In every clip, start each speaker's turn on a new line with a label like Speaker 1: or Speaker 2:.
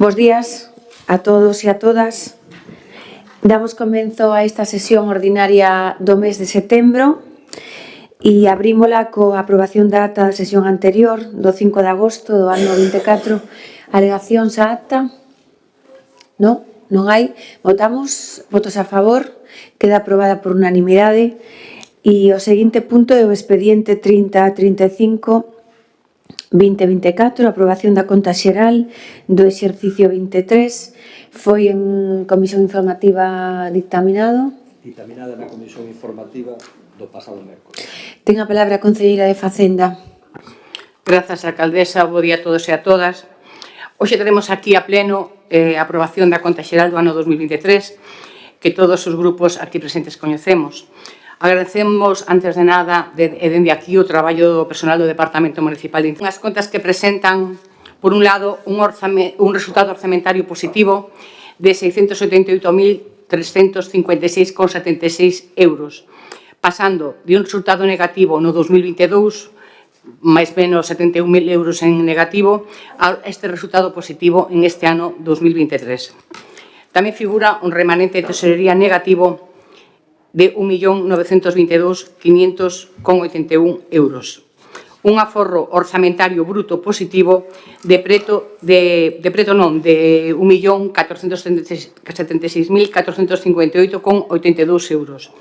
Speaker 1: Bos días a todos e a todas. Damos comenzo a esta sesión ordinaria do mes de setembro e abrímola coa aprobación da ata da sesión anterior do 5 de agosto do ano 24. Alegacións á acta? Non? Non hai. Votamos. Votos a favor. Queda aprobada por unanimidade. E o seguinte punto é o expediente 3035 2024, aprobación da conta xeral do exercicio 23, foi en comisión informativa dictaminado.
Speaker 2: Dictaminada na comisión informativa do pasado mércoles.
Speaker 1: Ten a palabra a concelleira de Facenda.
Speaker 3: Grazas, alcaldesa, bo día a todos e a todas. Hoxe teremos aquí a pleno a aprobación da conta xeral do ano 2023, que todos os grupos aquí presentes coñecemos. Agradecemos, antes de nada, e dende aquí o traballo do personal do Departamento Municipal de As contas que presentan, por un lado, un resultado orzamentario positivo de 688.356,76 euros, pasando de un resultado negativo no 2022, máis menos 71.000 euros en negativo, a este resultado positivo en este ano 2023. Tamén figura un remanente de tesorería negativo de 1.922.500,81 euros. Un aforro orzamentario bruto positivo de 1.476.458,82 euros,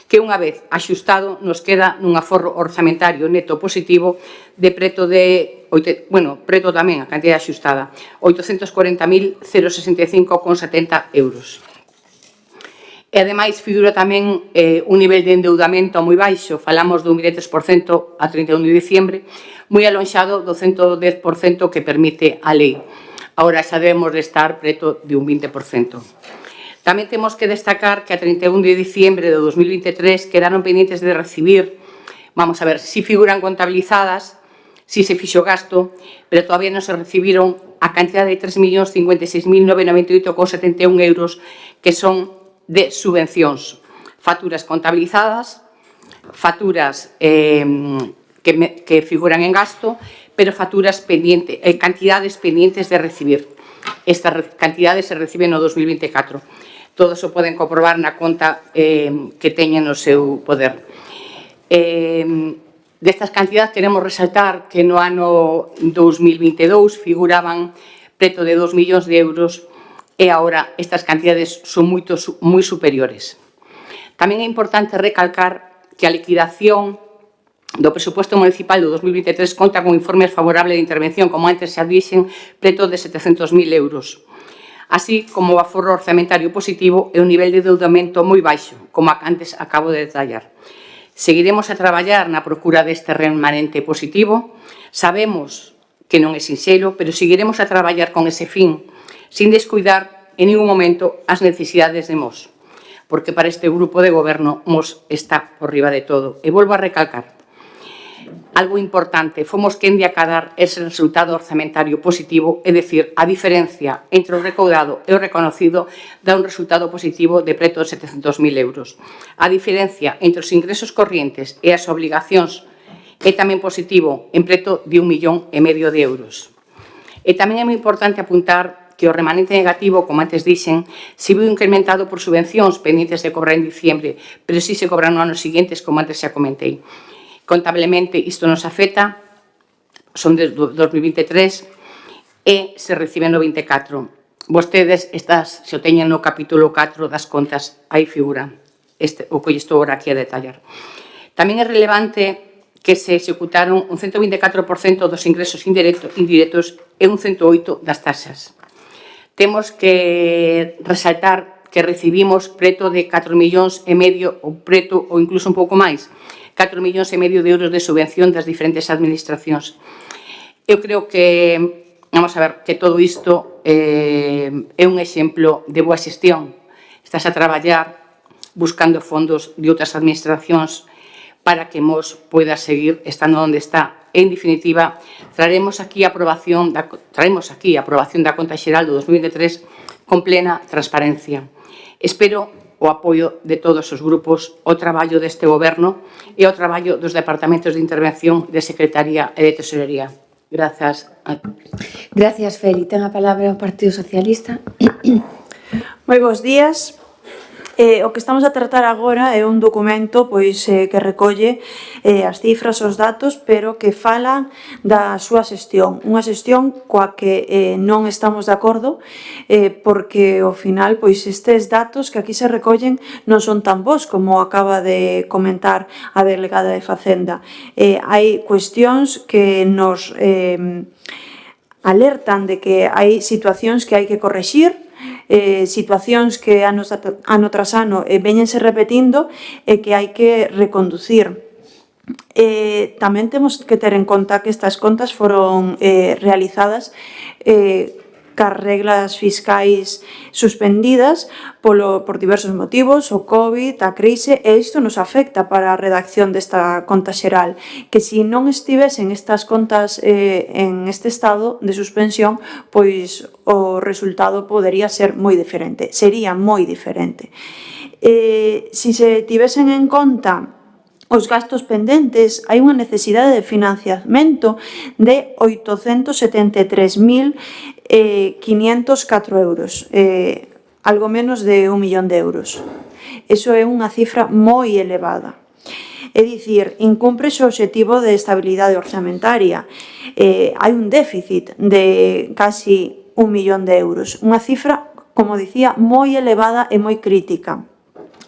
Speaker 3: que unha vez axustado nos queda nun aforro orzamentario neto positivo de preto tamén a cantidade axustada, 840.065,70 euros. E, ademais, figura tamén un nivel de endeudamento moi baixo, falamos dun 23% a 31 de diciembre, moi alonxado do 110% que permite a lei. Agora xa debemos de estar preto de un 20%. Tamén temos que destacar que a 31 de diciembre de 2023 quedaron pendientes de recibir, vamos a ver, si figuran contabilizadas, si se fixo gasto, pero todavía non se recibiron a cantidad de 3.056.998,71 euros que son de subvencións, facturas contabilizadas, facturas que figuran en gasto, pero facturas pendientes, cantidades pendientes de recibir. Estas cantidades se reciben no 2024. Todo se poden comprobar na conta que teñen no seu poder. Destas cantidades queremos resaltar que no ano 2022 figuraban preto de 2 millóns de euros e agora estas cantidades son moi superiores. Tamén é importante recalcar que a liquidación do presupuesto municipal do 2023 conta con informes favorables de intervención, como antes xa dixen, preto de 700.000 euros, así como o aforro orzamentario positivo e un nivel de endeudamento moi baixo, como antes acabo de detallar. Seguiremos a traballar na procura deste remanente positivo. Sabemos que non é sinxelo, pero seguiremos a traballar con ese fin, sin descuidar en ningún momento as necesidades de Mos, porque para este grupo de goberno Mos está por riba de todo. E volvo a recalcar algo importante, fomos quen de acadar ese resultado orzamentario positivo, é dicir, a diferencia entre o recaudado e o reconocido dá un resultado positivo de preto de 700.000 euros. A diferencia entre os ingresos corrientes e as obligacións é tamén positivo en preto de 1,5 millón de euros. E tamén é moi importante apuntar que o remanente negativo, como antes dixen, se viu incrementado por subvencións pendientes de cobrar en diciembre, pero si se cobran no ano seguintes, como antes xa comentei. Contablemente, isto nos afecta, son de 2023, e se reciben no 24. Vostedes, se o teñen no capítulo 4 das contas, aí figura o que estou agora aquí a detallar. Tamén é relevante que se executaron un 124% dos ingresos indirectos e un 108% das taxas. Temos que resaltar que recibimos preto de 4,5 millóns ou incluso un pouco máis, 4,5 millóns de euros de subvención das diferentes administracións. Eu creo que, vamos a ver, que todo isto é un exemplo de boa xestión. Estás a traballar buscando fondos de outras administracións para que Mos poida seguir estando onde está. En definitiva, traemos aquí a aprobación da conta xeral do 2023 con plena transparencia. Espero o apoio de todos os grupos ao traballo deste goberno e ao traballo dos departamentos de intervención de Secretaría e de Tesorería. Grazas a
Speaker 1: Gracias, Feli. Ten a palabra o Partido Socialista.
Speaker 4: Moi bons días. O que estamos a tratar agora é un documento que recolle as cifras, os datos, pero que falan da súa xestión. Unha xestión coa que non estamos de acordo porque ao final estes datos que aquí se recollen non son tan bons como acaba de comentar a delegada de Facenda. Hai cuestións que nos alertan de que hai situacións que hai que correxir, situacións que ano tras ano veñense repetindo e que hai que reconducir. Tamén temos que ter en conta que estas contas foron realizadas cas reglas fiscais suspendidas por diversos motivos, o COVID, a crise, e isto nos afecta para a redacción desta conta xeral, que se non estivesen estas contas en este estado de suspensión, pois o resultado podería ser moi diferente, sería moi diferente. Se se tivesen en conta os gastos pendentes, hai unha necesidade de financiamento de 873.504 euros, algo menos de 1 millón de euros. Iso é unha cifra moi elevada. É dicir, incúmprese o obxectivo de estabilidade orzamentaria. Hai un déficit de casi 1 millón de euros. Unha cifra, como dicía, moi elevada e moi crítica.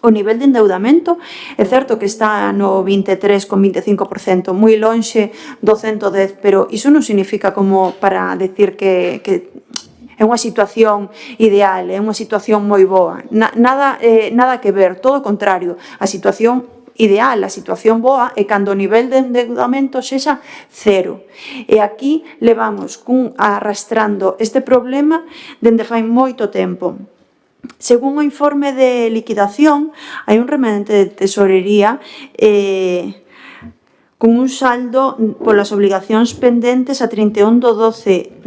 Speaker 4: O nivel de endeudamento é certo que está no 23,25%, moi lonxe do 110, pero iso non significa como para decir que é unha situación ideal, é unha situación moi boa. Nada que ver, todo o contrario. A situación ideal, a situación boa é cando o nivel de endeudamento sexa cero. E aquí levamos arrastrando este problema dende fai moito tempo. Según o informe de liquidación, hai un remanente de tesorería con un saldo polas obligacións pendentes a 31 do 12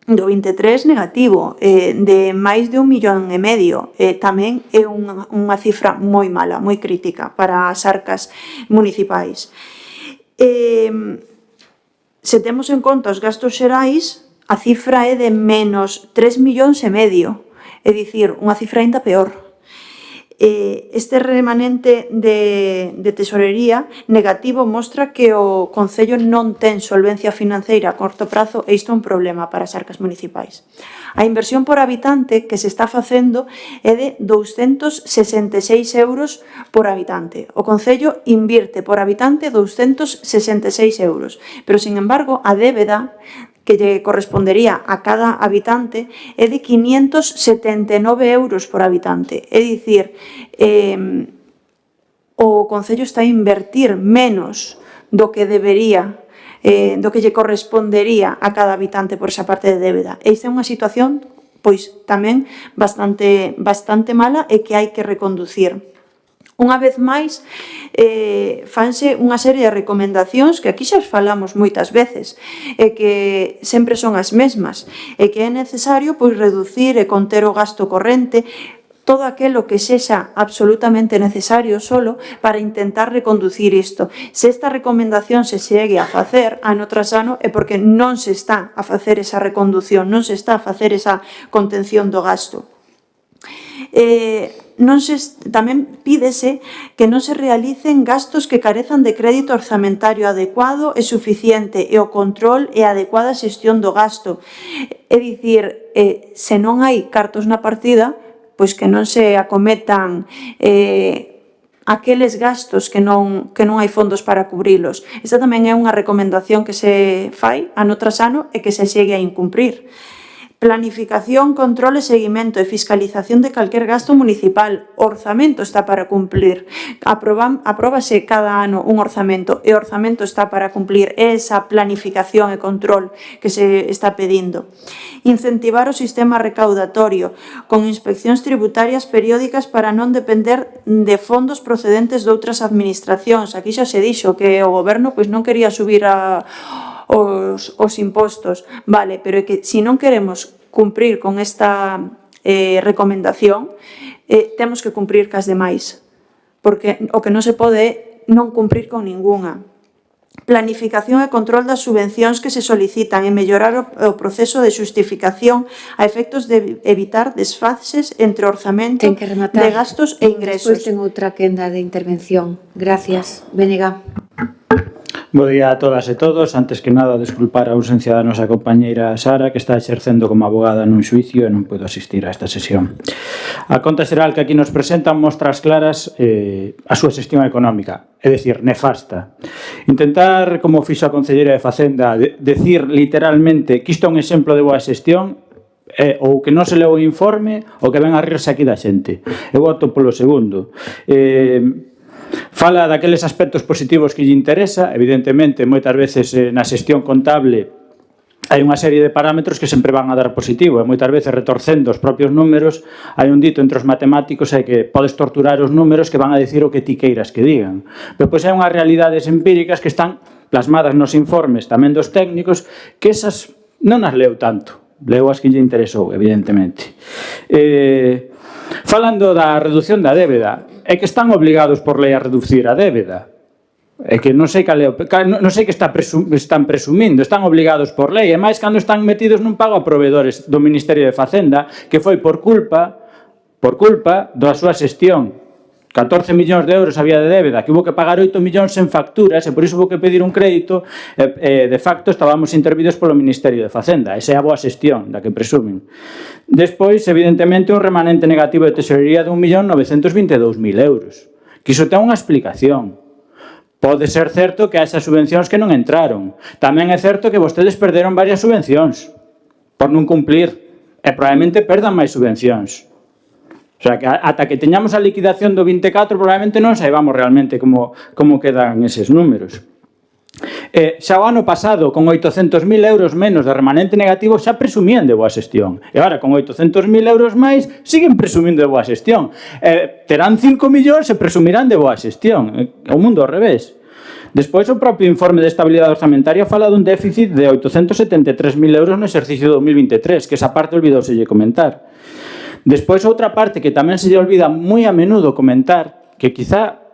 Speaker 4: do 23 negativo, de máis de 1,5 millón. Tamén é unha cifra moi mala, moi crítica para as arcas municipais. Se temos en conta os gastos xerais, a cifra é de menos 3,5 millóns. É dicir, unha cifra ainda peor. Este remanente de tesorería negativo mostra que o Concello non ten solvencia financeira a corto prazo e isto é un problema para as arcas municipais. A inversión por habitante que se está facendo é de 266 euros por habitante. O Concello invirte por habitante 266 euros, pero, sin embargo, a débeda que lle correspondería a cada habitante é de 579 euros por habitante. É dicir, o Concello está a invertir menos do que debería, do que lle correspondería a cada habitante por esa parte de débeda. E isto é unha situación tamén bastante mala e que hai que reconducir. Unha vez máis, fanse unha serie de recomendacións que aquí xa falamos moitas veces e que sempre son as mesmas e que é necesario reducir e conter o gasto corrente, todo aquilo que sexa absolutamente necesario solo para intentar reconducir isto. Se esta recomendación se segue a facer ano tras ano é porque non se está a facer esa recondución, non se está a facer esa contención do gasto. Tamén pídese que non se realicen gastos que carezan de crédito orzamentario adecuado e suficiente e o control e a adecuada xestión do gasto. É dicir, se non hai cartos na partida, pois que non se acometan aqueles gastos que non hai fondos para cubrilos. Esta tamén é unha recomendación que se fai ano tras ano e que se segue a incumprir. Planificación, control e seguimento e fiscalización de calquer gasto municipal. O orzamento está para cumplir. Apróbase cada ano un orzamento e o orzamento está para cumplir esa planificación e control que se está pedindo. Incentivar o sistema recaudatorio con inspeccións tributarias periódicas para non depender de fondos procedentes de outras administracións. Aquí xa se dixo que o goberno non quería subir os impostos, vale, pero é que se non queremos cumprir con esta recomendación, temos que cumprir cas demais, porque o que non se pode é non cumprir con ningunha. planificación e control das subvencións que se solicitan e mellorar o proceso de xustificación a efectos de evitar desfases entre orzamento
Speaker 1: Ten que rematar.
Speaker 4: de gastos e ingresos.
Speaker 1: Despois ten outra quenda de intervención. Gracias. Vénega.
Speaker 5: Bo día a todas e todos. Antes que nada, desculpar a ausencia da nosa compañeira Sara, que está exercendo como abogada nun xuicio e non podo asistir a esta sesión. A conta xeral que aquí nos presentan mostra as claras a súa xestión económica, é dicir, nefasta. Intentar, como fixo a concelleira de Facenda, decir literalmente que isto é un exemplo de boa xestión, ou que non se leu o informe ou que ven a rirse aquí da xente. Eu voto polo segundo. Fala daqueles aspectos positivos que lle interesa. Evidentemente, moitas veces na xestión contable hai unha serie de parámetros que sempre van a dar positivo e moitas veces retorcendo os propios números hai un dito entre os matemáticos é que podes torturar os números que van a decir o que ti queiras que digan. Pero pois hai unhas realidades empíricas que están plasmadas nos informes tamén dos técnicos que esas non as leu tanto. Leu as que lle interesou, evidentemente. Falando da reducción da débeda, é que están obligados por lei a reducir a débeda. É que non sei non sei que están presumindo, están obligados por lei, e máis cando están metidos nun pago a proveedores do Ministerio de Facenda, que foi por culpa da súa xestión. 14 millóns de euros había de débeda, que hubo que pagar 8 millóns en facturas, e por iso hubo que pedir un crédito, de facto estábamos intervidos polo Ministerio de Facenda. Esa é a boa xestión da que presumen. Despois, evidentemente, un remanente negativo de tesorería de 1.922.000 euros, que iso ten unha explicación. Pode ser certo que haxa subvencións que non entraron. Tamén é certo que vostedes perderon varias subvencións por non cumplir, e probablemente perdan máis subvencións. O sea, que ata que teñamos a liquidación do 24, probablemente non saibamos realmente como quedan eses números. Xa o ano pasado, con 800.000 euros menos de remanente negativo, xa presumían de boa xestión. E agora, con 800.000 euros máis, siguen presumindo de boa xestión. Terán 5 millóns e presumirán de boa xestión. O mundo ao revés. Despois, o propio informe de estabilidade orzamentaria fala dun déficit de 873.000 euros no exercicio 2023, que esa parte olvidouselle comentar. Despois, outra parte que tamén se lle olvida moi a menudo comentar, que quizá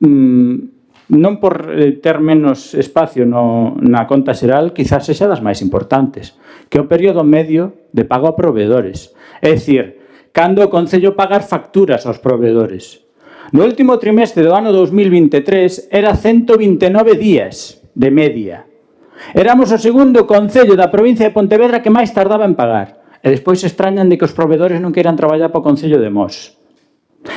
Speaker 5: non por ter menos espacio na conta xeral, quizás sexa das máis importantes, que é o período medio de pago a proveedores. É dicir, cando o Concello pagar facturas aos proveedores. No último trimestre do ano 2023 era 129 días de media. Éramos o segundo Concello da provincia de Pontevedra que máis tardaba en pagar. E despois se extrañan de que os proveedores non queiran traballar para o Concello de Mos.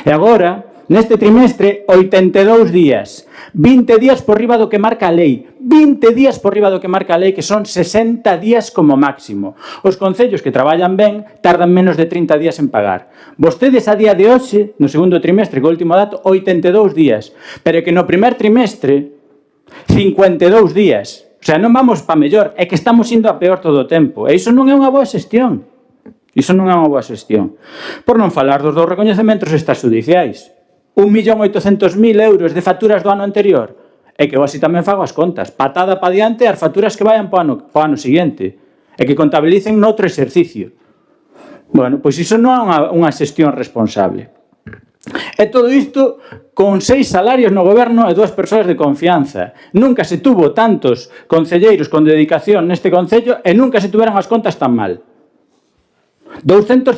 Speaker 5: E agora, neste trimestre, 82 días. 20 días por riba do que marca a lei. 20 días por riba do que marca a lei, que son 60 días como máximo. Os concellos que traballan ben tardan menos de 30 días en pagar. Vostedes a día de hoxe, no segundo trimestre, co último dato, 82 días. Pero que no primer trimestre, 52 días. O sea, non vamos pa mellor, é que estamos indo a peor todo o tempo. E iso non é unha boa xestión. Iso non é unha boa xestión. Por non falar dos recoñecementos extrajudiciais. 1.800.000 euros de facturas do ano anterior. É que eu así tamén fago as contas. Patada pa diante as facturas que vayan po ano seguinte. E que contabilicen noutro exercicio. Bueno, pois iso non é unha xestión responsable. E todo isto con 6 salarios no goberno e 2 persoas de confianza. Nunca se tuvo tantos concelleiros con dedicación neste concello e nunca se tuveran as contas tan mal. 250.000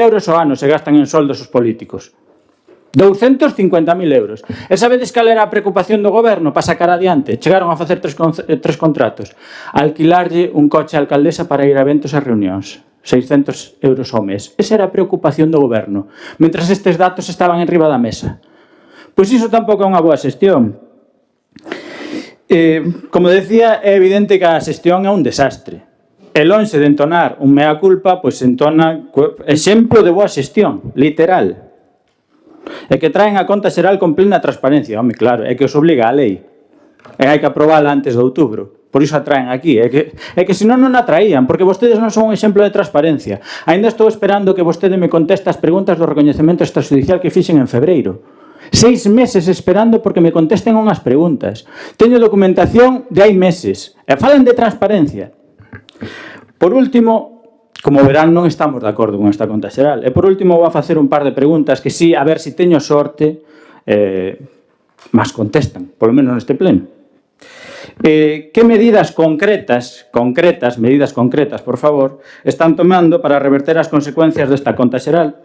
Speaker 5: euros ao ano se gastan en soldos os políticos. 250.000 euros. E sabedes cal era a preocupación do goberno para sacar adiante? Chegaron a facer tres contratos. Alquilarlle un coche á alcaldesa para ir a eventos e reunións. 600 euros ao mes. Esa era a preocupación do goberno. Mentras estes datos estaban en riba da mesa. Pois iso tampouco é unha boa xestión. Como decía, é evidente que a xestión é un desastre. E lonxe de entonar un mea culpa, pois entona exemplo de boa xestión, literal. É que traen a conta xeral con plena transparencia. Home, claro, é que os obliga a lei. E hai que aprobala antes de outubro. Por iso a traen aquí. É que senón non a traían, porque vostedes non son un exemplo de transparencia. Ainda estou esperando que vostede me conteste as preguntas do recoñecemento extrajudicial que fixen en febreiro. 6 meses esperando porque me contesten unhas preguntas. Teño documentación de hai meses. E falan de transparencia. Por último, como verán, non estamos de acordo con esta conta xeral. E por último, vou a facer un par de preguntas que sí, a ver se teño sorte, mas contestan, polo menos neste pleno. Que medidas concretas, por favor, están tomando para reverter as consecuencias desta conta xeral?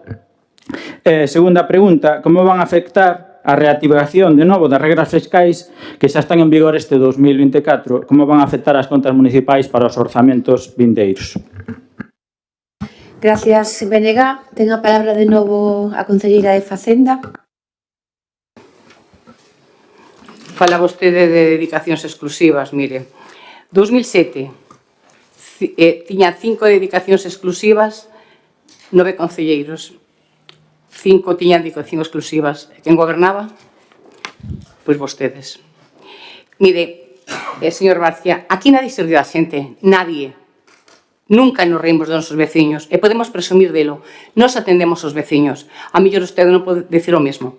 Speaker 5: Segunda pregunta, como van a afectar a reactivación de novo das regras fiscais que xa están en vigor este 2024? Como van a afectar as contas municipais para os orzamentos vindeiros?
Speaker 1: Gracias, Benega. Ten a palabra de novo a concelleira de Facenda.
Speaker 3: Fala vostede de dedicacións exclusivas, mire. 2007 tiña 5 dedicacións exclusivas, 9 concelleiros. 5 tiñan dedicacións exclusivas. Quen gobernaba? Pois vostedes. Mire, señor García, aquí nadie se ríe da xente, nadie. Nunca nos reímos de nosos veciños e podemos presumir delo. Nos atendemos aos veciños. A mellor usted non pode decir o mesmo.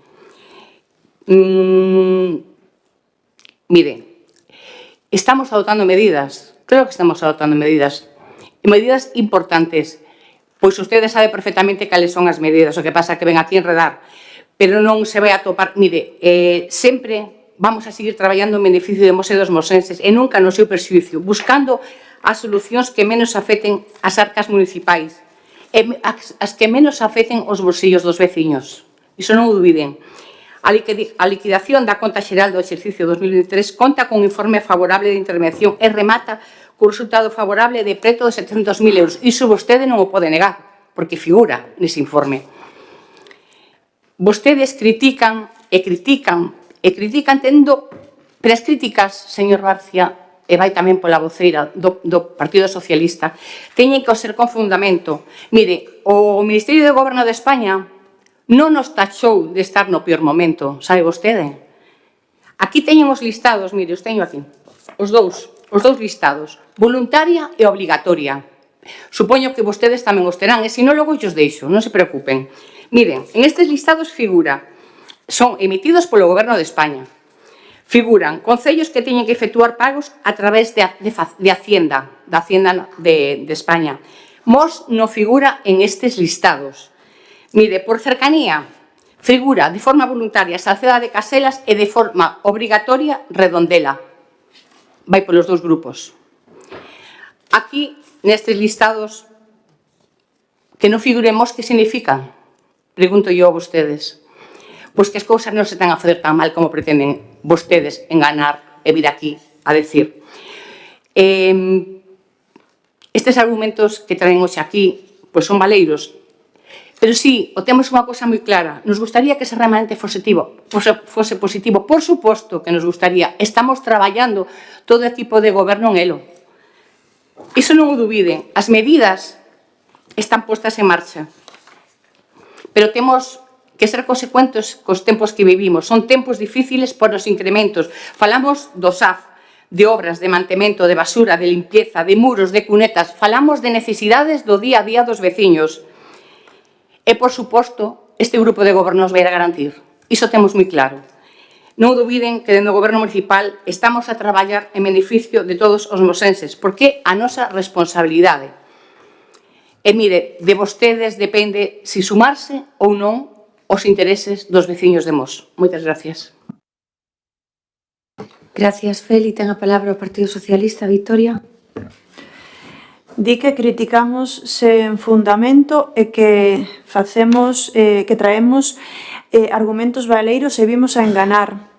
Speaker 3: Mire, estamos adoptando medidas. Creo que estamos adoptando medidas. E medidas importantes. Pois usted sabe perfectamente cales son as medidas, o que pasa que ven aquí enredar, pero non se vai a topar. Mire, sempre vamos a seguir traballando en beneficio de Mos e dos mosenses e nunca no seu perxuicio, buscando as solucións que menos afecten as arcas municipais e as que menos afecten os bolsillos dos veciños. Iso non o dubiden. A liquidación da conta xeral do exercicio 2023 conta con un informe favorable de intervención e remata co resultado favorable de preto de 700.000 euros. Iso vostede non o pode negar, porque figura nese informe. Vostedes critican tendo, pero as críticas, señor García, e vai tamén pola voceira do Partido Socialista, teñen que ser con fundamento. Mire, o Ministerio de Goberno de España non nos tachou de estar no peor momento, sabe vostede? Aquí teñen os listados, mire, os teño aquí, os dous listados, voluntaria e obligatoria. Supoño que vostedes tamén os terán, e se non logo os deixo, non se preocupen. Miren, en estes listados son emitidos polo Goberno de España. Figuran concellos que teñen que efectuar pagos a través de Hacienda, da Hacienda de España. Mos non figura en estes listados. Mire, por cercanía, figura de forma voluntaria Salceda de Caselas e de forma obrigatoria Redondela. Vai polos dous grupos. Aquí, nestes listados, que non figuremos, que significan? Pregunto yo a vostedes. Pois que as cousas non se están a fazer tan mal como pretenden vostedes enganar e vir aquí a decir. Estes argumentos que traen hoxe aquí, pois son valeiros. Pero sí, o temos unha cousa moi clara. Nos gustaría que ese remanente fose positivo. Por suposto que nos gustaría. Estamos traballando todo o equipo de goberno en elo. Iso non o dubiden. As medidas están postas en marcha. Pero temos que ser consecuentes cos tempos que vivimos. Son tempos difíciles por os incrementos. Falamos do SAF, de obras, de mantemento, de basura, de limpieza, de muros, de cunetas. Falamos de necesidades do día a día dos veciños. E, por suposto, este grupo de goberno nos vai a garantir. Iso temos moi claro. Non dubiden que dentro do goberno municipal estamos a traballar en beneficio de todos os mosenses, porque é a nosa responsabilidade. E, mire, de vostedes depende se sumarse ou non os intereses dos veciños de Mos. Moitas gracias.
Speaker 1: Gracias, Feli. Ten a palabra o Partido Socialista, Victoria.
Speaker 4: Di que criticamos sen fundamento e que traemos argumentos valeiros e vimos a enganar.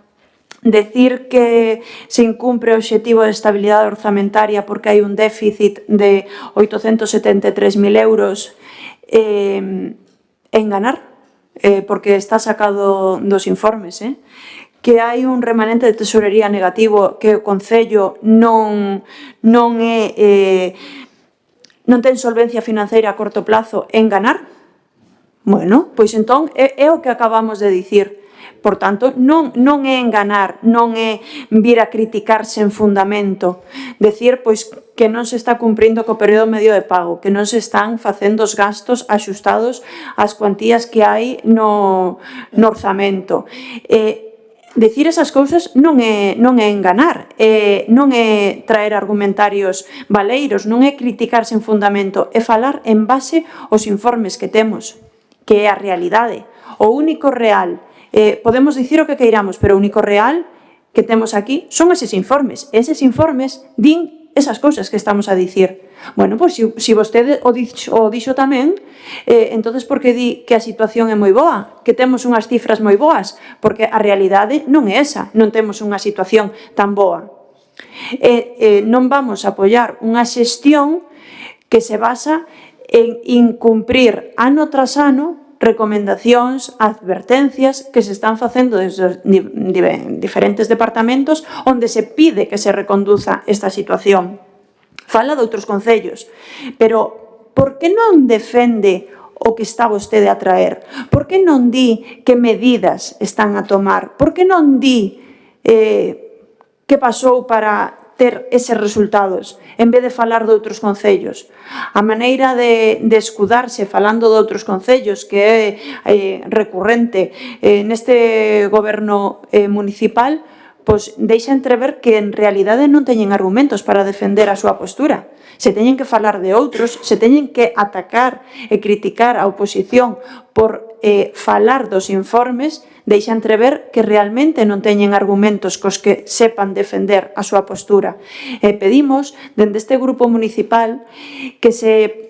Speaker 4: Decir que se incumpre o obxectivo de estabilidade orzamentaria porque hai un déficit de 873.000 euros e enganar, porque está sacado dos informes, que hai un remanente de tesorería negativo que o Concello non ten solvencia financeira a corto plazo en ganar? Bueno, pois entón é o que acabamos de dicir. Por tanto, non é enganar, non é vir a criticar sen fundamento. Decir pois que non se está cumprindo co período medio de pago, que non se están facendo os gastos axustados ás cuantías que hai no orzamento. Decir esas cousas non é enganar, non é traer argumentarios valeiros, non é criticar sen fundamento, é falar en base aos informes que temos, que é a realidade. O único real, podemos dicir o que queiramos, pero o único real que temos aquí son eses informes. Eses informes din esas cousas que estamos a dicir. Bueno, pois se vostede o dixo tamén, entonces por que di que a situación é moi boa? Que temos unhas cifras moi boas? Porque a realidade non é esa, non temos unha situación tan boa. Non vamos a apoiar unha xestión que se basa en incumprir ano tras ano recomendacións, advertencias que se están facendo desde os diferentes departamentos onde se pide que se reconduza esta situación. Fala de outros concellos, pero por que non defende o que está vostede a traer? Por que non di que medidas están a tomar? Por que non di que pasou para ter eses resultados, en vez de falar de outros concellos? A maneira de escudarse falando de outros concellos, que é recurrente neste goberno municipal, pois deixa entrever que en realidade non teñen argumentos para defender a súa postura. Se teñen que falar de outros, se teñen que atacar e criticar a oposición por falar dos informes, deixa entrever que realmente non teñen argumentos cos que sepan defender a súa postura. Pedimos, dende este grupo municipal, que se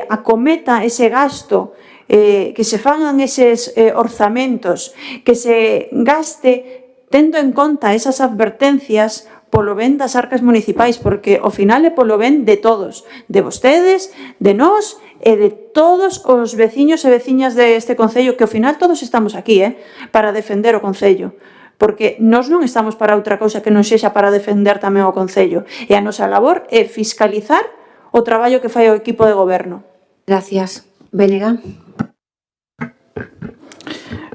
Speaker 4: acometa ese gasto, que se fagan eses orzamentos, que se gaste tendo en conta esas advertencias polo ben das arcas municipais, porque ao final é polo ben de todos, de vostedes, de nós e de todos os veciños e veciñas deste concello, que ao final todos estamos aquí para defender o concello, porque nós non estamos para outra cousa que non sexa para defender tamén o concello, e a nosa labor é fiscalizar o traballo que fai o equipo de goberno.
Speaker 1: Gracias. Bénega.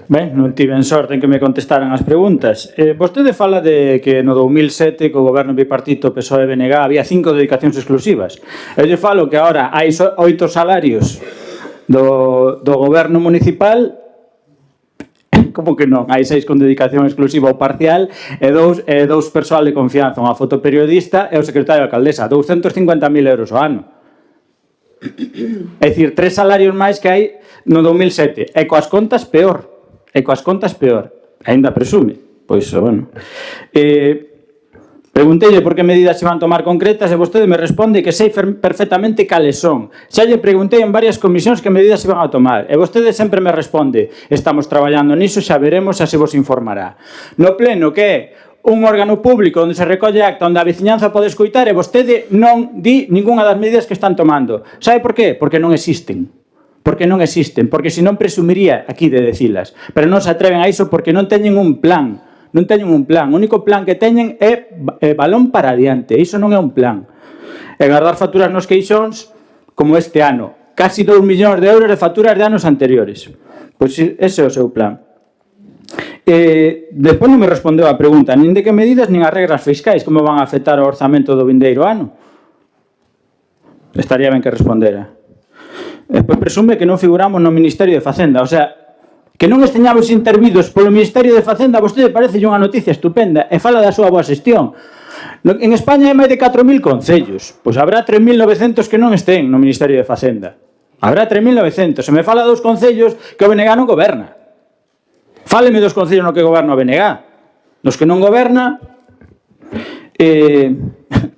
Speaker 5: Ben, non tiven sorte en que me contestaran as preguntas. Vostede fala de que no 2007, co goberno bipartito PSOE-BNG, había 5 dedicacións exclusivas. Eu lle falo que agora hai 8 salarios do goberno municipal, como que non? Hai 6 con dedicación exclusiva ou parcial e 2 persoal de confianza, unha fotoperiodista e o secretario de alcaldesa, 250.000 euros ao ano. É dicir, 3 salarios máis que hai no 2007. E coas contas peor. Ainda presume. Pois, bueno. Pregunteille por que medidas se van tomar concretas e vostede me responde que sei perfectamente cales son. Xa lle preguntei en varias comisións que medidas se van a tomar e vostede sempre me responde: estamos traballando niso, xa veremos, xa se vos informará. No pleno, que é un órgano público onde se recolle acta, onde a veciñanza pode escoitar, e vostede non di ningunha das medidas que están tomando. Sabe por qué? Porque non existen. Porque senón presumiría aquí de decilas. Pero non se atreven a iso porque non teñen un plan. O único plan que teñen é balón para adiante. Iso non é un plan. E guardar facturas nos queixóns como este ano. Casi 2 millóns de euros de facturas de anos anteriores. Pois ese é o seu plan. Despois non me respondeu a pregunta nin de que medidas nin as regras fiscais como van a afectar o orzamento do vindeiro ano. Estaría ben que respondera. Despois presume que non figuramos no Ministerio de Facenda. O sea, que non esteñamos intervidos polo Ministerio de Facenda, a vostede parece unha noticia estupenda e fala da súa boa xestión. En España hai máis de 4.000 concellos. Pois habrá 3.900 que non estén no Ministerio de Facenda. Habrá 3.900. Se me fala dos concellos que o BNG non goberna. Fáleme dos concellos no que goberna o BNG. Nos que non goberna...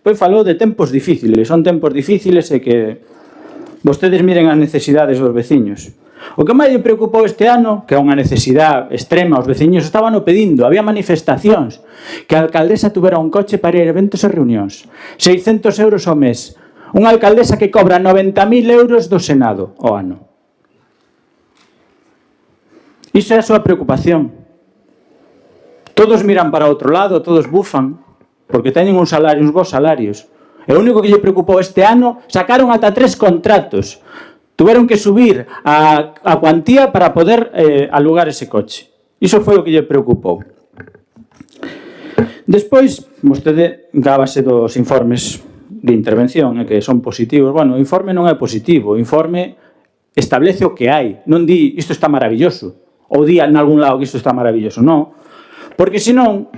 Speaker 5: Pois falou de tempos difíciles. Son tempos difíciles e que... vostedes miren as necesidades dos veciños. O que máis lle preocupou este ano, que é unha necesidade extrema, os veciños estaban o pedindo, había manifestacións, que a alcaldesa tuvera un coche para ir a eventos e reunións. 600 euros ao mes. Unha alcaldesa que cobra 90.000 euros do Senado ao ano. Iso é a súa preocupación. Todos miran para outro lado, todos bufan, porque teñen uns bons salarios. E o único que lle preocupou este ano, sacaron ata 3 contratos. Tuveron que subir a cuantía para poder alugar ese coche. Iso foi o que lle preocupou. Despois, vostede gábase dos informes de intervención, que son positivos. Bueno, o informe non é positivo. O informe establece o que hai. Non di, isto está maravilloso. Ou di en algún lado que isto está maravilloso. Non. Porque senón,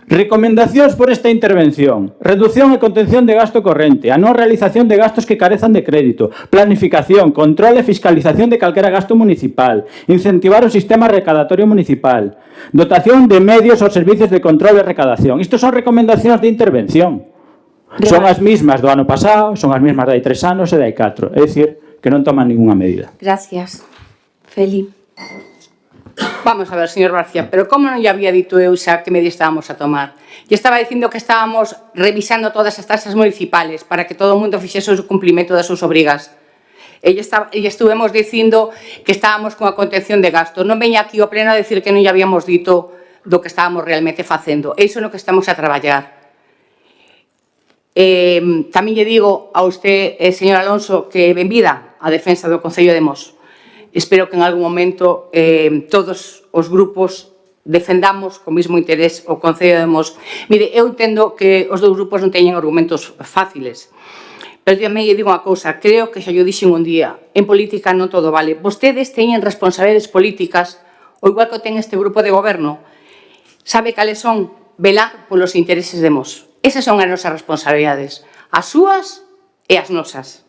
Speaker 5: Recomendacións por esta intervención. Reducción e contención de gasto corrente, a non realización de gastos que carezan de crédito, planificación, control e fiscalización de calquera gasto municipal, incentivar o sistema recadatorio municipal, dotación de medios aos servicios de control e recadación. Isto son recomendacións de intervención. Son as mismas do ano pasado, son as mismas de hai 3 anos e de hai 4. É dicir, que non toman ninguna medida.
Speaker 1: Gracias. Feli.
Speaker 3: Vamos a ver, señor García, pero como non lle había dito eu xa que medidas estábamos a tomar? Lle estaba dicindo que estábamos revisando todas as taxas municipales para que todo o mundo fixese o cumplimento das súas obrigas. E estuvemos dicindo que estábamos con a contención de gastos. Non veña aquí ao pleno a decir que non lle habíamos dito do que estábamos realmente facendo. E iso é no que estamos a traballar. Tamén lle digo a usted, señor Alonso, que benvida a defensa do Concello de Mos. Espero que en algún momento todos os grupos defendamos co mesmo interés o Concello de Mos. Mire, eu entendo que os dous grupos non teñen argumentos fáciles, pero tamén lle digo unha cousa, creo que xa yo dixen un día, en política non todo vale. Vostedes teñen responsabilidades políticas, o igual que ten este grupo de goberno, sabe cales son? Velar polos intereses de Mos. Esas son as nosas responsabilidades, as súas e as nosas.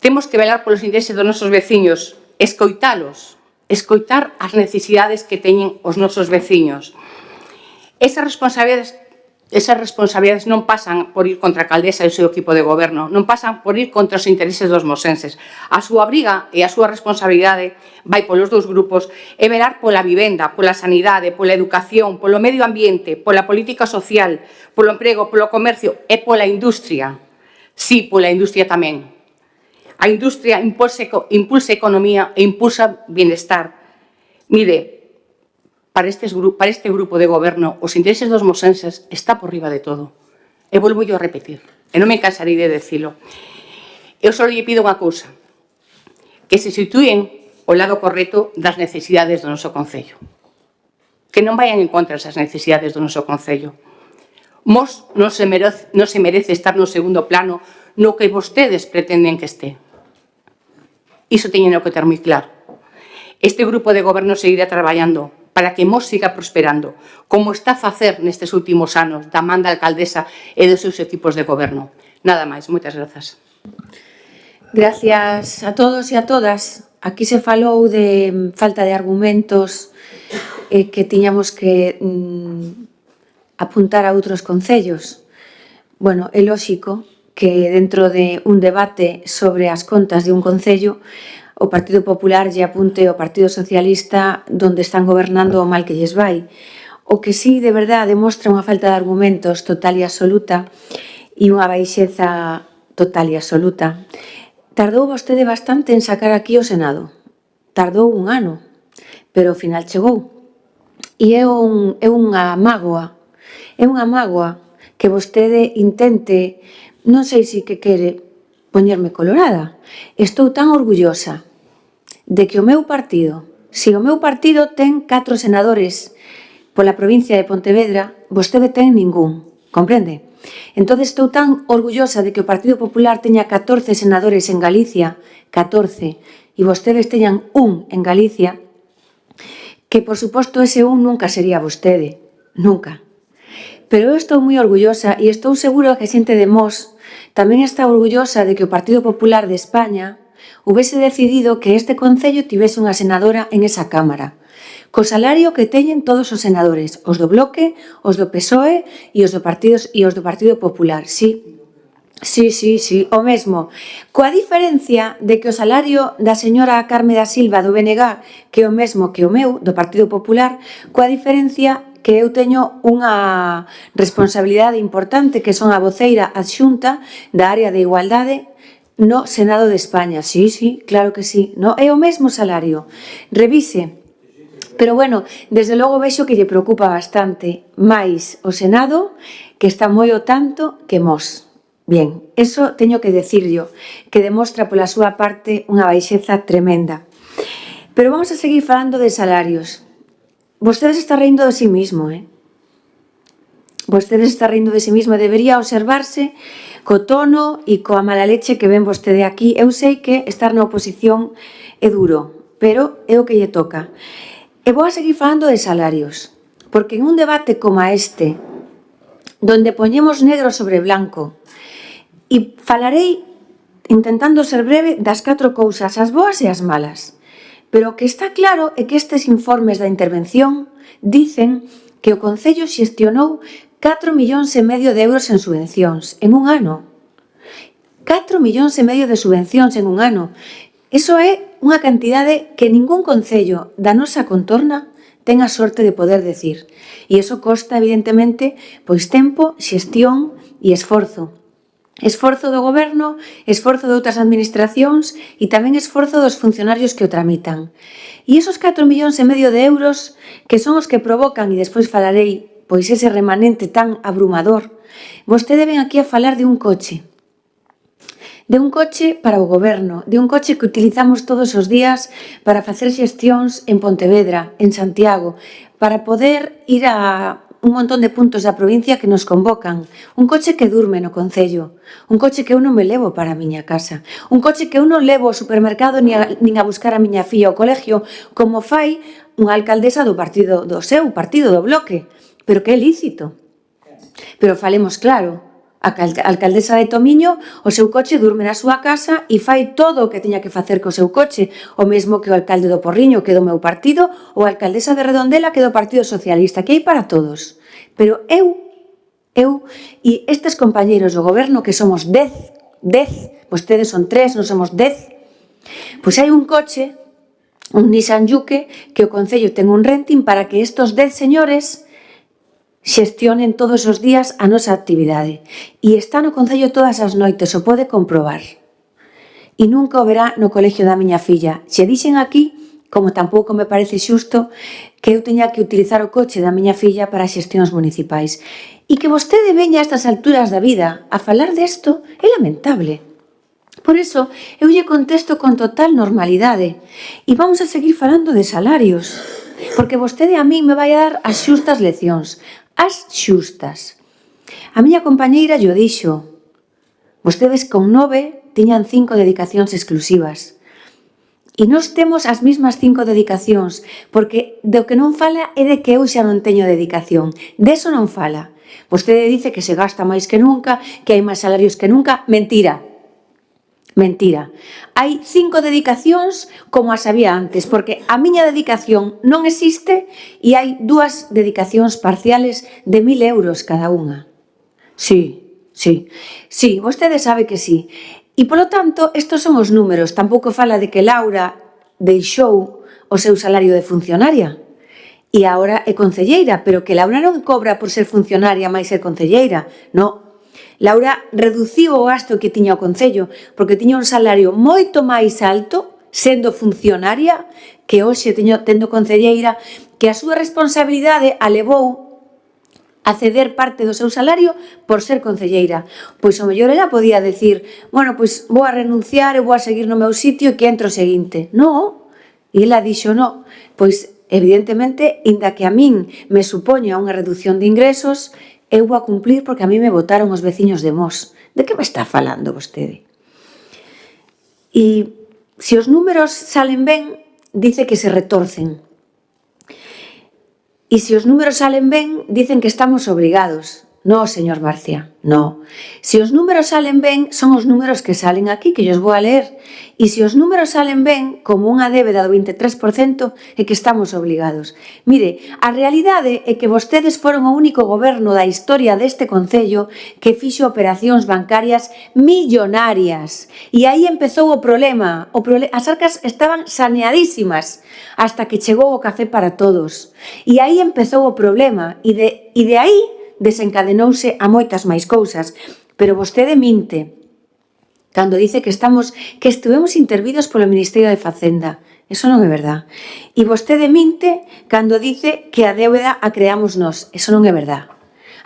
Speaker 3: Temos que velar polos intereses dos nosos veciños, escoitalos, escoitar as necesidades que teñen os nosos veciños. Esas responsabilidades non pasan por ir contra a alcaldesa e o seu equipo de goberno, non pasan por ir contra os intereses dos mosenses. A súa obriga e a súa responsabilidade vai polos dous grupos e velar pola vivenda, pola sanidade, pola educación, polo medio ambiente, pola política social, polo emprego, polo comercio e pola industria. Sí, pola industria tamén. A industria impulsa economía e impulsa bienestar. Mire, para este grupo de goberno, os intereses dos mosenses está por riba de todo. E volvo yo a repetir, e non me cansarei de decilo. Eu só lle pido unha cousa, que se situen ao lado correcto das necesidades do noso Concello. Que non vayan en contra das necesidades do noso Concello. Mos non se merece estar no segundo plano no que vostedes pretenden que este. Iso teñen que ter moi claro. Este grupo de goberno seguirá traballando para que Mos siga prosperando, como está a facer nestes últimos anos da man da alcaldesa e dos seus equipos de goberno. Nada máis, moitas grazas.
Speaker 1: Gracias a todos e a todas. Aquí se falou de falta de argumentos que tiñamos que apuntar a outros concellos. Bueno, é lóxico que dentro de un debate sobre as contas de un concello o Partido Popular lle apunte ao Partido Socialista donde están gobernando o mal que lles vai. O que sí, de verdade, demostra unha falta de argumentos total e absoluta e unha baixeza total e absoluta. Tardou vostede bastante en sacar aquí o Senado. Tardou un ano, pero ao final chegou. E é unha mágoa. É unha mágoa que vostede intente, non sei se que quere poñerme colorada. Estou tan orgullosa de que o meu partido, se o meu partido ten 4 senadores pola provincia de Pontevedra, vostede ten ningún, comprende? Entón estou tan orgullosa de que o Partido Popular teña 14 senadores en Galicia, 14, e vostedes teñan un en Galicia, que por suposto ese un nunca sería vostede, nunca. Pero eu estou moi orgullosa e estou seguro que a xente de Mos tamén está orgullosa de que o Partido Popular de España houvese decidido que este Concello tivese unha senadora en esa Cámara, co salario que teñen todos os senadores, os do Bloque, os do PSOE e os do Partido Popular, sí. Sí, o mesmo. Coa diferencia de que o salario da señora Carme da Silva do BNG, que é o mesmo que o meu, do Partido Popular, coa diferencia que eu teño unha responsabilidade importante, que son a voceira adxunta da área de igualdade no Senado de España. Sí, claro que sí. No, é o mesmo salario. Revise. Pero bueno, desde logo vexo que lle preocupa bastante máis o Senado, que está moi o tanto que Mos. Bien, eso teño que decirlo, que demostra pola súa parte unha baixeza tremenda. Pero vamos a seguir falando de salarios. Vostedes está rindo de sí mismo, Vostedes está rindo de sí mismo. Debería observarse co tono e coa mala leche que ven vostede aquí. Eu sei que estar na oposición é duro, pero é o que lle toca. E vou a seguir falando de salarios. porque en un debate como este, donde poñemos negro sobre blanco, e falarei, intentando ser breve, das 4 cousas, as boas e as malas. Pero o que está claro é que estes informes da intervención dicen que o Concello xestionou 4,5 millóns de euros en subvencións en un ano. 4,5 millóns de subvencións en un ano. Iso é unha cantidade que ningún concello da nosa contorna ten a sorte de poder decir. E iso costa, evidentemente, pois tempo, xestión e esforzo. Esforzo do goberno, esforzo de outras administracións e tamén esforzo dos funcionarios que o tramitan. E esos 4,5 millóns de euros que son os que provocan, e despois falarei, pois ese remanente tan abrumador, vostede ven aquí a falar de un coche. De un coche para o goberno, de un coche que utilizamos todos os días para facer xestións en Pontevedra, en Santiago, para poder ir a un montón de puntos da provincia que nos convocan. Un coche que durme no Concello, un coche que eu non me levo para a miña casa, un coche que eu non levo ao supermercado nin a buscar a miña filla ao colegio, como fai unha alcaldesa do partido do seu partido do Bloque, pero que é lícito. Pero falemos claro, a alcaldesa de Tomiño, o seu coche durme na súa casa e fai todo o que teña que facer co seu coche, o mesmo que o alcalde do Porriño, que é do meu partido, ou a alcaldesa de Redondela, que é do Partido Socialista, que hai para todos. Pero eu e estes compañeiros do goberno, que somos 10, vostedes son 3, non somos 10, pois hai un coche, un Nissan Juke, que o Concello ten un renting para que estos 10 señores xestionen todos os días a nosa actividade. E está no Concello todas as noites, o pode comprobar. E nunca o verá no colegio da miña filla. Se dixen aquí, como tampouco me parece xusto, que eu teña que utilizar o coche da miña filla para xestións municipais. E que vostede veña a estas alturas da vida a falar desto é lamentable. Por iso, eu lle contesto con total normalidade. E vamos a seguir falando de salarios, porque vostede a mí me vai a dar as xustas leccións. As xustas. A miña compañeira llo dixo. Vostedes con 9 tiñan 5 dedicacións exclusivas. E nós temos as mismas 5 dedicacións, porque do que non fala é de que eu xa non teño dedicación. Deso non fala. Vostede dice que se gasta máis que nunca, que hai máis salarios que nunca. Mentira. Mentira. Hai 5 dedicacións como as había antes, porque a miña dedicación non existe e hai 2 dedicacións parciales de 1.000 euros cada unha. Sí, vostede sabe que sí. E, polo tanto, estos son os números. Tampouco fala de que Laura deixou o seu salario de funcionaria e agora é concelleira, pero que Laura non cobra por ser funcionaria máis ser concelleira. Non. Laura reduciu o gasto que tiña o Concello porque tiña un salario moito máis alto sendo funcionaria que hoxe tendo concelleira, que a súa responsabilidade a levou a ceder parte do seu salario por ser concelleira. Pois o mellor ela podía decir, bueno, pois vou a renunciar e vou a seguir no meu sitio e que entro o seguinte. Non, e ela dixo non. Pois evidentemente, inda que a min me supoña unha reducción de ingresos, eu vou a cumplir porque a mí me votaron os veciños de Mos. De que me está falando vostede? E se os números salen ben, dice que se retorcen. E se os números salen ben, dicen que estamos obrigados. No, señor Barcia, no. Se os números salen ben, son os números que salen aquí, que yo os vou a leer. E se os números salen ben, como unha débeda do 23%, é que estamos obligados. Mire, a realidade é que vostedes foron o único goberno da historia deste Concello que fixo operacións bancarias millonarias. E aí empezou o problema. As arcas estaban saneadísimas hasta que chegou o café para todos. E aí empezou o problema. E de aí desencadenouse a moitas máis cousas, pero vostede minte cando dice que estivemos intervidos polo Ministerio de Facenda. Eso non é verdad. E vostede minte cando dice que a débeda a creamos nós. Eso non é verdad.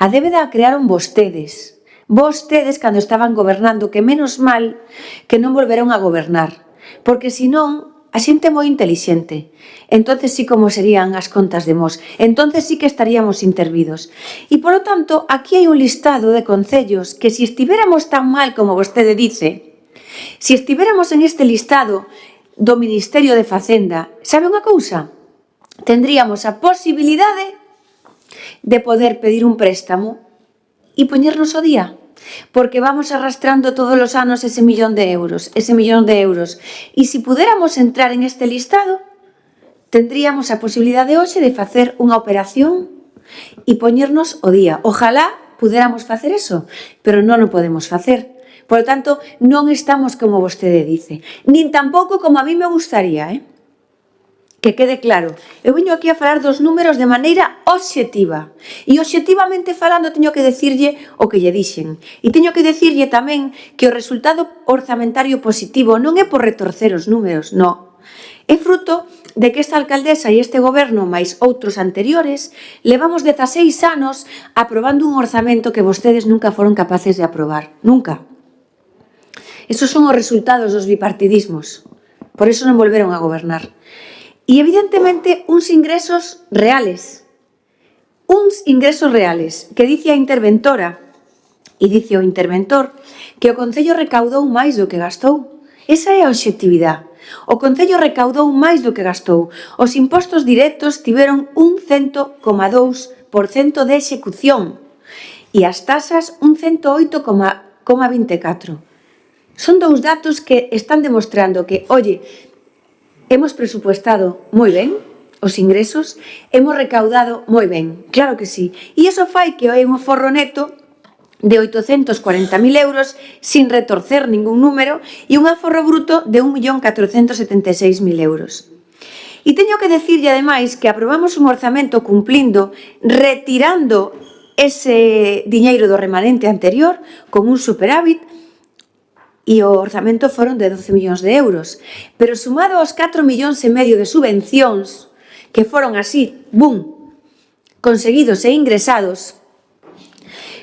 Speaker 1: A débeda a crearon vostedes. Vostedes cando estaban gobernando, que menos mal que non volveron a gobernar, porque senón a xente moi intelixente. Entonces sí como serían as contas de Mos. Entonces sí que estaríamos intervidos. E, polo tanto, aquí hai un listado de concellos que se estivéramos tan mal como vostede dice, se estivéramos en este listado do Ministerio de Facenda, sabe unha cousa? Tendríamos a posibilidade de poder pedir un préstamo e poñernos ao día, porque vamos arrastrando todos os anos ese millón de euros. E se pudéramos entrar en este listado, tendríamos a posibilidade hoxe de facer unha operación e poñernos ao día. Ojalá pudéramos facer eso, pero non o podemos facer. Por lo tanto, non estamos como vostede dice, nin tampouco como a mí me gustaría, que quede claro. Eu viño aquí a falar dos números de maneira obxectiva. E obxectivamente falando teño que decirlle o que lle dixen. E teño que decirlle tamén que o resultado orzamentario positivo non é por retorcer os números, non. É fruto de que esta alcaldesa e este goberno, máis outros anteriores, levamos 16 anos aprobando un orzamento que vostedes nunca foron capaces de aprobar. Nunca. Esos son os resultados dos bipartidismos. Por eso non volveron a gobernar. E, evidentemente, uns ingresos reales, que dice a interventora e dice o interventor que o Concello recaudou máis do que gastou. Esa é a obxectividade. O Concello recaudou máis do que gastou. Os impostos directos tiveron un 100,2% de execución e as tasas un 108,24%. Son dous datos que están demostrando que, oye, hemos presupuestado moi ben os ingresos, hemos recaudado moi ben, claro que sí. E iso fai que hai un aforro neto de 840.000 euros sin retorcer ningún número e un aforro bruto de 1.476.000 euros. E teño que dicirlle, ademais, que aprobamos un orzamento cumplindo, retirando ese diñeiro do remanente anterior con un superávit, e o orzamento foron de 12 millóns de euros. Pero sumado aos 4,5 millóns de subvencións, que foron así, bum, conseguidos e ingresados,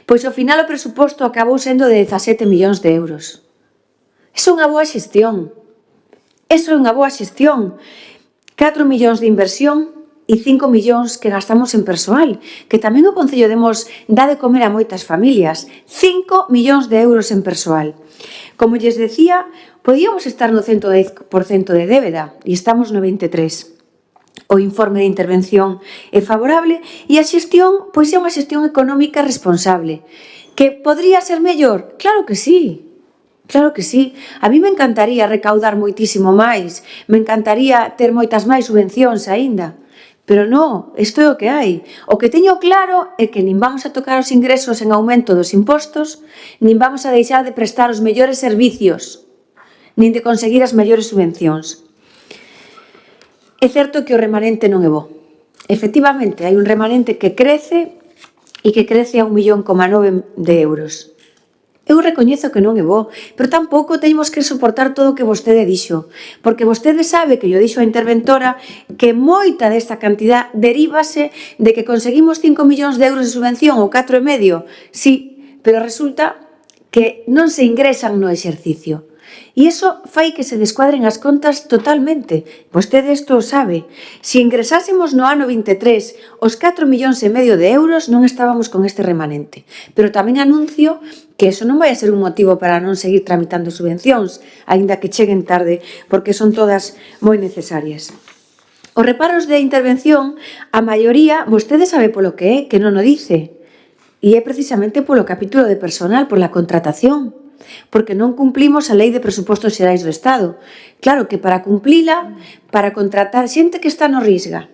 Speaker 1: pois ao final o presuposto acabou sendo de 17 millóns de euros. Eso é unha boa xestión. 4 millóns de inversión e 5 millóns que gastamos en persoal, que tamén o Concello demos dá de comer a moitas familias. 5 millóns de euros en persoal. Como lles decía, podíamos estar no 110% de débeda e estamos no 23%. O informe de intervención é favorable e a xestión, pois é unha xestión económica responsable. Que podría ser mellor? Claro que sí. Claro que sí. A mí me encantaría recaudar moitísimo máis, me encantaría ter moitas máis subvencións aínda. Pero non, isto é o que hai. O que teño claro é que nin vamos a tocar os ingresos en aumento dos impostos, nin vamos a deixar de prestar os mellores servicios, nin de conseguir as mellores subvencións. É certo que o remanente non é bo. Efectivamente, hai un remanente que crece e que crece a 1,9 millón de euros. Eu recoñezo que non é bo, pero tampouco temos que soportar todo o que vostede dixo, porque vostede sabe que yo dixo a interventora que moita desta cantidad derívase de que conseguimos 5 millóns de euros de subvención ou 4,5, sí, pero resulta que non se ingresan no exercicio. E iso fai que se descuadren as contas totalmente. Vostede isto o sabe. Se ingresásemos no ano 23 os 4,5 millóns de euros, non estábamos con este remanente. Pero tamén anuncio que eso non vai a ser un motivo para non seguir tramitando subvencións, aínda que cheguen tarde, porque son todas moi necesarias. Os reparos de intervención, a maioría, vostede sabe polo que é, que non o dice. E é precisamente polo capítulo de personal, por la contratación. Porque non cumplimos a Lei de Presupostos Xerais do Estado. Claro que para cumplila, para contratar xente que está no Risga,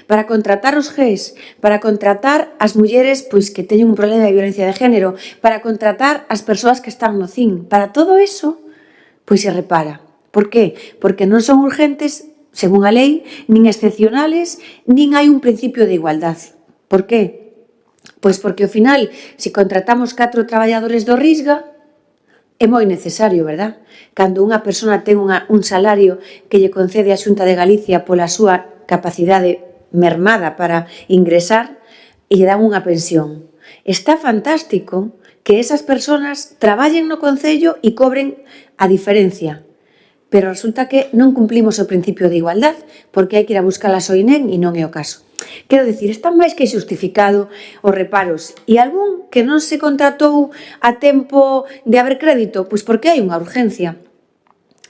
Speaker 1: para contratar os GES, para contratar as mulleres pois que teñen un problema de violencia de género, para contratar as persoas que están no CIN, para todo eso, pois se repara. Por qué? Porque non son urgentes, según a lei, nin excepcionales, nin hai un principio de igualdad. Por qué? Pois porque ao final, se contratamos 4 traballadores do Risga, é moi necesario, verdad? Cando unha persona ten un salario que lle concede a Xunta de Galicia pola súa capacidade mermada para ingresar e lle dan unha pensión. Está fantástico que esas persoas traballen no Concello e cobren a diferencia. Pero resulta que non cumplimos o principio de igualdad porque hai que ir a buscalas ao INEM e non é o caso. Quero dicir, está máis que xustificado os reparos. E algún que non se contratou a tempo de haber crédito, pois porque hai unha urgencia.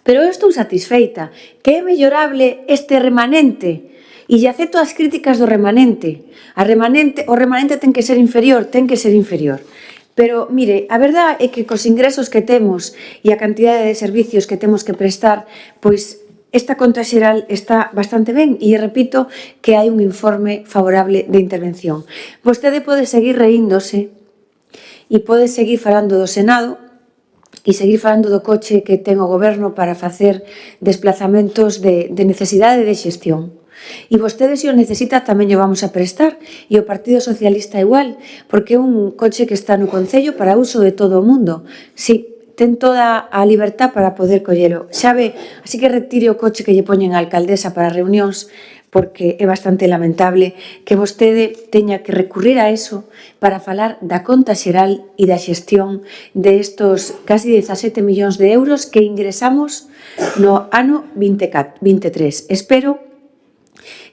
Speaker 1: Pero eu estou satisfeita, que é mellorable este remanente. E lle acepto as críticas do remanente. O remanente ten que ser inferior. Pero, mire, a verdade é que cos ingresos que temos e a cantidade de servicios que temos que prestar, pois esta conta xeral está bastante ben e repito que hai un informe favorable de intervención. Vostede pode seguir reíndose e pode seguir falando do Senado e seguir falando do coche que ten o goberno para facer desplazamentos de necesidade de xestión. E vostede, se o necesita, tamén o vamos a prestar, e o Partido Socialista igual, porque é un coche que está no Concello para uso de todo o mundo. Si, ten toda a libertad para poder collelo. Xa ve, así que retire o coche que lle poñen a alcaldesa para reunións, porque é bastante lamentable que vostede teña que recurrir a eso para falar da conta xeral e da xestión de estos casi 17 millóns de euros que ingresamos no ano 23. Espero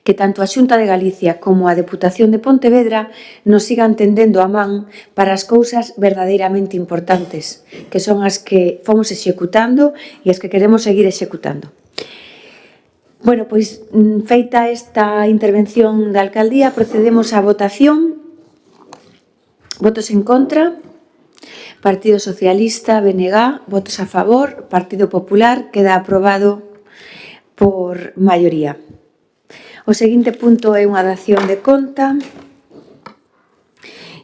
Speaker 1: que tanto a Xunta de Galicia como a Deputación de Pontevedra nos sigan tendendo a man para as cousas verdadeiramente importantes, que son as que fomos executando e as que queremos seguir executando. Bueno, pois, feita esta intervención da alcaldía, procedemos á votación. Votos en contra. Partido Socialista, BNG, votos a favor. Partido Popular, queda aprobado por maioría. O seguinte punto é unha dación de conta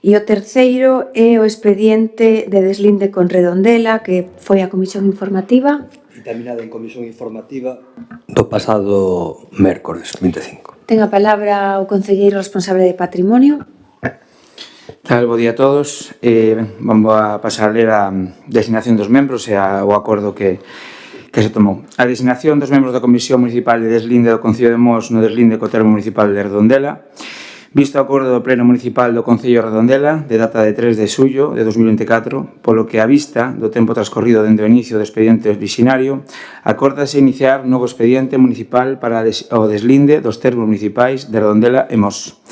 Speaker 1: e o terceiro é o expediente de deslinde con Redondela, que foi a comisión informativa.
Speaker 2: Dictaminada en comisión informativa do pasado mércores 25.
Speaker 1: Ten a palabra o concelleiro responsable de Patrimonio.
Speaker 6: Tal, bo día a todos. Vamos a pasar a ler a designación dos membros e o acordo que se tomou. A designación dos membros da Comisión Municipal de Deslinde do Concello de Mos no deslinde co termo municipal de Redondela. Visto o acordo do Pleno Municipal do Concello de Redondela, de data de 3 de xullo de 2024, polo que a vista do tempo transcorrido dende o inicio do expediente orixinario, acórdase iniciar novo expediente municipal para o deslinde dos termos municipais de Redondela e Mos.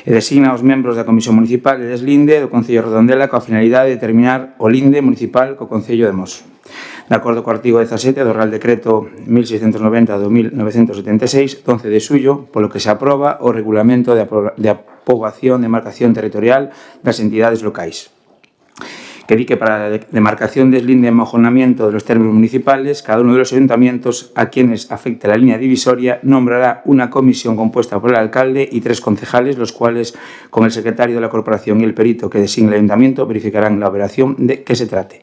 Speaker 6: E designa os membros da Comisión Municipal de Deslinde do Concello de Redondela coa finalidade de determinar o linde municipal co Concello de Mos. De acordo co artigo 17 do Real Decreto 1690/1976, 11 de xullo, polo que se aproba o Regulamento de Poboación de Demarcación Territorial das entidades locais, que di que para la demarcación, deslinde y amojonamiento de los términos municipales, cada uno de los ayuntamientos a quienes afecte la línea divisoria nombrará una comisión compuesta por el alcalde y 3 concejales, los cuales, con el secretario de la corporación y el perito que designe el ayuntamiento, verificarán la operación de que se trate.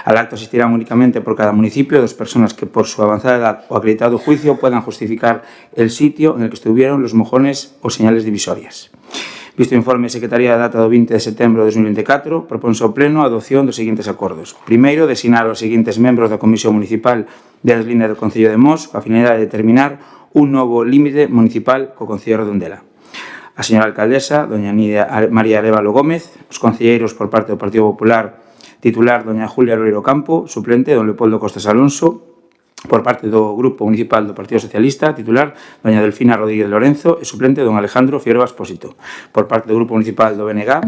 Speaker 6: Al acto asistirán únicamente por cada municipio 2 personas que, por su avanzada edad o acreditado juicio, puedan justificar el sitio en el que estuvieron los mojones o señales divisorias. Visto o informe de Secretaría de data do 20 de setembro de 2024, proponse ao Pleno a adopción dos seguintes acordos. Primeiro, designar os seguintes membros da Comisión Municipal de Deslinde do Concello de Mos coa finalidade de determinar un novo límite municipal co Concello de Redondela. A señora alcaldesa, doña Nidia María Arévalo Gómez, os concelleiros por parte do Partido Popular, titular doña Julia Loureiro Campo, suplente don Leopoldo Costas Alonso, por parte do Grupo Municipal do Partido Socialista, titular doña Delfina Rodríguez Lorenzo e suplente don Alejandro Figueroa Expósito. Por parte do Grupo Municipal do BNG,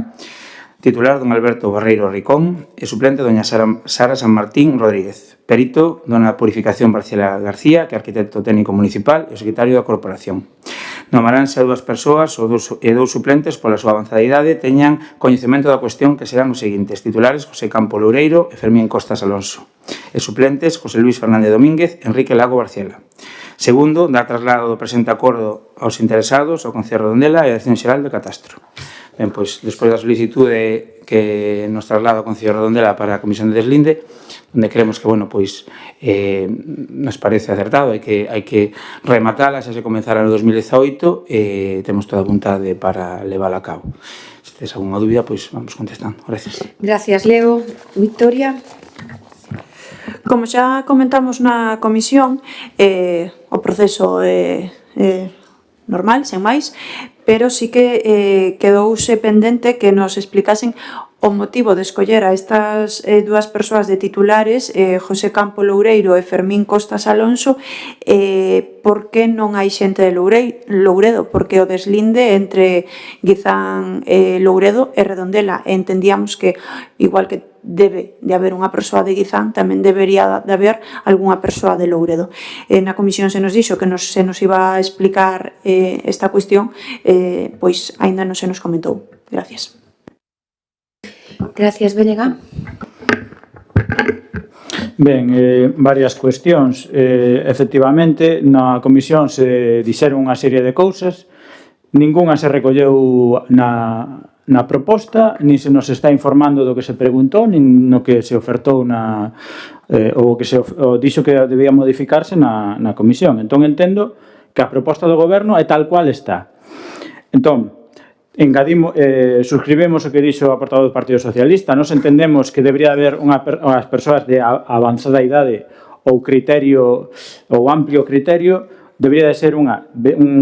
Speaker 6: titular don Alberto Barreiro Ricón e suplente doña Sara San Martín Rodríguez. Perito dona Purificación Barcela García, que é arquitecto técnico municipal e secretario da corporación. Nomaránse a 2 persoas e 2 suplentes pola súa avanzada idade teñan coñecemento da cuestión, que serán os seguintes: titulares José Campo Loureiro e Fermín Costas Alonso, e suplentes José Luis Fernández Domínguez e Enrique Lago Barciela. Segundo, dar traslado do presente acordo aos interesados ao Concello de Redondela e a Dirección Xeral do Catastro. Ben, pois, despois da solicitude que nos traslada o Concello de Redondela para a Comisión de Deslinde, onde creemos que, bueno, pois, nos parece acertado, hai que rematala, xa se comenzara no 2018, e temos toda a vontade para levála a cabo. Se tes alguna dúbida, pois vamos contestando. Gracias.
Speaker 1: Gracias, Leo. Victoria.
Speaker 4: Como xa comentamos na comisión, o proceso é normal, sen máis, pero sí que quedouse pendente que nos explicasen o motivo de escoller a estas 2 persoas de titulares, José Campo Loureiro e Fermín Costas Alonso, por que non hai xente de Louredo, porque o deslinde entre Guizán, Louredo e Redondela. Entendíamos que, igual que debe de haber unha persoa de Guizán, tamén debería de haber algunha persoa de Louredo. Na comisión se nos dixo que se nos iba a explicar esta cuestión, pois aínda non se nos comentou. Gracias.
Speaker 1: Gracias, Bénega.
Speaker 5: Ben, varias cuestións. Efectivamente, na comisión se dixeron unha serie de cousas, ningunha se recolleu na proposta, nin se nos está informando do que se preguntou, nin no que se ofertou ou que se dixo que debía modificarse na comisión. Entón, entendo que a proposta do Goberno é tal cual está. Entón, suscribimos o que dixo a portavoz do Partido Socialista. Nos entendemos que debería haber unhas persoas de avanzada idade ou criterio, ou amplio criterio, debería de ser un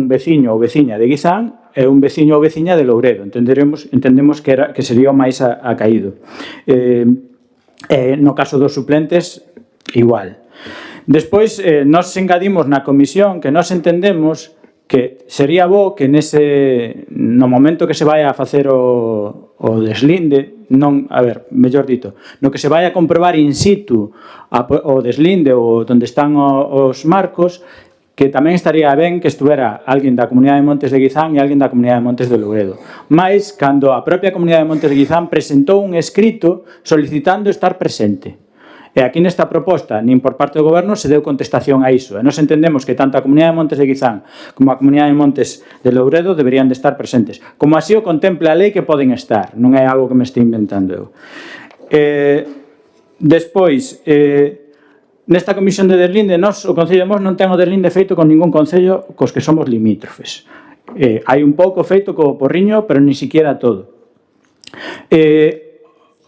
Speaker 5: veciño ou veciña de Guizán e un veciño ou veciña de Louredo. Entendemos que sería o máis acaído. No caso dos suplentes, igual. Despois, nos engadimos na comisión que nos entendemos que sería bo que no momento que se vai a facer o deslinde, mellor dito, no que se vai a comprobar in situ o deslinde ou onde están os marcos, que tamén estaría ben que estuvera alguén da Comunidade de Montes de Guizán e alguén da Comunidade de Montes de Louredo. Mais, cando a propia Comunidade de Montes de Guizán presentou un escrito solicitando estar presente. E aquí nesta proposta, nin por parte do Goberno, se deu contestación a iso. E nos entendemos que tanto a Comunidade de Montes de Guizán como a Comunidade de Montes de Louredo deberían de estar presentes. Como así o contempla a lei que poden estar. Non é algo que me este inventando eu. Despois, nesta comisión de deslinde, o Concello de Mos non ten o deslinde feito con ningún concello cos que somos limítrofes. Hai un pouco feito co Porriño, pero ni siquiera todo.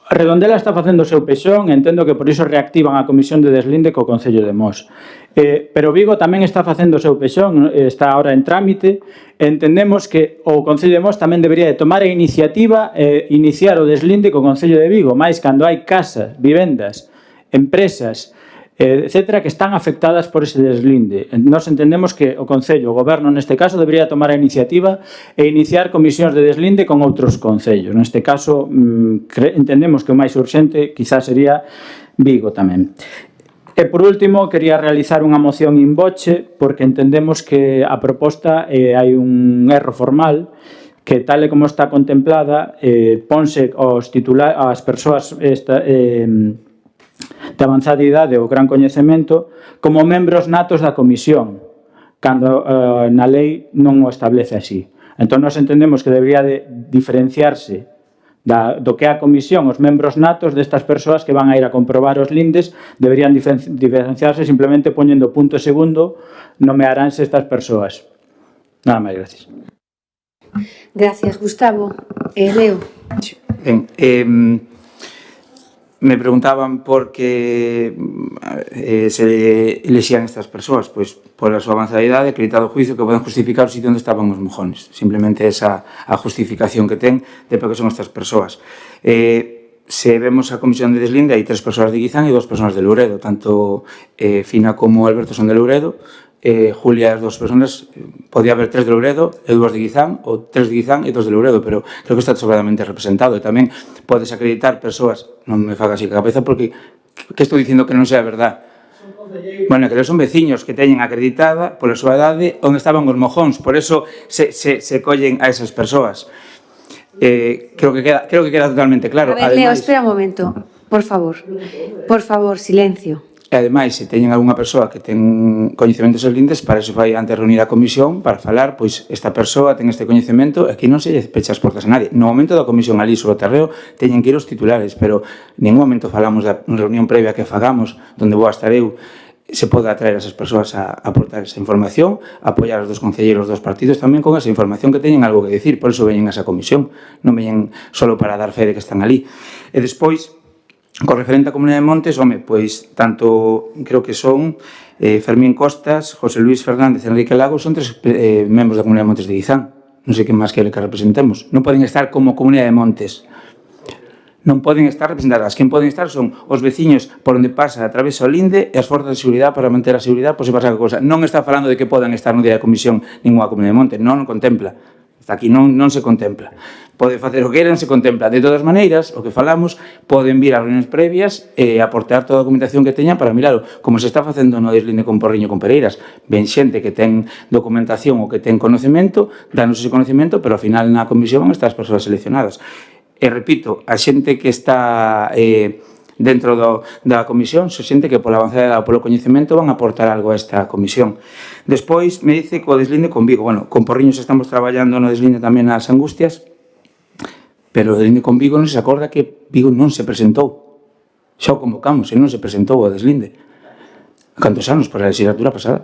Speaker 5: Redondela está facendo o seu pexón, entendo que por iso reactivan a comisión de deslinde co Concello de Mos. Pero Vigo tamén está facendo o seu pexón, está ahora en trámite. Entendemos que o Concello de Mos tamén debería de tomar a iniciativa e iniciar o deslinde co Concello de Vigo, máis cando hai casas, vivendas, empresas, etcétera, que están afectadas por ese deslinde. Nos entendemos que o Concello, o Goberno neste caso, debería tomar a iniciativa e iniciar comisións de deslinde con outros concellos. Neste caso, entendemos que o máis urxente quizás sería Vigo tamén. E, por último, quería realizar unha moción in voce, porque entendemos que a proposta hai un erro formal, que tal e como está contemplada, ponse as persoas de avanzada idade ou gran coñecemento como membros natos da comisión, cando na lei non o establece así. Entón, nos entendemos que debería de diferenciarse do que é a comisión, os membros natos destas persoas que van a ir a comprobar os lindes, deberían diferenciarse simplemente poñendo punto segundo, nomearánse estas persoas. Nada máis, gracias.
Speaker 1: Gracias, Gustavo. Leo.
Speaker 6: Ben, me preguntaban por que se elexían estas persoas, pois por a súa avanzada idade, acreditado o juicio que poden justificar o sitio onde estaban os mojones. Simplemente esa a justificación que ten de por que son estas persoas. Se vemos a comisión de deslinde, hai 3 persoas de Guizán e 2 persoas de Louredo, tanto Fina como Alberto son de Louredo. Julia, as 2 persoas, podía haber 3 de Louredo e 2 de Guizán, ou 3 de Guizán e 2 de Louredo, pero creo que está sobradamente representado. E tamén podes acreditar persoas, non me faga así a cabeza, porque que estou dicindo que non sea verdad. Bueno, que son veciños que teñen acreditada pola súa idade onde estaban os mojóns, por eso se collen a esas persoas. Creo que queda totalmente claro.
Speaker 1: A ver, Leo, espera un momento, por favor, silencio.
Speaker 6: E, ademais, se teñen algunha persoa que ten coñecementos lindes, para iso vai antes reunir a comisión para falar, pois, esta persoa ten este coñecemento, e aquí non se lle pecha as portas a nadie. No momento da comisión ali sobre o terreo, teñen que ir os titulares, pero en ningún momento falamos da reunión previa que fagamos, onde vou a estar eu, se pode atraer a esas persoas a aportar esa información, a apoiar os dos concelleiros dos partidos tamén con esa información que teñen algo que decir, por iso veñen a esa comisión, non veñen solo para dar fe de que están ali. E despois, con referente á Comunidade de Montes, pois tanto creo que son Fermín Costas, José Luis Fernández e Enrique Lago, son 3 membros da Comunidade de Montes de Guizán. Non sei que máis quere que representemos. Non poden estar como Comunidade de Montes. Non poden estar representadas. Quen poden estar son os veciños por onde pasa a través do linde e as forzas de seguridade para manter a seguridade por se pasa a cousa. Non está falando de que podan estar no día da comisión ninguna Comunidade de Montes. Non contempla. Hasta aquí non se contempla. pode facer o que queiran, se contempla. De todas maneiras, o que falamos, poden vir ás reunións previas e aportar toda a documentación que teñan para miralo, como se está facendo no deslinde con Porriño con Pereiras. Ven xente que ten documentación ou que ten conocemento, danos ese conocemento, pero ao final na comisión van estar as persoas seleccionadas. E repito, a xente que está dentro da comisión, se xente que pola avanzada ou polo coñecemento van a aportar algo a esta comisión. Despois me dice que o deslinde con Vigo. Bueno, con Porriños estamos traballando no deslinde tamén nas Angustias, pero o deslinde con Vigo non se acorda que Vigo non se presentou. Xa o convocamos e non se presentou o deslinde. Cantos anos? Por a legislatura pasada.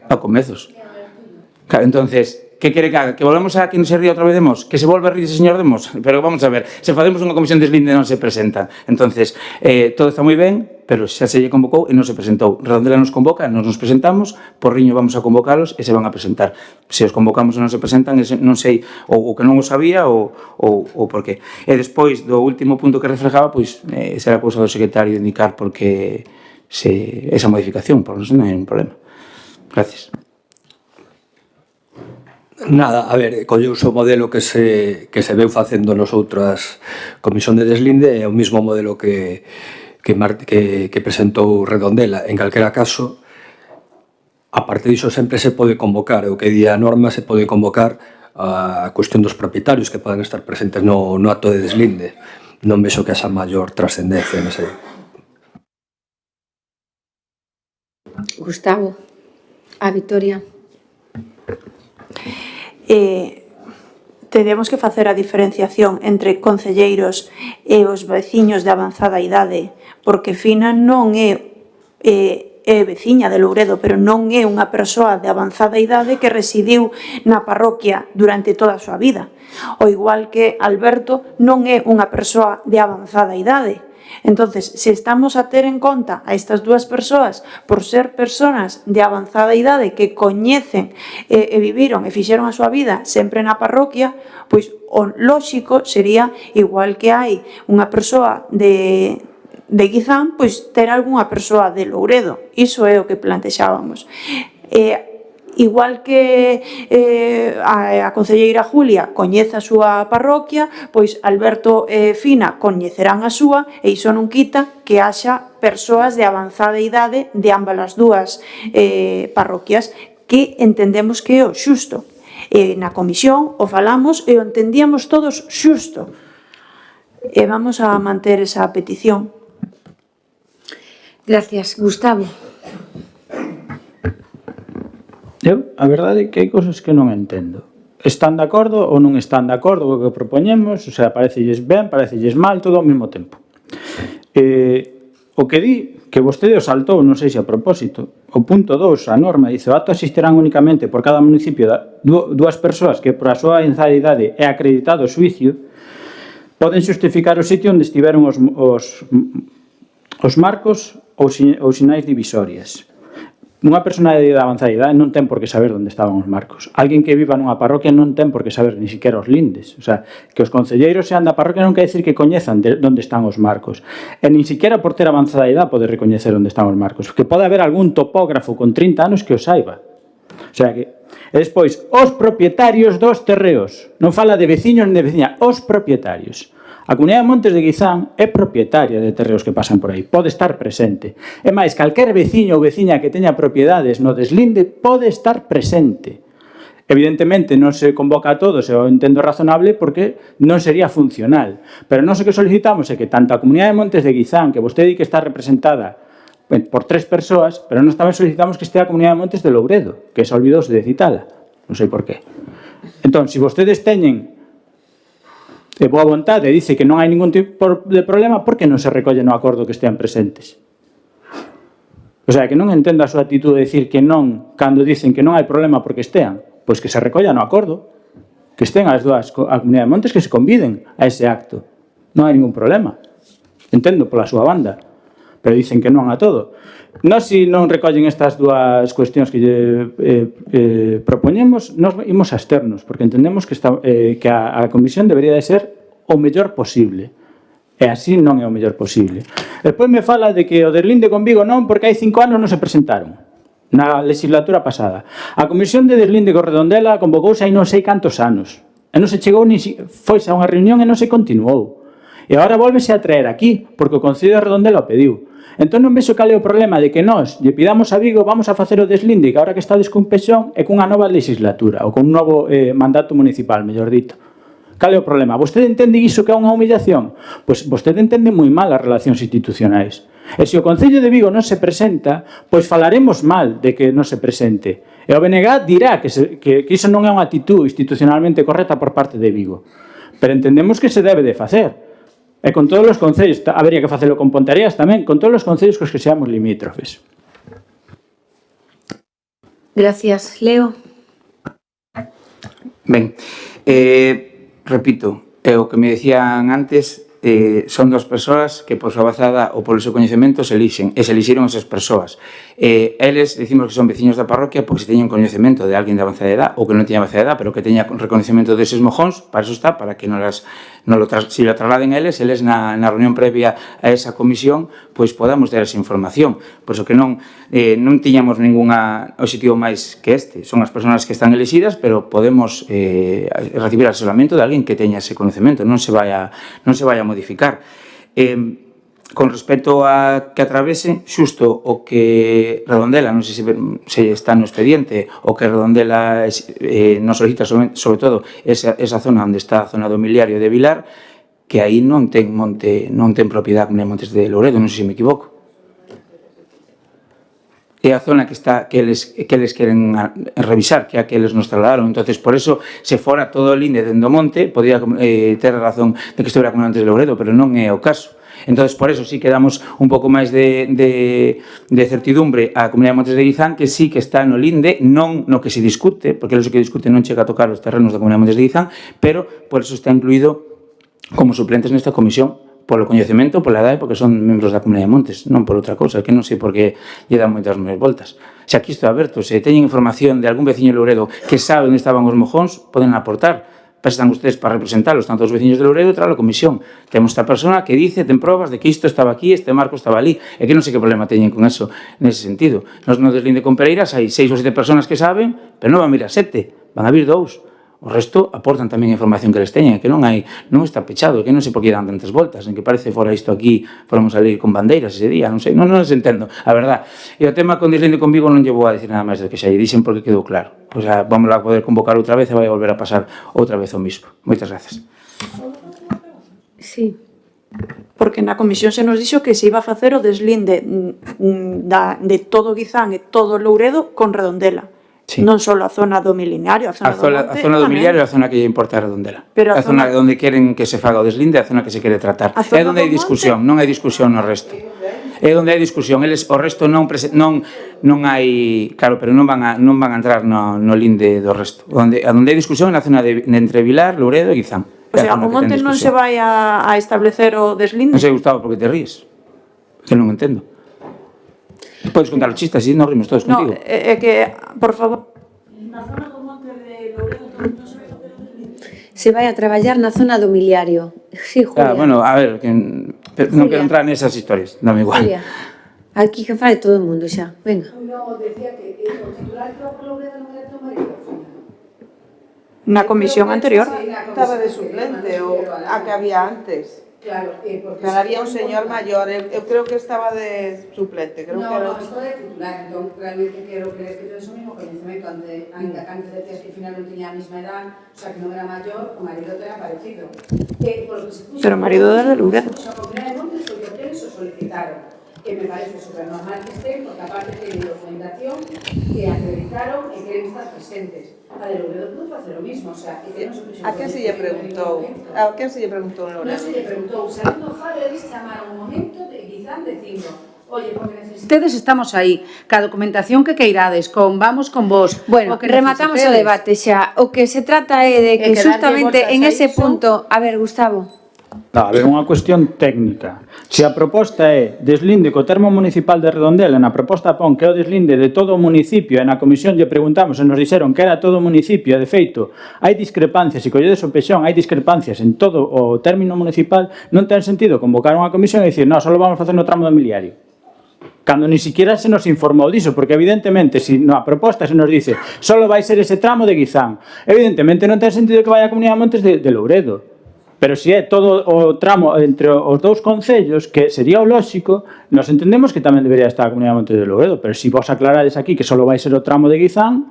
Speaker 6: A comezos. Claro, entonces, que quere que haga? Que volvemos a que non se ría outra vez de Mos? Que se volve a rir ese señor de Mos? Pero vamos a ver, se facemos unha comisión de deslinde non se presenta. Entonces, todo está moi ben, pero xa se lle convocou e non se presentou. Redondela nos convoca, nos presentamos, Porriño vamos a convocalos e se van a presentar. Se os convocamos e non se presentan, non sei, ou que non o sabía ou por qué. E despois do último punto que reflejaba, pois será cousa do secretario indicar porque esa modificación, por non hai un problema. Gracias.
Speaker 2: Nada, a ver, colleuse o modelo que se veu facendo nos outras comisión de deslinde, é o mismo modelo que presentou Redondela. En calquera caso, a parte diso sempre se pode convocar, o que di a norma se pode convocar a cuestión dos propietarios que poden estar presentes no acto de deslinde. Non vexo que haxa maior trascendencia nese.
Speaker 1: Gustavo, a Victoria.
Speaker 4: Teremos que facer a diferenciación entre concelleiros e os veciños de avanzada idade, porque Fina non é veciña de Louredo, pero non é unha persoa de avanzada idade que residiu na parroquia durante toda a súa vida. O igual que Alberto non é unha persoa de avanzada idade. Entonces, se estamos a ter en conta a estas dúas persoas por ser persoas de avanzada idade que coñecen e viviron e fixeron a súa vida sempre na parroquia, pois o lóxico sería, igual que hai unha persoa de Guizán, pois ter algunha persoa de Louredo. Iso é o que plantexábamos. Igual que a concelleira Julia coñece a súa parroquia, pois Alberto e Fina coñecerán a súa, e iso non quita que haxa persoas de avanzada idade de ambas as dúas parroquias, que entendemos que é o xusto. Na comisión o falamos e o entendíamos todos xusto. E vamos a manter esa petición.
Speaker 1: Gracias. Gustavo.
Speaker 5: A verdade é que hai cousas que non entendo. Están de acordo ou non están de acordo co que propoñemos, o sea, parecelles ben, parecelles mal, todo ao mesmo tempo. O que di, que vostede o saltou, non sei se a propósito, o punto 2, a norma, dice, o acto asistirán únicamente por cada municipio dúas persoas que por a súa avanzada idade é acreditado o xuicio, poden justificar o sitio onde estiveron os marcos ou sinais divisorias. Unha persona de avanzada idade non ten por que saber onde estaban os marcos. Alguén que viva nunha parroquia non ten por que saber ni siquiera os lindes. O sea, que os concelleiros sean da parroquia non quer decir que coñezan onde están os marcos. E nin siquiera por ter avanzada idade pode recoñecer onde están os marcos. Que pode haber algún topógrafo con 30 anos que o saiba. O sea que... E despois, os propietarios dos terreos. Non fala de veciños nem de veciña, os propietarios. A Comunidade de Montes de Guizán é propietaria de terreos que pasan por aí, pode estar presente. E máis, calquer veciño ou veciña que teña propiedades no deslinde pode estar presente. Evidentemente non se convoca a todos, eu entendo razonable porque non sería funcional. Pero non o que solicitamos é que tanto a Comunidade de Montes de Guizán, que vostede di que está representada por 3 persoas, pero nós tamén solicitamos que estea a Comunidade de Montes de Louredo, que se olvidou de citala. Non sei por qué. Entón, se vostedes teñen de boa vontade e dice que non hai ningún tipo de problema, por que non se recolle no acordo que estean presentes? O sea, que non entendo a súa actitud de decir que non, cando dicen que non hai problema porque estean, pois que se recolla no acordo, que estén as dúas, a Comunidade de Montes, que se conviden a ese acto. Non hai ningún problema. Entendo pola súa banda, pero dicen que non a todo. Nós, se non recollen estas dúas cuestións que propoñemos, nós imos a externos, porque entendemos que a comisión debería de ser o mellor posible. E así non é o mellor posible. Despois me fala de que o deslinde con Vigo non, porque hai 5 anos non se presentaron, na legislatura pasada. A comisión de deslinde con Redondela convocouse hai non sei cantos anos. E non se chegou, foise a unha reunión e non se continuou. E agora volvese a traer aquí, porque o Concello de Redondela o pediu. Entón non vexo cal é o problema de que nós lle pidamos a Vigo vamos a facer o deslinde que agora que estades cun pexón e cunha nova legislatura ou con un novo mandato municipal, mellor dito. Cal é o problema? Vostede entende iso que é unha humillación? Pois vostede entende moi mal as relacións institucionais. E se o Concello de Vigo non se presenta, pois falaremos mal de que non se presente. E o BNG dirá que iso non é unha actitud institucionalmente correcta por parte de Vigo. Pero entendemos que se debe de facer. E con todos os concellos, habería que facelo con Ponteareas tamén, con todos os concellos cos que seamos limítrofes.
Speaker 1: Gracias. Leo.
Speaker 6: Ben, repito, o que me decían antes, son dos persoas que por súa avanzada ou polo seu coñecemento se elixiron esas persoas. Eles, decimos que son veciños da parroquia porque se teñen coñecemento de alguén de avanzada edad ou que non teña avanzada edad, pero que teña reconocemento deses mojóns, para eso está, para que si lo trasladen eles na reunión previa a esa comisión, pois podamos ter esa información. Por iso que non tiñamos ningún objetivo máis que este. Son as persoas que están elixidas, pero podemos recibir asesoramento de alguén que teña ese conocemento, non se vai a modificar. Con respecto a que atravese, xusto o que Redondela, non sei se está no expediente, o que Redondela nos solicita sobre todo esa zona onde está a zona do miliario de Vilar, que aí non ten propiedade de Montes de Louredo, non sei se me equivoco. É a zona que eles queren revisar, que é a que eles nos trasladaron. Entonces, por eso, se fora todo o linde dentro do monte, podía ter a razón de que estivera con Montes de Louredo, pero non é o caso. Entonces, por eso sí que damos un pouco máis de certidumbre á Comunidade de Montes de Guizán, que sí que está no linde, non no que se discute, porque eso que discute non chega a tocar os terrenos da Comunidade de Montes de Guizán, pero por eso está incluído como suplentes nesta comisión, polo coñecemento, pola edade, porque son membros da Comunidade de Montes, non por outra cousa, que non sei por que lle dan moitas máis voltas. Se aquí estou aberto, se teñen información de algún veciño de Louredo que sabe onde estaban os mojóns, poden aportar. Están ustedes para representarlos, tanto os veciños de Louredo, tras a comisión. Temos esta persona que dice, ten probas de que isto estaba aquí, este marco estaba ali, e que non sei que problema teñen con eso nese sentido. Nos no deslinde con Pereiras hai 6 ou 7 personas que saben, pero non van a vir a 7, van a vir 2. O resto aportan tamén a información que les teñen, que non está pechado, que non sei por que dan tantas voltas, en que parece fora isto aquí, fóramos a salir con bandeiras ese día, non sei, non os entendo, a verdad. E o tema con deslinde con Vigo non lle vou a dicir nada máis do que xa lle dixen porque quedou claro. O sea, vamos a poder convocar outra vez e vai volver a pasar outra vez o mismo. Moitas gracias.
Speaker 1: Sí.
Speaker 4: Porque na comisión se nos dixo que se iba a facer o deslinde de todo Guizán e todo Louredo con Redondela. Sí. Non só a zona do milenario, a zona
Speaker 6: do miliario é a zona que lle importa a Redondela. A zona onde queren que se faga o deslinde é a zona que se quere tratar. É onde hai discusión, non hai discusión no resto. É onde hai discusión, eles o resto non hai, claro, pero non van a entrar no linde do resto. Onde hai discusión é na zona de entre Vilar, Louredo e Guizán.
Speaker 4: O sea, o monte non se vai a establecer o deslinde?
Speaker 6: Non sei, Gustavo, porque te ríes. Que non entendo. Podes contar os chistes, así nos rimos todos contigo.
Speaker 4: No, é que, por favor... Na zona do monte de Louredo non se vai facer o deslinde?
Speaker 1: Se vai a traballar na zona do miliario. Sí, Julia.
Speaker 6: Bueno, a ver, non quero entrar nesas historias, dame igual.
Speaker 1: Julia, aquí que fai todo o mundo xa, venga.
Speaker 7: No, decía que o titular que va por Louredo non era teu marido.
Speaker 4: Na comisión anterior.
Speaker 8: Estaba de suplente, o a que había antes.
Speaker 7: Claro, porque...
Speaker 8: Pero había un señor mayor, eu creo que estaba de suplente. Creo que era...
Speaker 7: estou de titular, entón realmente quero creer que tedes o mesmo coñecemento ainda que antes decías que ao final non tiña a mesma edad, o sea, que non era maior, o marido ten aparecido.
Speaker 4: Pero o marido era de Louredo.
Speaker 7: A Comunidade de Montes foi que eles o solicitaron, que me parece super normal que estén, porque aparte teñen documentación que acreditaron e queren estar presentes. A de Louredo pudo facer o mismo, o sea, que non se puxo...
Speaker 8: A quen se lle preguntou? A quen se lle preguntou en Louredo?
Speaker 7: Non se lle preguntou, salindo faro, eles chamaron un momento de Guizán dicindo: oye, porque necesitedes estamos aí, ca documentación que queirades, vamos con vos.
Speaker 1: Bueno, rematamos o debate xa. O que se trata é de que justamente en ese punto... A ver, Gustavo.
Speaker 5: A ver, unha cuestión técnica. Se a proposta é deslinde co termo municipal de Redondela, na proposta pon que é o deslinde de todo o municipio, e na comisión lle preguntamos e nos dixeron que era todo o municipio, e de feito, hai discrepancias, e colledes o pexón, hai discrepancias en todo o término municipal, non ten sentido convocar unha comisión e dicir, non, só vamos facer no tramo do miliario. cando ni siquiera se nos informou diso, porque evidentemente, se na proposta se nos dice solo vai ser ese tramo de Guizán, evidentemente non ten sentido que vaya a Comunidade de Montes de Louredo. Pero se é todo o tramo entre os dous concellos, que sería o lóxico, nos entendemos que tamén debería estar a Comunidade de Montes de Louredo, pero se vos aclarades aquí que só vai ser o tramo de Guizán,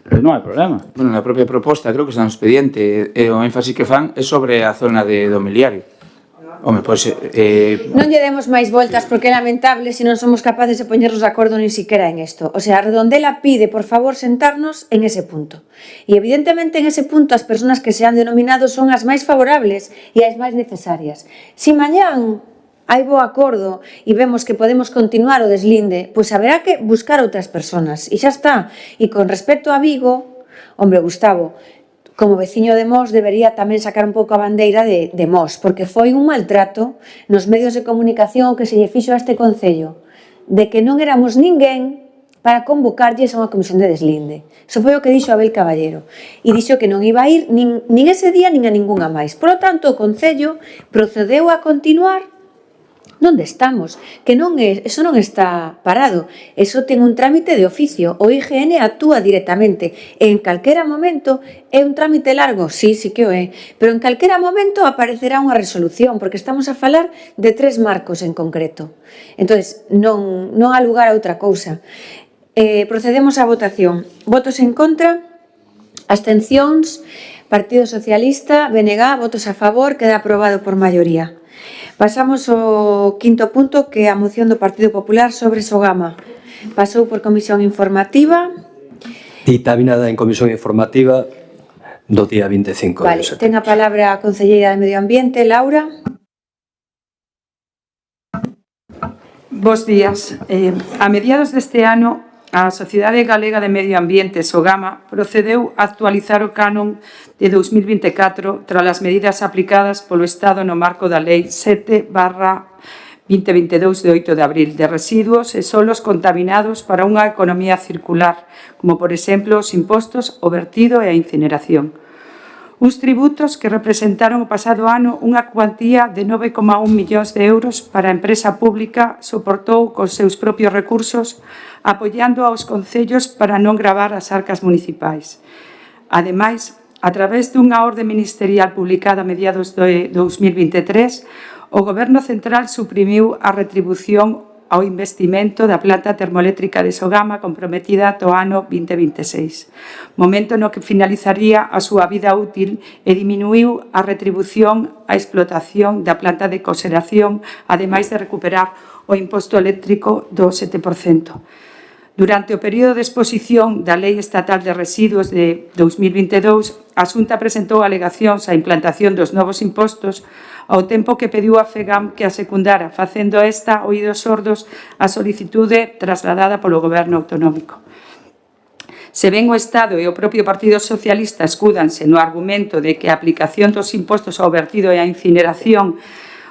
Speaker 5: pues non hai problema.
Speaker 6: Bueno, na propia proposta, creo que está no expediente, o énfasis que fan é sobre a zona de domiciliario. Home, pois...
Speaker 1: Non lle demos máis voltas porque é lamentable se non somos capaces de poñernos de acordo ni siquiera en isto. O sea, Redondela pide, por favor, sentarnos en ese punto. E evidentemente en ese punto as persoas que se han denominado son as máis favorables e as máis necesarias. Si mañán hai bo acordo e vemos que podemos continuar o deslinde, pois haberá que buscar outras persoas. E xa está. E con respecto a Vigo, hombre, Gustavo, como veciño de Mos, debería tamén sacar un pouco a bandeira de Mos, porque foi un maltrato nos medios de comunicación que se lle fixo a este concello, de que non éramos ninguén para convocarlles a unha comisión de deslinde. Iso foi o que dixo Abel Caballero. E dixo que non iba a ir nin ese día nin a ningunha máis. Por lo tanto, o concello procedeu a continuar onde estamos, que non é, eso non está parado, eso ten un trámite de oficio, o IGN actúa directamente, e en calquera momento é un trámite largo, sí que o é, pero en calquera momento aparecerá unha resolución, porque estamos a falar de 3 marcos en concreto. Entonces, non há lugar a outra cousa. Procedemos á votación. Votos en contra, abstencións, Partido Socialista, BNG, votos a favor, queda aprobado por maioría. Pasamos ao quinto punto, que é a moción do Partido Popular sobre Sogama. Pasou por comisión informativa.
Speaker 2: Dictaminada en comisión informativa do día 25
Speaker 1: Vale,
Speaker 2: de setembro.
Speaker 1: ten a palabra a concelleira de Medio Ambiente, Laura.
Speaker 9: Bos días. A mediados deste ano, a Sociedade Galega de Medio Ambiente, Sogama, procedeu a actualizar o canon de 2024 tras as medidas aplicadas polo Estado no marco da Lei 7/2022 de 8 de abril de residuos e solos contaminados para unha economía circular, como, por exemplo, os impostos, o vertido e a incineración. Uns tributos que representaron o pasado ano unha cuantía de 9,1 millóns de euros para a empresa pública soportou cos seus propios recursos, apoiando aos concellos para non gravar as arcas municipais. Ademais, a través dunha orde ministerial publicada a mediados de 2023, o Goberno Central suprimiu a retribución ao investimento da planta termoeléctrica de Sogama comprometida ata o ano 2026, momento no que finalizaría a súa vida útil e diminuiu a retribución á explotación da planta de coxeración, ademais de recuperar o imposto eléctrico do 7%. Durante o período de exposición da Lei Estatal de Residuos de 2022, a Xunta presentou alegacións á implantación dos novos impostos ao tempo que pediu a FEGAM que a secundara, facendo esta oídos sordos a solicitude trasladada polo Goberno autonómico. Se ben o Estado e o propio Partido Socialista escúdanse no argumento de que a aplicación dos impostos ao vertido e á incineración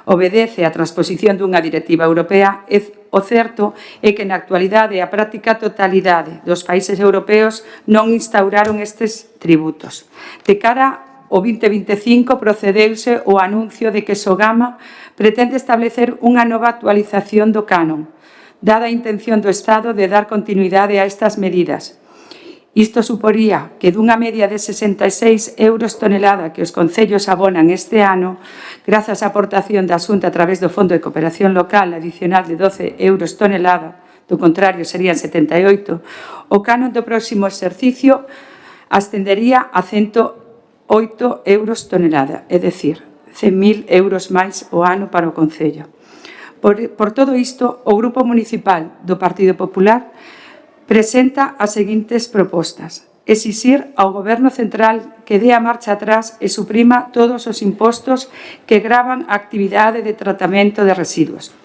Speaker 9: obedece á transposición dunha directiva europea, o certo é que na actualidade a práctica totalidade dos países europeos non instauraron estes tributos. De cara ao 2025 procedeuse o anuncio de que Sogama pretende establecer unha nova actualización do canon, dada a intención do Estado de dar continuidade a estas medidas. Isto suporía que dunha media de 66 euros tonelada que os concellos abonan este ano, grazas á aportación da Xunta a través do Fondo de Cooperación Local adicional de 12 euros tonelada, do contrario serían 78, o canon do próximo exercicio ascendería a 108 euros tonelada, é dicir, 100.000 euros máis o ano para o concello. Por todo isto, o Grupo Municipal do Partido Popular presenta as seguintes propostas. Exixir ao Goberno Central que dé a marcha atrás e suprima todos os impostos que gravan a actividade de tratamento de residuos.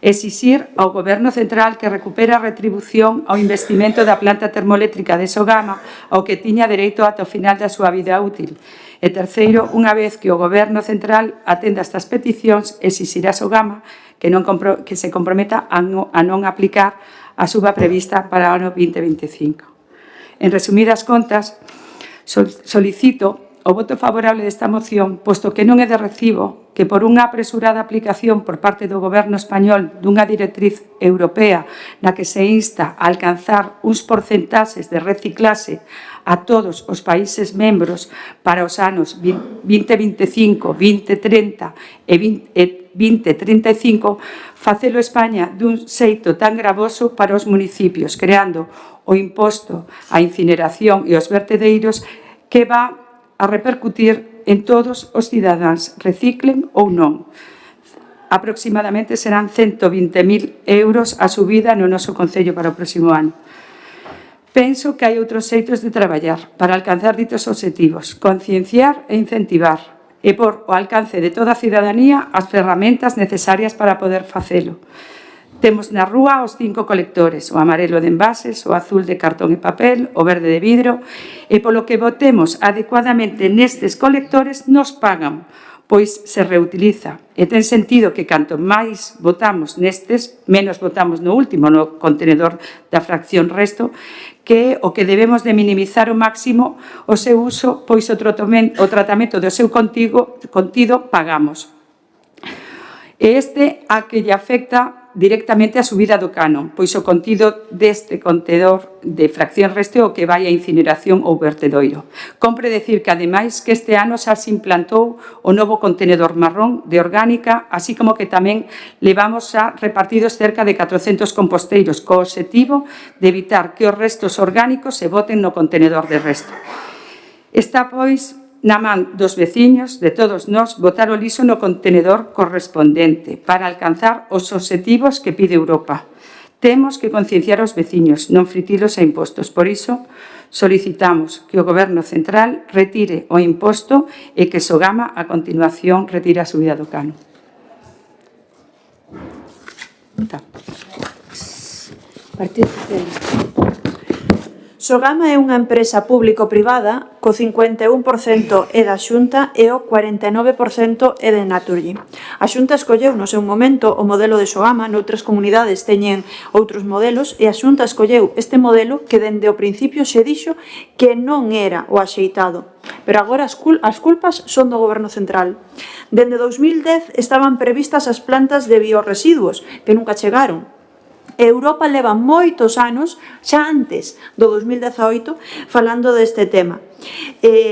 Speaker 9: Exixir ao Goberno Central que recupere a retribución ao investimento da planta termoeléctrica de Sogama ao que tiña dereito ata o final da súa vida útil. E terceiro, unha vez que o Goberno Central atenda estas peticións, exixir a Sogama que se comprometa a non aplicar a suba prevista para o ano 2025. En resumidas contas, solicito o voto favorable desta moción, posto que non é de recibo que por unha apresurada aplicación por parte do Goberno español dunha directriz europea na que se insta a alcanzar uns porcentaxes de reciclaxe a todos os países membros para os anos 2025, 2030 e 2035, facelo España dun xeito tan gravoso para os municipios, creando o imposto á incineración e os vertedeiros que va a repercutir en todos os cidadáns, reciclen ou non. Aproximadamente serán 120.000 euros a subida no noso Concello para o próximo ano. Penso que hai outros xeitos de traballar para alcanzar ditos obxectivos, concienciar e incentivar, e por o alcance de toda a cidadanía as ferramentas necesarias para poder facelo. Temos na rúa os 5 colectores, o amarelo de envases, o azul de cartón e papel, o verde de vidro, e polo que botemos adecuadamente nestes colectores nos pagan, pois se reutiliza. E ten sentido que canto máis botamos nestes, menos botamos no último, no contenedor da fracción resto, que o que debemos de minimizar ao máximo o seu uso, pois o tratamento do seu contido pagamos. E este a que lle afecta directamente a subida do canon, pois o contido deste contenedor de fracción resto o que vai a incineración ou vertedoiro. Compre decir que, ademais, que este ano xa se implantou o novo contenedor marrón de orgánica, así como que tamén levamos xa repartidos cerca de 400 composteiros, co obxectivo de evitar que os restos orgánicos se boten no contenedor de resto. Está, pois, na man dos veciños, de todos nós, botar o lixo no contenedor correspondente para alcanzar os obxectivos que pide Europa. Temos que concienciar os veciños, non fritilos a impostos. Por iso, solicitamos que o Goberno Central retire o imposto e que Sogama, a continuación, retire a subida do canon.
Speaker 1: Partido Socialista.
Speaker 4: Sogama é unha empresa público-privada co 51% é da Xunta e o 49% é de Naturgy. A Xunta escolleu no seu momento o modelo de Sogama, noutras comunidades teñen outros modelos, e a Xunta escolleu este modelo que dende o principio se dixo que non era o axeitado. Pero agora as culpas son do Goberno Central. Dende 2010 estaban previstas as plantas de biorresiduos, que nunca chegaron. Europa leva moitos anos, xa antes do 2018, falando deste tema.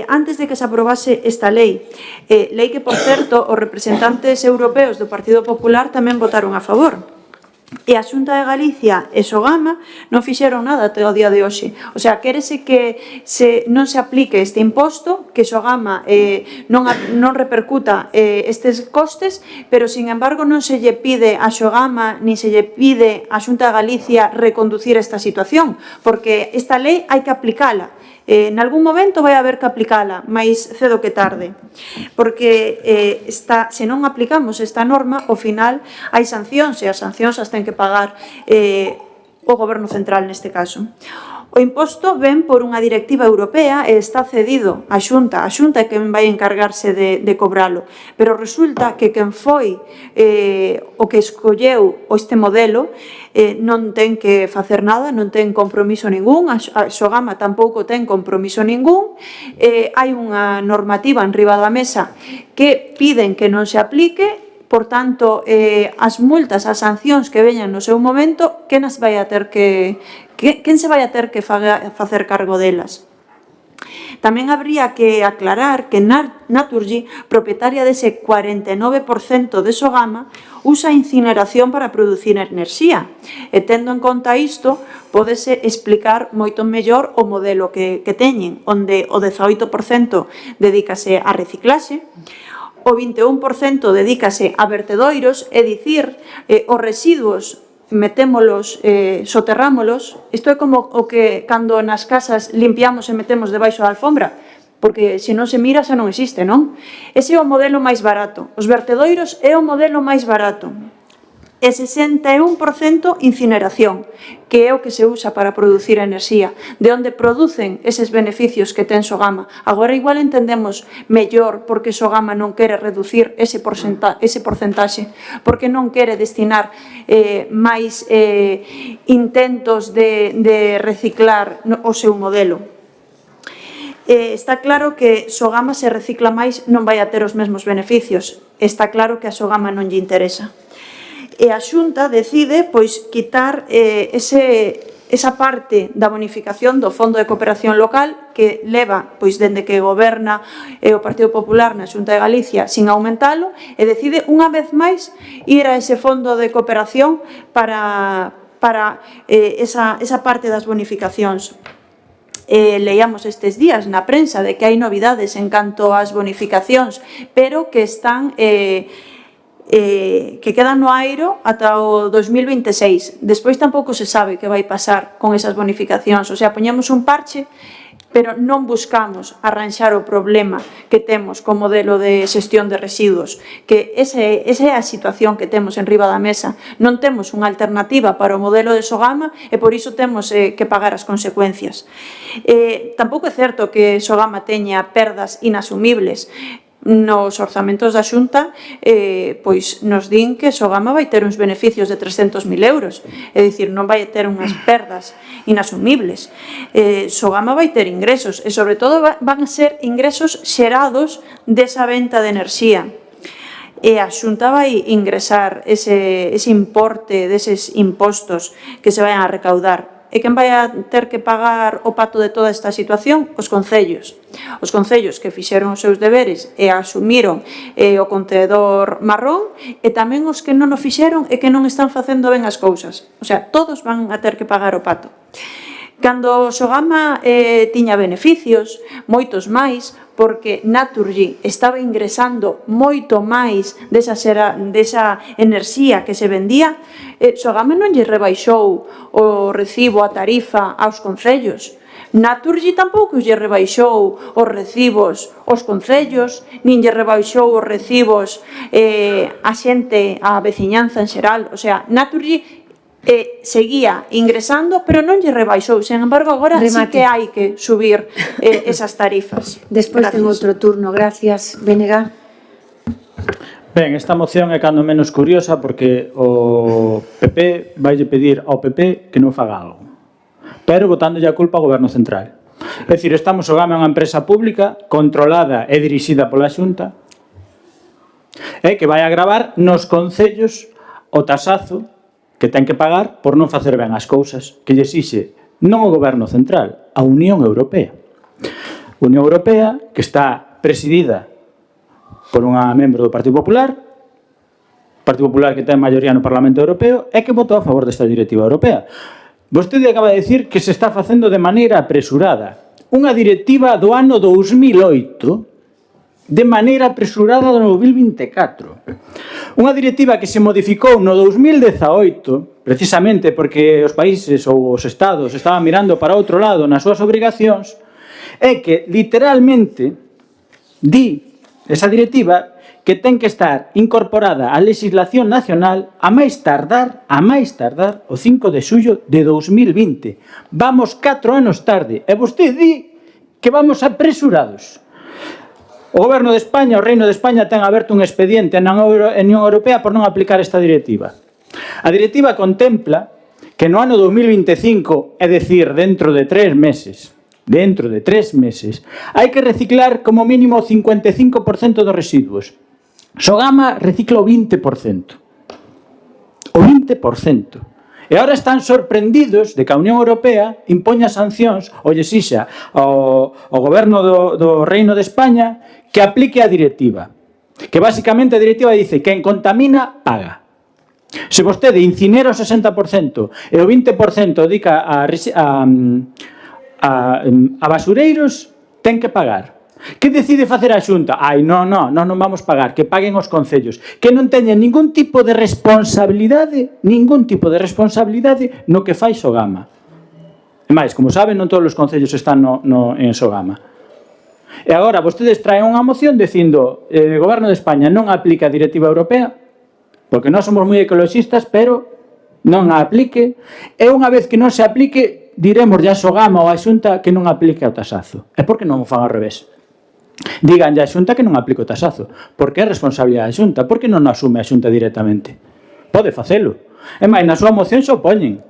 Speaker 4: Antes de que se aprobase esta lei que, por certo, os representantes europeos do Partido Popular tamén votaron a favor. E a Xunta de Galicia e Sogama non fixeron nada até o día de hoxe. O sea, quérese que non se aplique este imposto, que Sogama non repercuta estes costes, pero, sin embargo, non se lle pide a Sogama ni se lle pide a Xunta de Galicia reconducir esta situación, porque esta lei hai que aplicala. En algún momento vai haber que aplicala, máis cedo que tarde, porque se non aplicamos esta norma, ao final hai sancións, e as sancións as ten que pagar o Goberno Central neste caso. O imposto ven por unha directiva europea e está cedido á Xunta. A Xunta é quen vai encargarse de cobralo. Pero resulta que quen foi o que escolleu este modelo non ten que facer nada, non ten compromiso ningún, a Sogama tampouco ten compromiso ningún. Hai unha normativa enriba da mesa que piden que non se aplique. Por tanto, as multas, as sancións que veñan no seu momento, quen se vai a ter que facer cargo delas? Tamén habría que aclarar que Naturgy, propietaria dese 49% de Sogama, usa incineración para producir enerxía. E tendo en conta isto, pódese explicar moito mellor o modelo que teñen, onde o 18% dedícase a reciclaxe, o 21% dedícase a vertedoiros, é dicir, os residuos metémolos, soterrámolos. Isto é como o que cando nas casas limpiamos e metemos debaixo da alfombra, porque se non se mira xa non existe, non? Ese é o modelo máis barato. Os vertedoiros é o modelo máis barato. E 61% incineración, que é o que se usa para producir enerxía, de onde producen eses beneficios que ten Sogama. Agora igual entendemos mellor porque Sogama non quere reducir ese porcentaxe, porque non quere destinar máis intentos de reciclar o seu modelo. Está claro que Sogama se recicla máis non vai a ter os mesmos beneficios. Está claro que a Sogama non lle interesa. E a Xunta decide pois quitar esa parte da bonificación do Fondo de Cooperación Local que leva pois dende que goberna o Partido Popular na Xunta de Galicia sin aumentalo, e decide unha vez máis ir a ese Fondo de Cooperación para esa parte das bonificacións. Leíamos estes días na prensa de que hai novidades en canto ás bonificacións, pero que están que quedan no airo ata o 2026. Despois tampouco se sabe que vai pasar con esas bonificacións. O sea, poñemos un parche, pero non buscamos arranxar o problema que temos co modelo de xestión de residuos, que esa é a situación que temos en riba da mesa. Non temos unha alternativa para o modelo de Sogama e por iso temos que pagar as consecuencias. Tampouco é certo que Sogama teña perdas inasumibles. Nos orzamentos da Xunta pois nos din que Sogama vai ter uns beneficios de 300.000 euros, é dicir, non vai ter unhas perdas inasumibles. Sogama vai ter ingresos e sobre todo van a ser ingresos xerados desa venta de enerxía. E a Xunta vai ingresar ese importe deses impostos que se vayan a recaudar. E quen vai a ter que pagar o pato de toda esta situación? Os concellos. Os concellos que fixeron os seus deberes e asumiron o contenedor marrón, e tamén os que non o fixeron e que non están facendo ben as cousas. O sea, todos van a ter que pagar o pato. Cando Sogama tiña beneficios, moitos máis, porque Naturgy estaba ingresando moito máis desa enerxía que se vendía, Sogama non lle rebaixou o recibo, a tarifa aos concellos. Naturgy tampouco lle rebaixou os recibos aos concellos, nin lle rebaixou os recibos a xente, a veciñanza en xeral. O sea, Naturgy seguía ingresando, pero non lle rebaixou. Sen embargo, agora sí que hai que subir esas tarifas.
Speaker 1: Despois ten outro turno. Gracias. Bénega.
Speaker 5: Ben, esta moción é cando menos curiosa porque o PP vai pedir ao PP que non faga algo, pero botándolle a culpa ao Goberno Central. É dicir, estamos Sogama unha empresa pública controlada e dirixida pola Xunta e que vai agravar nos concellos o tasazo que ten que pagar por non facer ben as cousas que lle exixe non o Goberno Central, a Unión Europea. Unión Europea que está presidida por unha membro do Partido Popular que ten maioría no Parlamento Europeo e que votou a favor desta directiva europea. Vostede acaba de decir que se está facendo de maneira apresurada. Unha directiva do ano 2008 de maneira apresurada do 2024. Unha directiva que se modificou no 2018, precisamente porque os países ou os estados estaban mirando para outro lado nas súas obrigacións, é que literalmente di esa directiva que ten que estar incorporada á legislación nacional a máis tardar o 5 de xullo de 2020. Vamos 4 anos tarde e vostede di que vamos apresurados. O Goberno de España, o Reino de España, ten aberto un expediente na Unión Europea por non aplicar esta directiva. A directiva contempla que no ano 2025, é dicir, dentro de 3 meses, hai que reciclar como mínimo o 55% dos residuos. Sogama recicla o 20%. O 20%. E agora están sorprendidos de que a Unión Europea impoña sancións ou lle exixa ao Goberno do Reino de España que aplique a directiva. Que basicamente a directiva dice que quen contamina paga. Se vostede incinera o 60% e o 20% dedica a basureiros, ten que pagar. Que decide facer a Xunta? Non vamos pagar, que paguen os concellos, que non teñen ningún tipo de responsabilidade no que fai Sogama. E máis, como saben, non todos os concellos están en Sogama. E agora vostedes traen unha moción dicindo o Goberno de España non aplica a directiva europea, porque nós somos moi ecologistas, pero non a aplique, e unha vez que non se aplique, diremos a Sogama ou a Xunta que non aplique o tasazo. E por que non o fan ao revés? Díganlle a Xunta que non aplique o tasazo, porque é responsabilidade da Xunta, porque non asume a Xunta directamente. Pode facelo. E máis, na súa moción se opoñen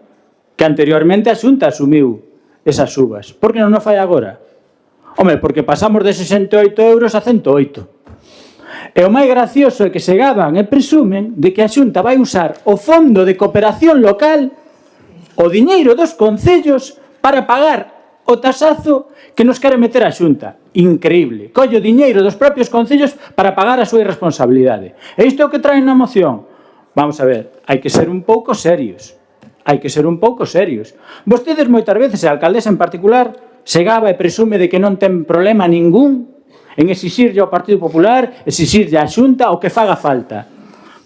Speaker 5: que anteriormente a Xunta asumiu esas subas. Por que non o fai agora? Home, porque pasamos de 68 euros a 108. E o máis gracioso é que se gaban e presumen de que a Xunta vai usar o Fondo de Cooperación Local, o diñeiro dos concellos, para pagar o tasazo que nos quere meter a Xunta. Increíble. Colle o diñeiro dos propios concellos para pagar a súa irresponsabilidade. E isto é o que traen na moción. Vamos a ver, hai que ser un pouco serios. Hai que ser un pouco serios. Vostedes moitas veces, a alcaldesa en particular, se gaba e presume de que non ten problema ningún en exixirlle ao Partido Popular, exixirlle á Xunta o que faga falta.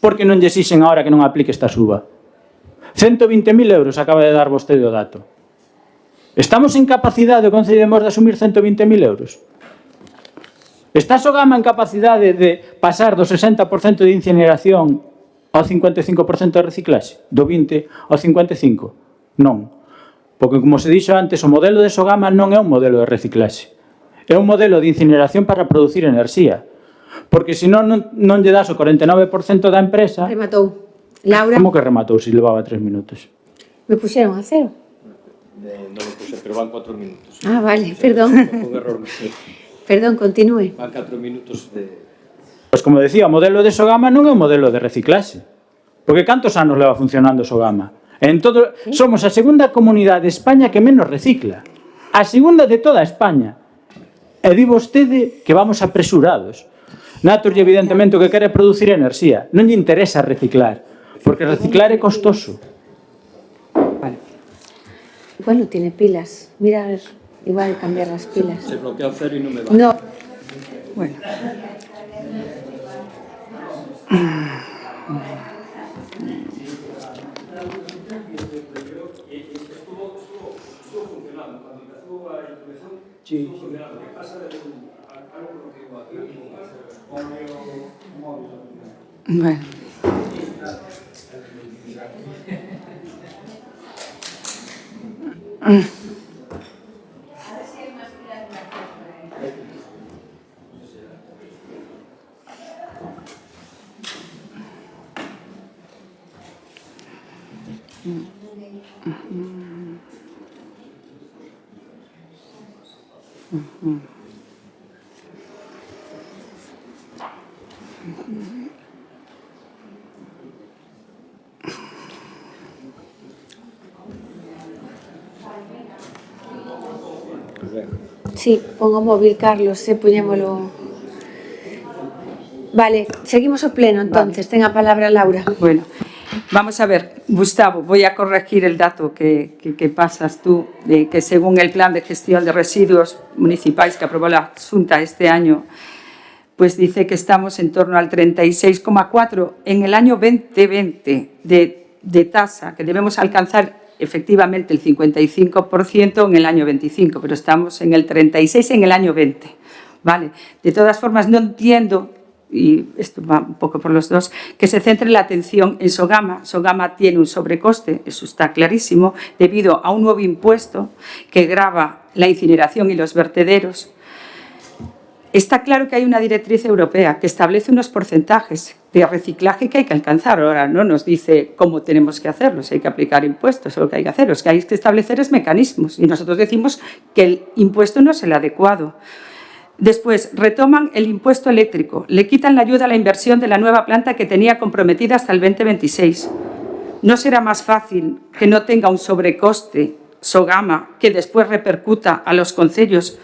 Speaker 5: Porque non lle exixen agora que non aplique esta suba. 120.000 euros acaba de dar vostede o dato. Estamos en capacidade o Concello de Mos de asumir 120.000 euros? Está Sogama en capacidade de pasar do 60% de incineración ao 55% de reciclaxe? Do 20 ao 55? Non. Porque, como se dixo antes, o modelo de Sogama non é un modelo de reciclaxe. É un modelo de incineración para producir enerxía. Porque, senón, non lle das o 49% da empresa...
Speaker 1: Rematou. Laura.
Speaker 5: Como que rematou se levaba 3 minutos?
Speaker 1: Me puxeron a cero.
Speaker 2: Non lo puse, pero van 4 minutos.
Speaker 1: Ah, vale, perdón.
Speaker 2: Un error.
Speaker 1: Perdón, continúe.
Speaker 2: Van 4 minutos de...
Speaker 5: Pois, como decía, o modelo de Sogama non é un modelo de reciclaxe. Porque cantos anos leva funcionando Sogama? Somos a segunda comunidade de España que menos recicla. A segunda de toda España. E di vostede que vamos apresurados. Naturlle, evidentemente, o que quere producir enerxía. Non lle interesa reciclar. Porque reciclar é costoso.
Speaker 1: Vale. Igual no tiene pilas. Mira, a ver, igual cambiar las pilas.
Speaker 2: Se bloquea o cero y no me va.
Speaker 1: No.
Speaker 9: Bueno. Bueno.
Speaker 1: Sí, pon o móvil, Carlos, poñémolo... Vale, seguimos o pleno, entonces. Ten a palabra Laura.
Speaker 9: Bueno, vamos a ver, Gustavo, voy a corregir el dato que pasas tú, de que según el Plan de Gestión de Residuos Municipales que aprobó la Xunta este año, pues dice que estamos en torno al 36,4 en el año 2020 de tasa, que debemos alcanzar efectivamente el 55% en el año 25, pero estamos en el 36 en el año 20. ¿Vale? De todas formas, no entiendo, y esto va un poco por los dos, que se centre la atención en Sogama. Sogama tiene un sobrecoste, eso está clarísimo, debido a un nuevo impuesto que grava la incineración y los vertederos. Está claro que hay una directriz europea que establece unos porcentajes de reciclaje que hay que alcanzar. Ahora no nos dice cómo tenemos que hacerlo, si hay que aplicar impuestos o lo que hay que hacer. Lo que hay que establecer es mecanismos y nosotros decimos que el impuesto no es el adecuado. Después, retoman el impuesto eléctrico, le quitan la ayuda a la inversión de la nueva planta que tenía comprometida hasta el 2026. ¿No será más fácil que no tenga un sobrecoste Sogama que después repercuta a los concellos?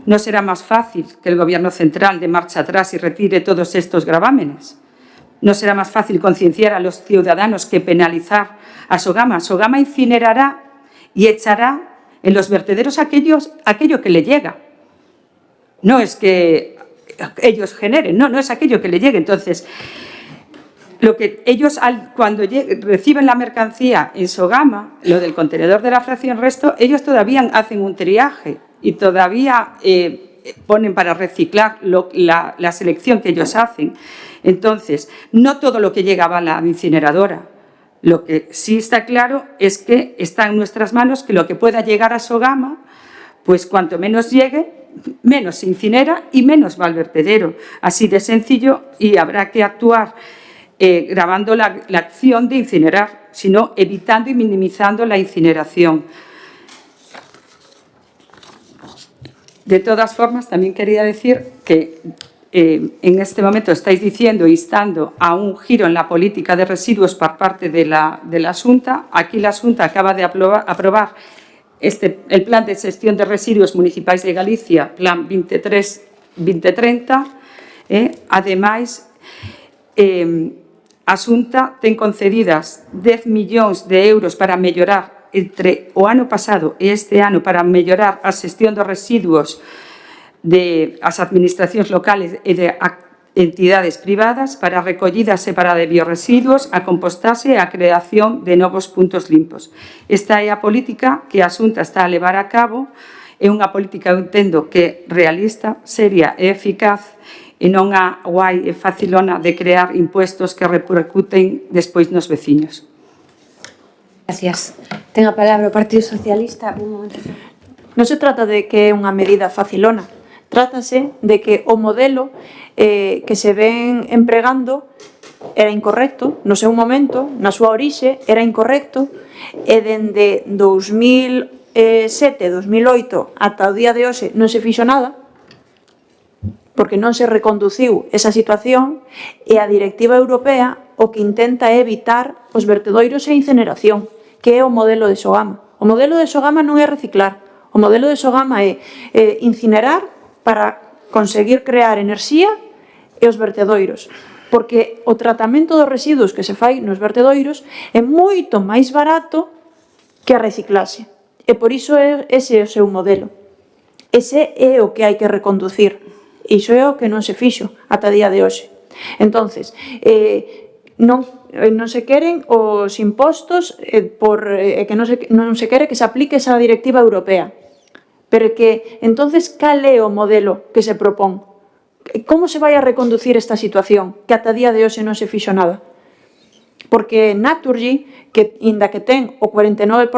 Speaker 9: ¿No será más fácil que el Gobierno central dé marcha atrás y retire todos estos gravámenes? ¿No será más fácil concienciar a los ciudadanos que penalizar a Sogama? Sogama incinerará y echará en los vertederos aquello que le llega. No es que ellos generen, no es aquello que le llegue. Entonces, lo que ellos cuando reciben la mercancía en Sogama, lo del contenedor de la fracción resto, ellos todavía hacen un triaje y todavía ponen para reciclar la selección que ellos hacen. Entonces, no todo lo que llega va a la incineradora. Lo que sí está claro es que está en nuestras manos que lo que pueda llegar a Sogama, pues cuanto menos llegue, menos se incinera y menos va al vertedero. Así de sencillo, y habrá que actuar grabando la acción de incinerar, sino evitando y minimizando la incineración. De todas formas, también quería decir que en este momento estáis diciendo, instando a un giro en la política de residuos por parte de la Xunta. Aquí la Xunta acaba de aprobar el Plan de Xestión de Residuos Municipais de Galicia, Plan 23-2030. Ademais, a Xunta ten concedidas 10 millóns de euros para mellorar entre o ano pasado e este ano para mellorar a xestión dos residuos das administracións locales e de entidades privadas para a recollida separada de biorresiduos, a compostaxe e a creación de novos puntos limpos. Esta é a política que a Xunta está a levar a cabo, é unha política, eu entendo, que é realista, seria e eficaz, e non a guai e facilona de crear impuestos que repercuten despois nos veciños.
Speaker 1: Gracias. Ten a palabra o Partido Socialista. Un momento.
Speaker 4: Non se trata de que é unha medida facilona, trátase de que o modelo que se ven empregando era incorrecto, no seu momento, na súa orixe, era incorrecto, e dende 2007-2008 ata o día de hoxe non se fixo nada, porque non se reconduciu esa situación, e a directiva europea o que intenta é evitar os vertedoiros e incineración, que é o modelo de Sogama. O modelo de Sogama non é reciclar, o modelo de Sogama é incinerar para conseguir crear enerxía e os vertedoiros, porque o tratamento dos residuos que se fai nos vertedoiros é moito máis barato que a reciclaxe, e por iso ese é o seu modelo. Ese é o que hai que reconducir, e iso é o que non se fixo ata a día de hoxe. Entonces, non se queren os impostos que non se quere que se aplique esa directiva europea. Pero que, entonces, cal é o modelo que se propón? Como se vai a reconducir esta situación que ata día de hoxe non se fixo nada? Porque Naturgy, que inda que ten o 49%,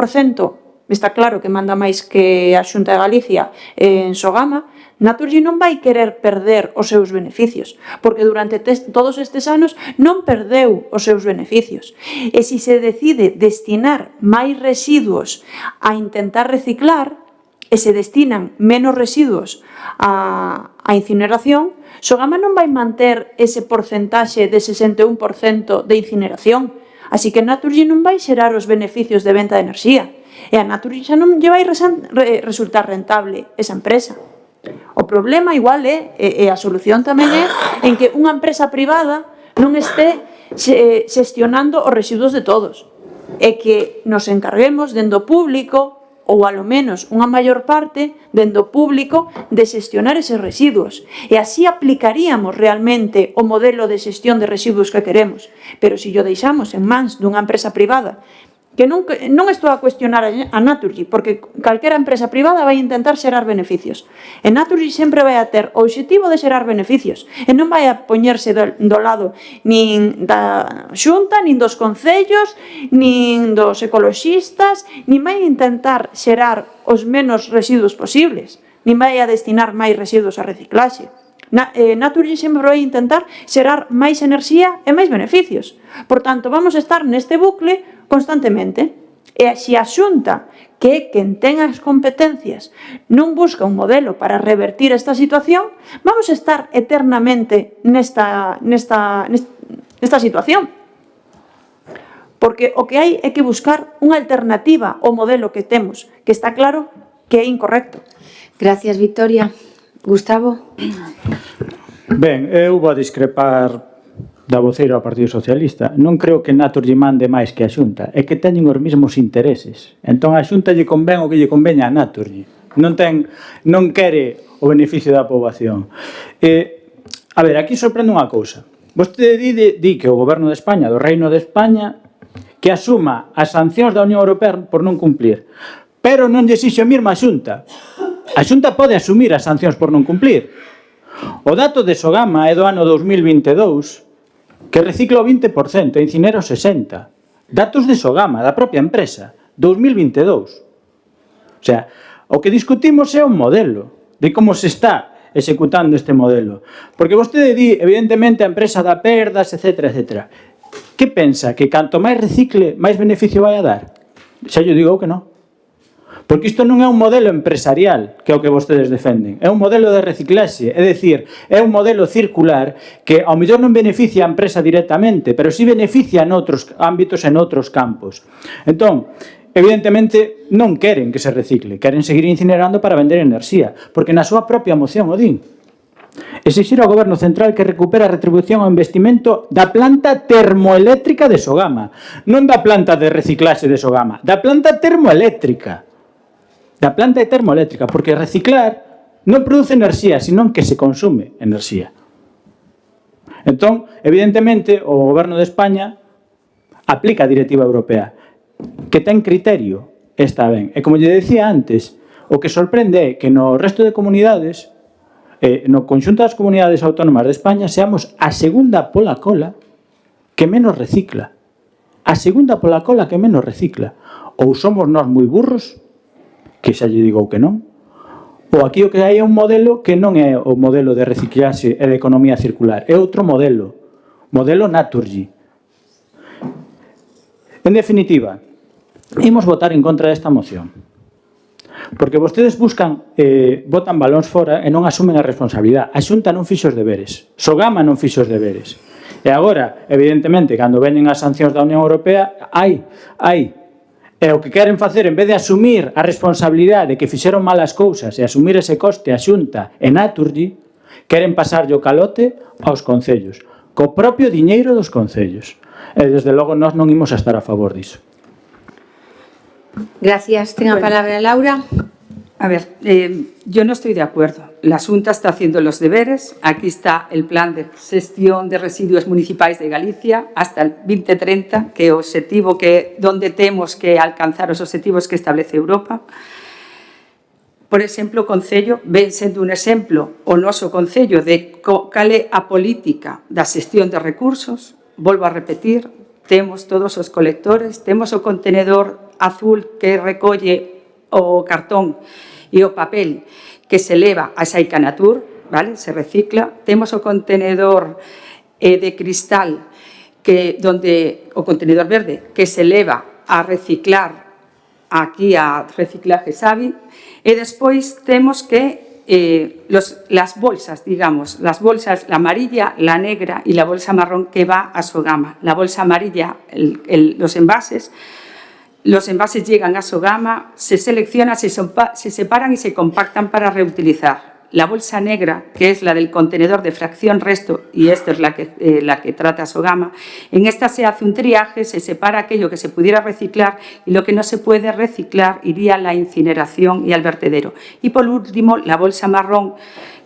Speaker 4: está claro que manda máis que a Xunta de Galicia en Sogama, Naturgy non vai querer perder os seus beneficios, porque durante todos estes anos non perdeu os seus beneficios. E se se decide destinar máis residuos a intentar reciclar, e se destinan menos residuos a incineración, Sogama non vai manter ese porcentaxe de 61% de incineración. Así que Naturgy non vai xerar os beneficios de venta de enerxía. E a Naturgy xa non lle vai resultar rentable esa empresa. O problema igual é, e a solución tamén é, en que unha empresa privada non este xestionando os residuos de todos. E que nos encarguemos dende o público, ou alo menos unha maior parte dende o público, de xestionar eses residuos. E así aplicaríamos realmente o modelo de xestión de residuos que queremos. Pero se o deixamos en mans dunha empresa privada, que non estou a cuestionar a Naturgy, porque calquera empresa privada vai intentar xerar beneficios. E Naturgy sempre vai a ter o obxectivo de xerar beneficios, e non vai a poñerse do lado nin da Xunta, nin dos concellos, nin dos ecoloxistas, nin vai a intentar xerar os menos residuos posibles, nin vai a destinar máis residuos a reciclaxe. Naturgy sempre vai intentar xerar máis enerxía e máis beneficios. Por tanto, vamos a estar neste bucle constantemente. E se a Xunta, que é quen ten as competencias, non busca un modelo para revertir esta situación, vamos a estar eternamente nesta situación. Porque o que hai é que buscar unha alternativa ao modelo que temos, que está claro que é incorrecto.
Speaker 1: Gracias, Victoria. Gustavo?
Speaker 5: Ben, eu vou a discrepar da voceira do Partido Socialista. Non creo que Naturgy mande máis que a Xunta, é que teñen os mesmos intereses. Entón a Xunta lle convén o que lle conveña a Naturgy. Non quere o beneficio da poboación. A ver, aquí sorprende unha cousa. Vostede di que o Goberno de España, do Reino de España, que asuma as sancións da Unión Europea por non cumplir. Pero non lle exixe o mesmo a Xunta. A Xunta pode asumir as sancións por non cumplir. O dato de Sogama é do ano 2022, que recicla o 20% e incinera o 60%. Datos de Sogama, da propia empresa, 2022. O sea, o que discutimos é un modelo de como se está executando este modelo. Porque vostede di, evidentemente, a empresa dá perdas, etc. Que pensa? Que canto máis recicle, máis beneficio vai a dar? Xa yo digo que non. Porque isto non é un modelo empresarial, que é o que vostedes defenden. É un modelo de reciclaxe, é dicir, é un modelo circular que ao mellor non beneficia a empresa directamente, pero sí beneficia en outros ámbitos e en outros campos. Entón, evidentemente, non queren que se recicle, queren seguir incinerando para vender enerxía, porque na súa propia moción o din. Exixir ao Goberno Central que recupere a retribución ao investimento da planta termoeléctrica de Sogama, non da planta de reciclaxe de Sogama, da planta termoeléctrica. Da planta termoeléctrica, porque reciclar non produce enerxía, senón que se consume enerxía. Entón, evidentemente, o Goberno de España aplica a directiva europea, que ten criterio, está ben. E como lle decía antes, o que sorprende é que no resto de comunidades, no conxunto das comunidades autónomas de España, seamos a segunda pola cola que menos recicla. A segunda pola cola que menos recicla. Ou somos nós moi burros, que xa lle digo que non, ou aquí o que hai é un modelo que non é o modelo de reciclaxe e de economía circular, é outro modelo, modelo Naturgy. En definitiva, imos votar en contra desta moción, porque vostedes buscan, botan balóns fora e non asumen a responsabilidade. A Xunta non fixo os deberes, Sogama non fixo os deberes. E agora, evidentemente, cando veñen as sancións da Unión Europea, E o que queren facer, en vez de asumir a responsabilidade de que fixeron malas cousas e asumir ese coste a Xunta e Naturgy, queren pasarlle o calote aos concellos, co propio diñeiro dos concellos. E, desde logo, nós non imos a estar a favor diso.
Speaker 1: Gracias. Ten a palabra Laura.
Speaker 9: A ver, yo no estoy de acuerdo. La Xunta está haciendo los deberes. Aquí está el plan de xestión de residuos municipais de Galicia hasta el 2030, que é o objetivo donde temos que alcanzar os objetivos que establece Europa. Por exemplo, o Concello ven sendo un exemplo o noso Concello de cal é a política da xestión de recursos. Volvo a repetir, temos todos os colectores, temos o contenedor azul que recolle o cartón e o papel que se leva a Xaica Natur, vale? Se recicla. Temos o contenedor de cristal o contenedor verde que se leva a reciclar aquí a Reciclaje Xavi. E despois temos que las bolsas, digamos, las bolsas, la amarilla, la negra y la bolsa marrón que va a Sogama. La bolsa amarilla, los envases llegan a Sogama, se seleccionan, se separan y se compactan para reutilizar. La bolsa negra, que es la del contenedor de fracción resto, y esta es la que trata Sogama, en esta se hace un triaje, se separa aquello que se pudiera reciclar y lo que no se puede reciclar iría a la incineración y al vertedero. Y por último, la bolsa marrón,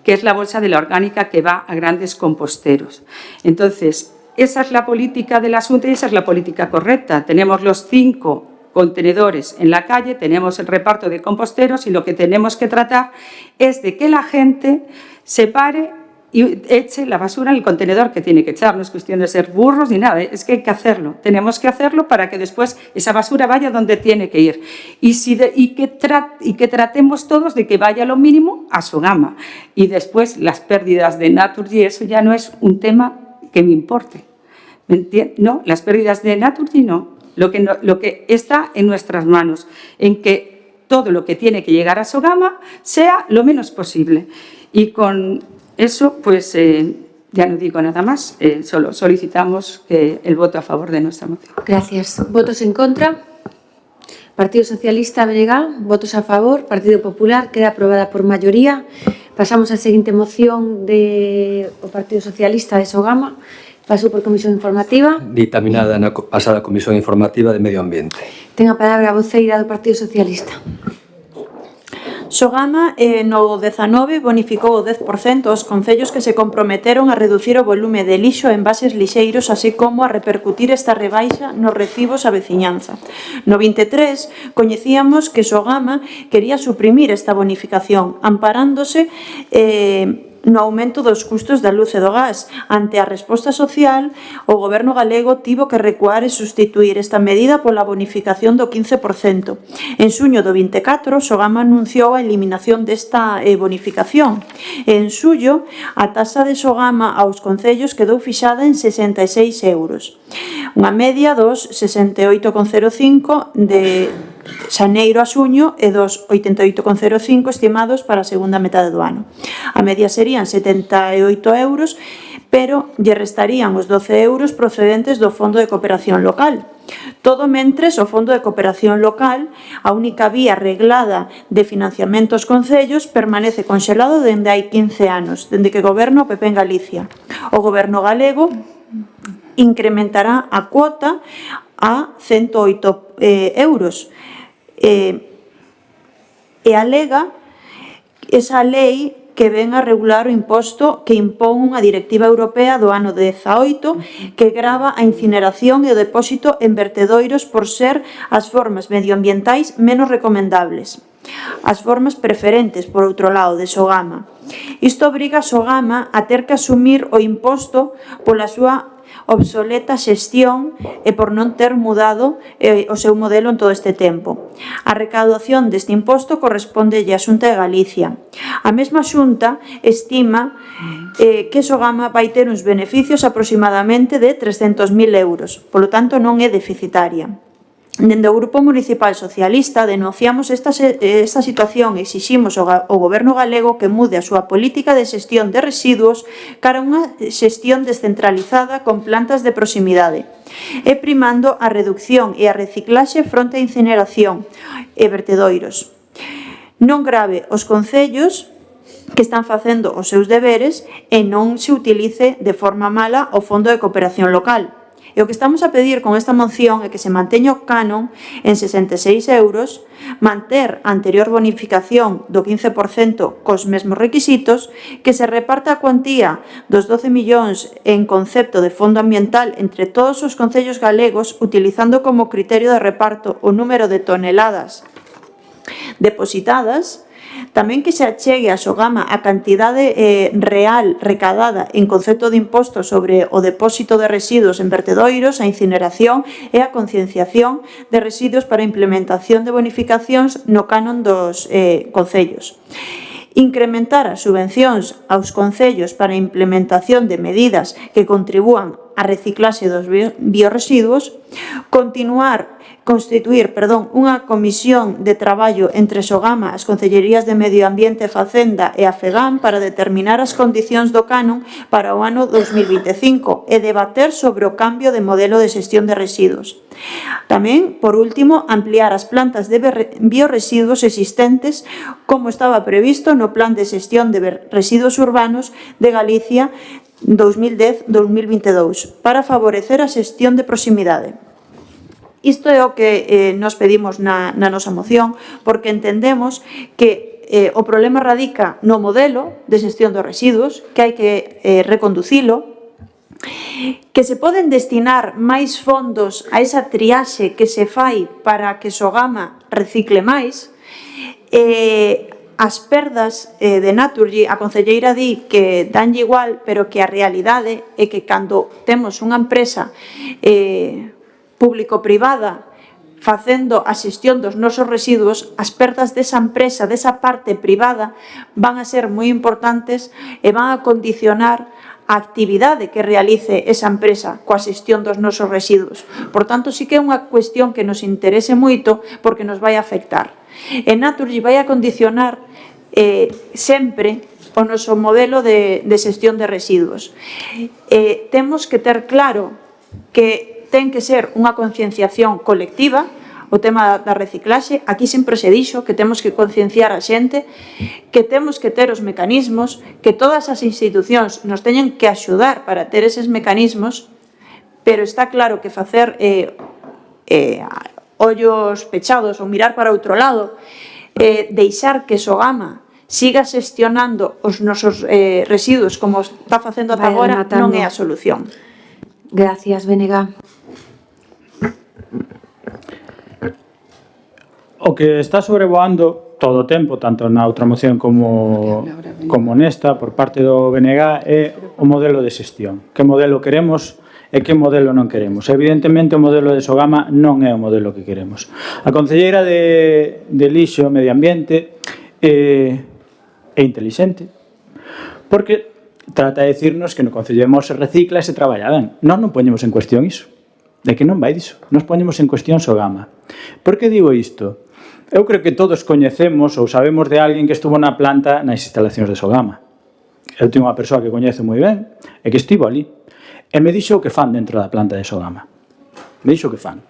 Speaker 9: que es la bolsa de la orgánica que va a grandes composteros. Entonces, esa es la política del asunto y esa es la política correcta. Tenemos los 5 contenedores en la calle, tenemos el reparto de composteros y lo que tenemos que tratar es de que la gente separe y eche la basura en el contenedor que tiene que echar. No es cuestión de ser burros ni nada, es que hay que hacerlo. Tenemos que hacerlo para que después esa basura vaya donde tiene que ir. Y que tratemos todos de que vaya lo mínimo a Sogama. Y después las pérdidas de Naturgy, eso ya no es un tema que me importe. ¿Me entiendes? No, las pérdidas de Naturgy no. Lo que está en nuestras manos, en que todo lo que tiene que llegar a Sogama sea lo menos posible. Y con eso, pues ya no digo nada más, solo solicitamos el voto a favor de nuestra moción.
Speaker 1: Gracias. ¿Votos en contra? Partido Socialista, BNG, votos a favor. Partido Popular, queda aprobada por mayoría. Pasamos á seguinte moción do Partido Socialista de Sogama. Pasou por Comisión Informativa.
Speaker 2: Dictaminada na pasada Comisión Informativa de Medio Ambiente.
Speaker 1: Ten a palabra a voceira do Partido Socialista.
Speaker 4: Sogama no 19 bonificou o 10% aos concellos que se comprometeron a reducir o volume de lixo en envases lixeiros, así como a repercutir esta rebaixa nos recibos a veciñanza. No 23 coñecíamos que Sogama quería suprimir esta bonificación, amparándose no aumento dos custos da luz e do gas. Ante a resposta social, o Goberno galego tivo que recuar e sustituir esta medida pola bonificación do 15%. En xuño do 24, Sogama anunciou a eliminación desta bonificación. En xullo, a taxa de Sogama aos concellos quedou fixada en 66 euros. Unha media dos 68,05 de xaneiro a xuño e dos 88,05 estimados para a segunda metade do ano. A media serían 78 euros, pero lle restarían os 12 euros procedentes do Fondo de Cooperación Local. Todo mentres o Fondo de Cooperación Local, a única vía reglada de financiamento aos concellos, permanece conxelado dende hai 15 anos, dende que goberna o PP en Galicia. O goberno galego incrementará a cuota a 108 euros e alega esa lei que ven a regular o imposto que impón unha directiva europea do ano 18 que grava a incineración e o depósito en vertedoiros por ser as formas medioambientais menos recomendables. As formas preferentes, por outro lado, de Sogama. Isto obriga a Sogama a ter que asumir o imposto pola súa obsoleta xestión e por non ter mudado o seu modelo en todo este tempo. A recaudación deste imposto correspondelle á Xunta de Galicia. A mesma Xunta estima que Sogama vai ter uns beneficios aproximadamente de 300.000 euros, polo tanto non é deficitaria. Dende o Grupo Municipal Socialista denunciamos esta situación e exiximos ao Goberno galego que mude a súa política de xestión de residuos cara a unha xestión descentralizada con plantas de proximidade e primando a reducción e a reciclaxe fronte a incineración e vertedoiros. Non grave os concellos que están facendo os seus deberes e non se utilice de forma mala o Fondo de Cooperación Local. E o que estamos a pedir con esta moción é que se manteña o canon en 66 euros, manter a anterior bonificación do 15% cos mesmos requisitos, que se reparta a cuantía dos 12 millóns en concepto de fondo ambiental entre todos os concellos galegos, utilizando como criterio de reparto o número de toneladas depositadas. Tamén que se achegue a Sogama a cantidade real recadada en concepto de imposto sobre o depósito de residuos en vertedoiros, a incineración e a concienciación de residuos para a implementación de bonificacións no canon dos concellos. Incrementar as subvencións aos concellos para a implementación de medidas que contribúan á reciclaxe dos biorresiduos, constituir unha comisión de traballo entre Sogama, as Concellerías de Medio Ambiente, Facenda e a FEGAM para determinar as condicións do canon para o ano 2025 e debater sobre o cambio de modelo de xestión de residuos. Tamén, por último, ampliar as plantas de biorresiduos existentes como estaba previsto no Plan de Xestión de Residuos Urbanos de Galicia 2010-2022 para favorecer a xestión de proximidade. Isto é o que nos pedimos na nosa moción, porque entendemos que o problema radica no modelo de xestión dos residuos, que hai que reconducilo, que se poden destinar máis fondos a esa triaxe que se fai para que Sogama recicle máis, as perdas de Naturgy, a concelleira di que danlle igual, pero que a realidade é que cando temos unha empresa público-privada facendo a xestión dos nosos residuos, as perdas desa empresa, desa parte privada, van a ser moi importantes e van a condicionar a actividade que realice esa empresa coa xestión dos nosos residuos. Por tanto, sí que é unha cuestión que nos interese moito porque nos vai afectar. E Naturgy vai a condicionar sempre o noso modelo de xestión de residuos. Temos que ter claro que ten que ser unha concienciación colectiva, o tema da reciclaxe. Aquí sempre se dixo que temos que concienciar a xente, que temos que ter os mecanismos, que todas as institucións nos teñen que axudar para ter eses mecanismos, pero está claro que facer ollos pechados ou mirar para outro lado, deixar que Sogama siga xestionando os nosos residuos como está facendo ata agora non é a solución.
Speaker 1: Gracias, Benega.
Speaker 5: O que está sobrevoando todo o tempo, tanto na outra moción como nesta, por parte do BNG, é o modelo de xestión. Que modelo queremos e que modelo non queremos. Evidentemente, o modelo de Sogama non é o modelo que queremos. A concelleira de Lixo, Medio Ambiente, é intelixente, porque trata de decirnos que no Concello de Mos se recicla e se traballa ben. Non poñemos en cuestión iso. de que non vai diso. Nos poñemos en cuestión Sogama. Por que digo isto? Eu creo que todos coñecemos ou sabemos de alguén que estuvo na planta nas instalacións de Sogama. Eu tenho unha persoa que coñezo moi ben e que estivo ali. E me dixo o que fan dentro da planta de Sogama. Me dixo o que fan.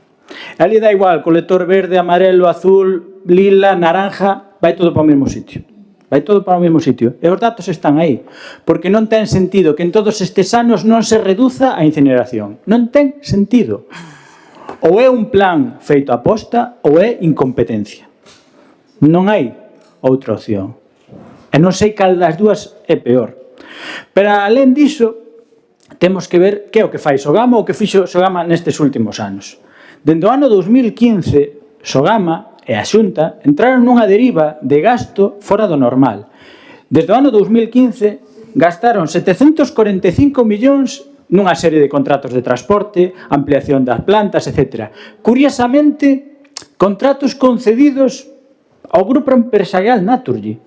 Speaker 5: E ali dá igual, colector verde, amarelo, azul, lila, naranja, vai todo para o mesmo sitio. Vai todo para o mesmo sitio. E os datos están aí. Porque non ten sentido que en todos estes anos non se reduza a incineración. Non ten sentido. Ou é un plan feito a posta ou é incompetencia. Non hai outra opción. E non sei cal das dúas é peor. Pero alén diso, temos que ver que é o que fai Sogama ou que fixo Sogama nestes últimos anos. Dende o ano 2015, Sogama e a Xunta entraron nunha deriva de gasto fora do normal. Desde o ano 2015 gastaron 745 millóns nunha serie de contratos de transporte, ampliación das plantas, etc. Curiosamente, contratos concedidos ao grupo empresarial Naturgy.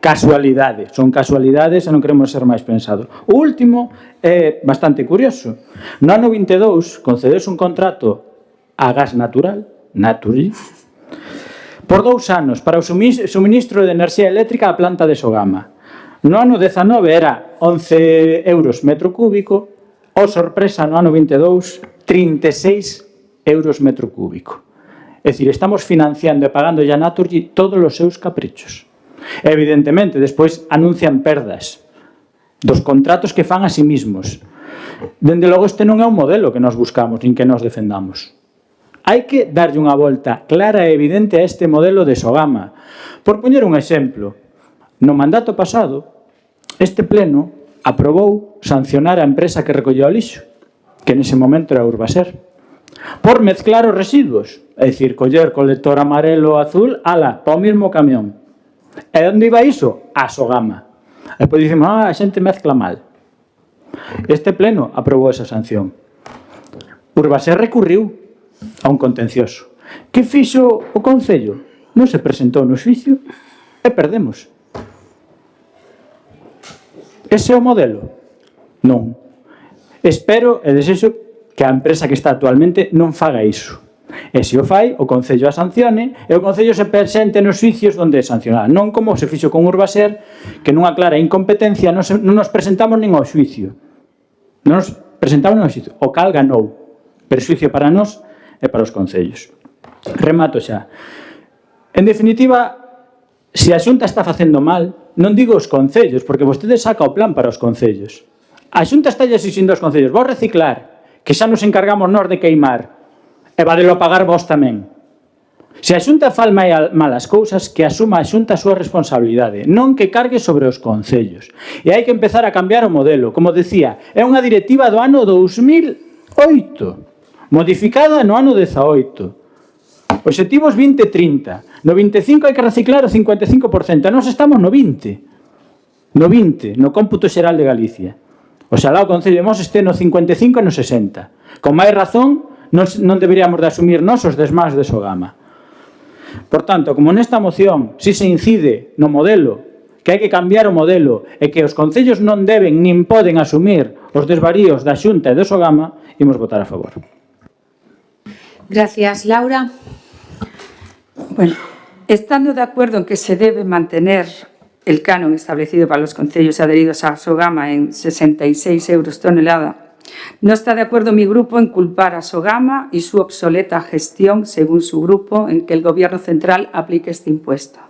Speaker 5: Casualidade, son casualidades e non queremos ser máis pensados. O último é bastante curioso. No ano 22 concedeuse un contrato a gas natural, Naturgy, por 2 anos para o suministro de enerxía eléctrica á planta de Sogama. No ano 19 era 11 euros metro cúbico, o sorpresa no ano 22, 36 euros metro cúbico. É dicir, estamos financiando e pagando a Naturgy todos os seus caprichos. Evidentemente, despois anuncian perdas dos contratos que fan a sí mismos. Dende logo, este non é un modelo que nos buscamos, nin que nos defendamos. Hai que darlle unha volta clara e evidente a este modelo de Sogama. Por poñer un exemplo, no mandato pasado, este pleno aprobou sancionar a empresa que recolleu o lixo, que nese momento era Urbaser, por mezclar os residuos, é dicir, coller colector amarelo ou azul, ala, para o mesmo camión. E onde iba iso? A Sogama. E depois dicimos, a xente mezcla mal. Este pleno aprobou esa sanción. Urbaser recurriu a un contencioso. Que fixo o Concello? Non se presentou no xuicio e perdemos. Ese é o modelo? Non. Espero e desexo que a empresa que está actualmente non faga iso. E se o fai, o Concello a sancione e o Concello se presente nos xuicios onde é sancionada. Non como se fixo con Urbaser, que nunha clara incompetencia non nos presentamos nin ao xuicio. Non nos presentamos nin ao xuicio. O cal ganou. Perxuicio para nós e para os concellos. Remato xa. En definitiva, se a Xunta está facendo mal, non digo os concellos, porque vostede saca o plan para os concellos. A Xunta está exixindo aos concellos, vou reciclar, que xa nos encargamos nós de queimar, e vadelo pagar vos tamén. Se a Xunta fal mal as cousas, que asuma a Xunta a súa responsabilidade, non que cargue sobre os concellos. E hai que empezar a cambiar o modelo. Como decía, é unha directiva do ano 2008, modificada no ano 18. Obxectivos 20-30. No 25 hai que reciclar o 55%. Nós estamos no 20. No 20, no cómputo xeral de Galicia. Oxalá o Concello de Mos este no 55 e no 60. Con máis razón, non deberíamos de asumir nós os desmás de Sogama. Por tanto, como nesta moción si se incide no modelo, que hai que cambiar o modelo e que os concellos non deben nin poden asumir os desvaríos da Xunta e de Sogama, imos votar a favor.
Speaker 1: Gracias, Laura.
Speaker 9: Bueno, estando de acuerdo en que se debe mantener el canon establecido para los concellos adheridos a Sogama en 66 euros tonelada, no está de acuerdo mi grupo en culpar a Sogama y su obsoleta gestión, según su grupo, en que el Gobierno central aplique este impuesto.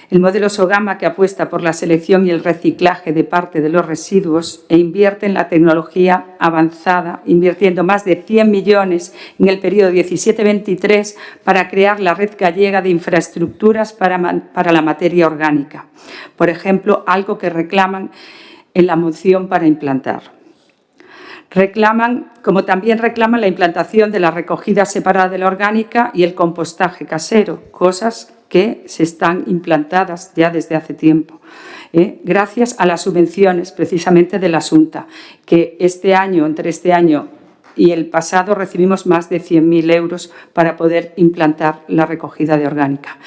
Speaker 9: El modelo Sogama, que apuesta por la selección y el reciclaje de parte de los residuos e invierte en la tecnología avanzada, invirtiendo más de 100 millones en el periodo 17-23 para crear la red gallega de infraestructuras para la materia orgánica. Por ejemplo, algo que reclaman en la moción para implantar. Reclaman, como también reclaman la implantación de la recogida separada de la orgánica y el compostaje casero, cosas que se están implantadas ya desde hace tiempo, gracias a las subvenciones precisamente de la Xunta, que este año, entre este año y el pasado, recibimos más de 100.000 euros para poder implantar la recogida de orgánica.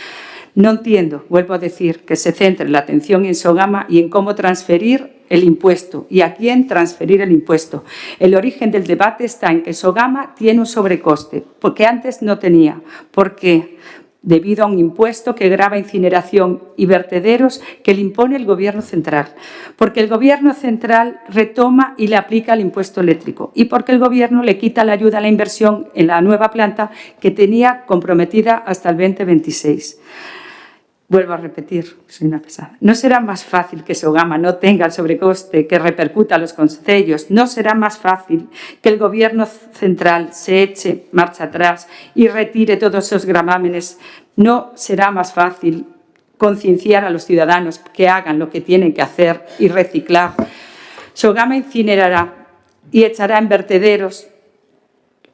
Speaker 9: No entiendo, vuelvo a decir, que se centre la atención en Sogama y en cómo transferir el impuesto y a quién transferir el impuesto. El origen del debate está en que Sogama tiene un sobrecoste, porque antes no tenía. ¿Por qué? Debido a un impuesto que grava incineración y vertederos que le impone el Gobierno central. Porque el Gobierno central retoma y le aplica el impuesto eléctrico. Y porque el Gobierno le quita la ayuda a la inversión en la nueva planta que tenía comprometida hasta el 2026. Vuelvo a repetir, soy una pesada. ¿No será más fácil que Sogama no tenga el sobrecoste que repercuta a los concellos? ¿No será más fácil que el Gobierno central se eche marcha atrás y retire todos esos gravámenes? ¿No será más fácil concienciar a los ciudadanos que hagan lo que tienen que hacer y reciclar? Sogama incinerará y echará en vertederos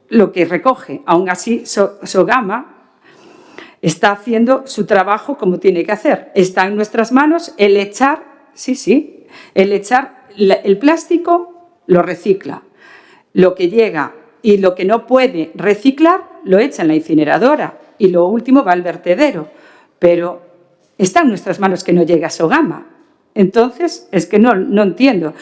Speaker 9: lo que recoge. Aún así, Sogama está haciendo su trabajo como tiene que hacer. Está en nuestras manos el echar, el plástico lo recicla. Lo que llega y lo que no puede reciclar lo echa en la incineradora y lo último va al vertedero. Pero está en nuestras manos que no llegue a Sogama. Entonces, es que no entiendo.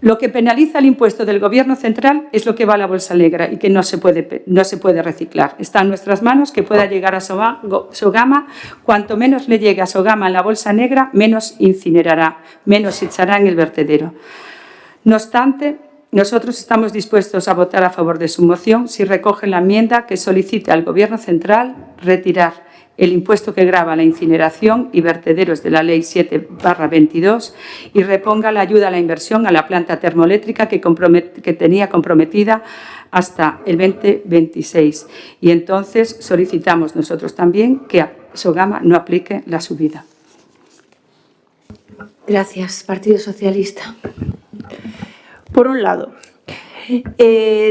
Speaker 9: Lo que penaliza el impuesto del Gobierno central es lo que va a la bolsa negra y que no se puede reciclar. Está en nuestras manos que pueda llegar a Sogama. Cuanto menos le llegue a Sogama en la bolsa negra, menos incinerará, menos echará en el vertedero. No obstante, nosotros estamos dispuestos a votar a favor de su moción si recoge la enmienda que solicite al Gobierno central retirar el impuesto que grava la incineración y vertederos de la Ley 7/22 y reponga la ayuda a la inversión a la planta termoeléctrica que tenía comprometida hasta el 2026. Y entonces solicitamos nosotros también que a Sogama no aplique la subida.
Speaker 1: Gracias, Partido Socialista.
Speaker 4: Por un lado,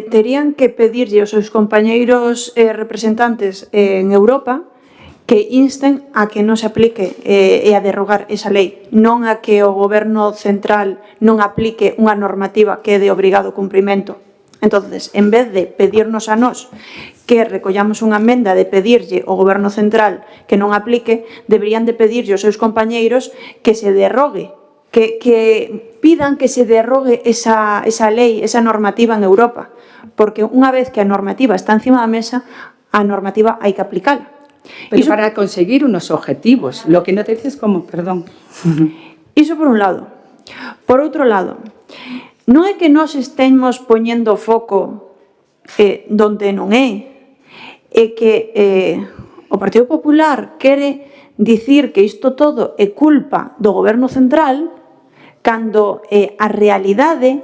Speaker 4: terían que pedirlle aos seus compañeiros representantes en Europa que insten a que non se aplique e a derrogar esa lei, non a que o Goberno central non aplique unha normativa que é de obrigado cumprimento. Entonces, en vez de pedirnos a nós que recollamos unha emenda de pedirlle ao Goberno central que non aplique, deberían de pedirlle aos seus compañeiros que se derrogue, que pidan que se derrogue esa lei, esa normativa en Europa, porque unha vez que a normativa está encima da mesa, a normativa hai que aplicala.
Speaker 9: Pero para conseguir unos objetivos, lo que no te dices como, perdón.
Speaker 4: Iso por un lado. Por outro lado, non é que nós estemos poñendo foco donde non é, é que o Partido Popular quere dicir que isto todo é culpa do Goberno central cando a realidade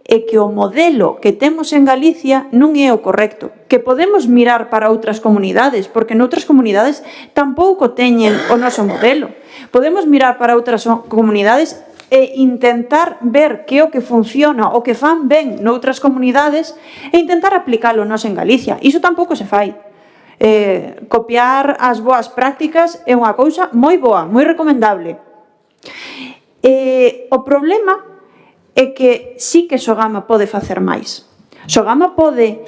Speaker 4: é que o modelo que temos en Galicia non é o correcto, que podemos mirar para outras comunidades, porque noutras comunidades tampouco teñen o noso modelo. Podemos mirar para outras comunidades e intentar ver que o que funciona, o que fan ben noutras comunidades e intentar aplicalo nós en Galicia. Iso tampouco se fai. Copiar as boas prácticas é unha cousa moi boa, moi recomendable. O problema é que sí que Sogama pode facer máis. Sogama pode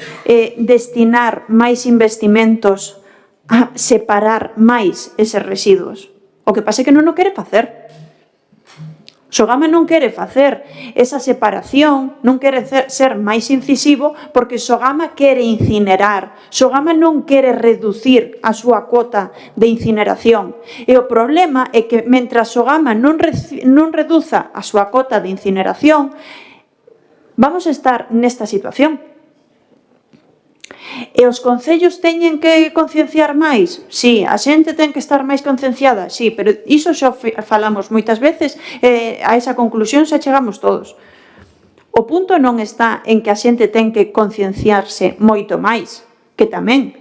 Speaker 4: destinar máis investimentos a separar máis eses residuos. O que pasa é que non o quere facer. Sogama non quere facer esa separación, non quere ser máis incisivo porque Sogama quere incinerar. Sogama non quere reducir a súa cuota de incineración. E o problema é que mentras Sogama non reduza a súa cuota de incineración, vamos a estar nesta situación. E os concellos teñen que concienciar máis? Sí, a xente ten que estar máis concienciada? Sí, pero iso xa falamos moitas veces, a esa conclusión xa chegamos todos. O punto non está en que a xente ten que concienciarse moito máis, que tamén.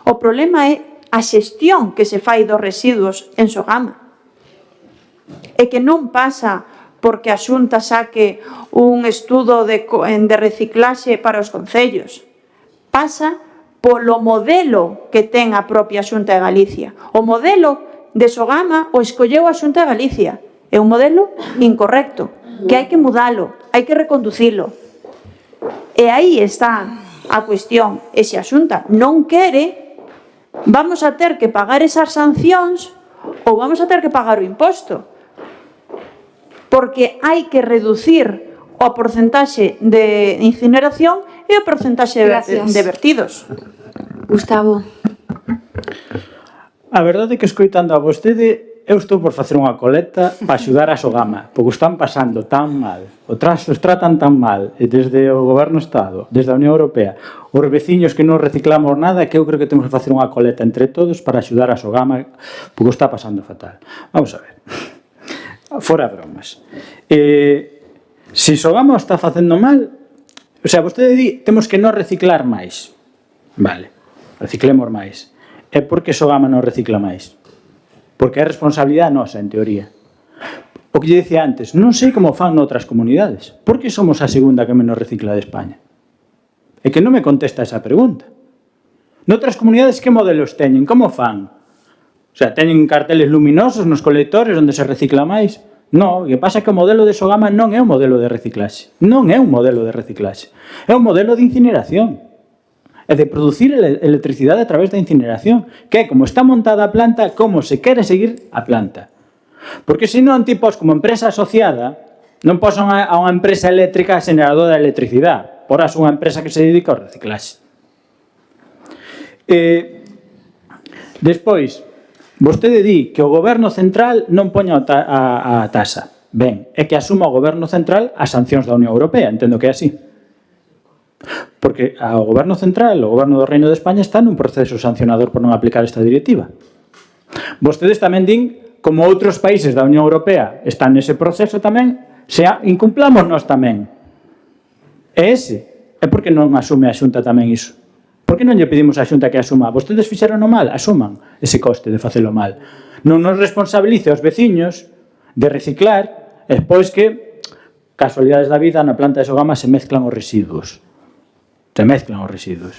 Speaker 4: O problema é a xestión que se fai dos residuos en Sogama. E que non pasa porque a Xunta saque un estudo de reciclaxe para os concellos. Pasa polo modelo que ten a propia Xunta de Galicia. O modelo de Sogama o escolleu a Xunta de Galicia. É un modelo incorrecto, que hai que mudalo, hai que reconducilo. E aí está a cuestión. E se a Xunta non quere, vamos a ter que pagar esas sancións ou vamos a ter que pagar o imposto. Porque hai que reducir o porcentaxe de incineración e o porcentaxe de vertidos.
Speaker 1: Gustavo.
Speaker 5: A verdade é que escoitando a vostede, eu estou por facer unha coleta para axudar a Sogama, porque están pasando tan mal, os tratan tan mal, desde o Goberno Estado, desde a Unión Europea, os veciños que non reciclamos nada, que eu creo que temos que facer unha coleta entre todos para axudar a Sogama, porque está pasando fatal. Vamos a ver. Fora bromas. Se Sogama está facendo mal, o sea, vostede di, temos que non reciclar máis. Vale, reciclemos máis. É porque Sogama non recicla máis. Porque é responsabilidade nosa, en teoría. O que lle dicía antes, non sei como fan noutras comunidades. Por que somos a segunda que menos recicla de España? É que non me contesta esa pregunta. Noutras comunidades, que modelos teñen? Como fan? O sea, teñen carteles luminosos nos colectores onde se recicla máis? Non, o que pasa é que o modelo de Sogama non é un modelo de reciclaxe. Non é un modelo de reciclaxe. É un modelo de incineración. É de producir electricidade a través da incineración, que é como está montada a planta, como se quere seguir a planta. Porque senón, tipos como empresa asociada, non posan a unha empresa eléctrica xeneradora de electricidade, porás unha empresa que se dedica ao reciclaxe. Despois, vostede di que o goberno central non poña a taxa. Ben, é que asuma o goberno central as sancións da Unión Europea, entendo que é así. Porque o goberno central, o goberno do Reino de España está nun proceso sancionador por non aplicar esta directiva. Vostedes tamén din, como outros países da Unión Europea están nese proceso tamén, se incumplamos nós tamén. É ese. É porque non asume a Xunta tamén iso. Por que non lle pedimos á Xunta que asuma? Vostedes fixeron o mal, asuman ese coste de facelo mal. Non nos responsabilice aos veciños de reciclar, e despois que, casualidades da vida, na planta de Sogama se mezclan os residuos. Se mezclan os residuos.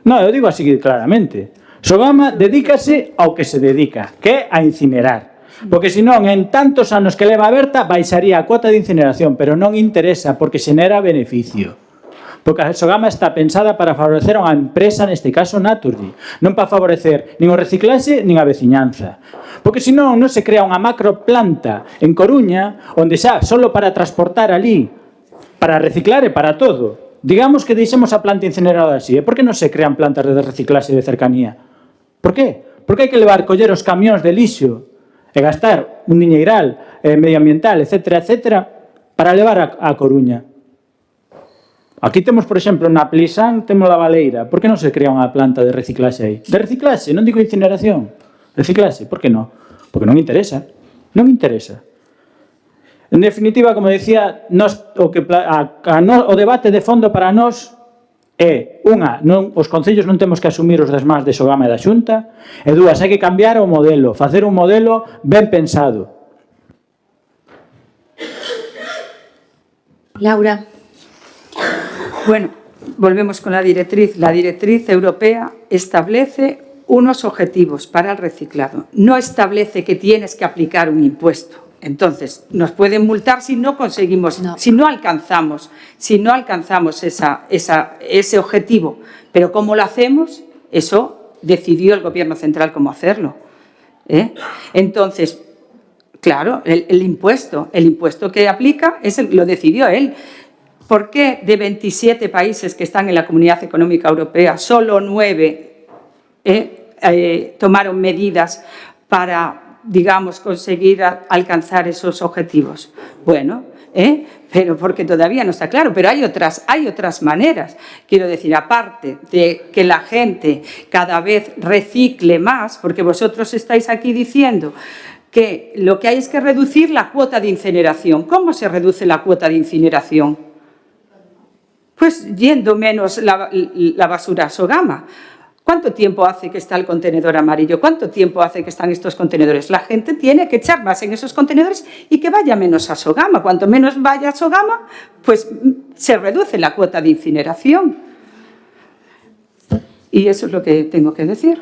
Speaker 5: Non, eu digo así claramente. Sogama dedícase ao que se dedica, que é a incinerar. Porque senón, en tantos anos que leva aberta, baixaría a cuota de incineración, pero non interesa, porque xenera beneficio. Porque a Sogama está pensada para favorecer a unha empresa, neste caso Naturgy, non para favorecer nin o reciclaxe nin a veciñanza. Porque senón non se crea unha macroplanta en Coruña, onde xa, solo para transportar ali, para reciclar e para todo. Digamos que deixemos a planta incineradora así. E por que non se crean plantas de reciclaxe de cercanía? Por qué? Porque hai que levar, coller os camións de lixo e gastar un diñeiral medioambiental, etcétera, etcétera, para levar a Coruña. Aquí temos, por exemplo, na Plisán, temos la Baleira. Por que non se crea unha planta de reciclaxe aí? De reciclaxe, non digo incineración. Reciclaxe, por que non? Porque non interesa. Non interesa. En definitiva, como decía, o debate de fondo para nós é, unha, os concellos non temos que asumir os desmás de Sogama e da Xunta, e dúas, hai que cambiar o modelo, facer un modelo ben pensado.
Speaker 1: Laura.
Speaker 9: Bueno, volvemos con la directriz. La directriz europea establece unos objetivos para el reciclado. No establece que tienes que aplicar un impuesto. Entonces, nos pueden multar si no conseguimos, si no alcanzamos ese objetivo. Pero ¿cómo lo hacemos? Eso decidió el Gobierno central cómo hacerlo. Entonces, claro, el impuesto que aplica lo decidió él. ¿Por qué de 27 países que están en la Comunidad Económica Europea, solo 9 tomaron medidas para, digamos, conseguir alcanzar esos objetivos? Bueno, pero porque todavía no está claro, pero hay otras maneras. Quiero decir, aparte de que la gente cada vez recicle más, porque vosotros estáis aquí diciendo que lo que hay es que reducir la cuota de incineración. ¿Cómo se reduce la cuota de incineración? Pues yendo menos la basura a Sogama. ¿Cuánto tiempo hace que está el contenedor amarillo? ¿Cuánto tiempo hace que están estos contenedores? La gente tiene que echar más en esos contenedores y que vaya menos a Sogama. Cuanto menos vaya a Sogama, pues se reduce la cuota de incineración. Y eso es lo que tengo que decir.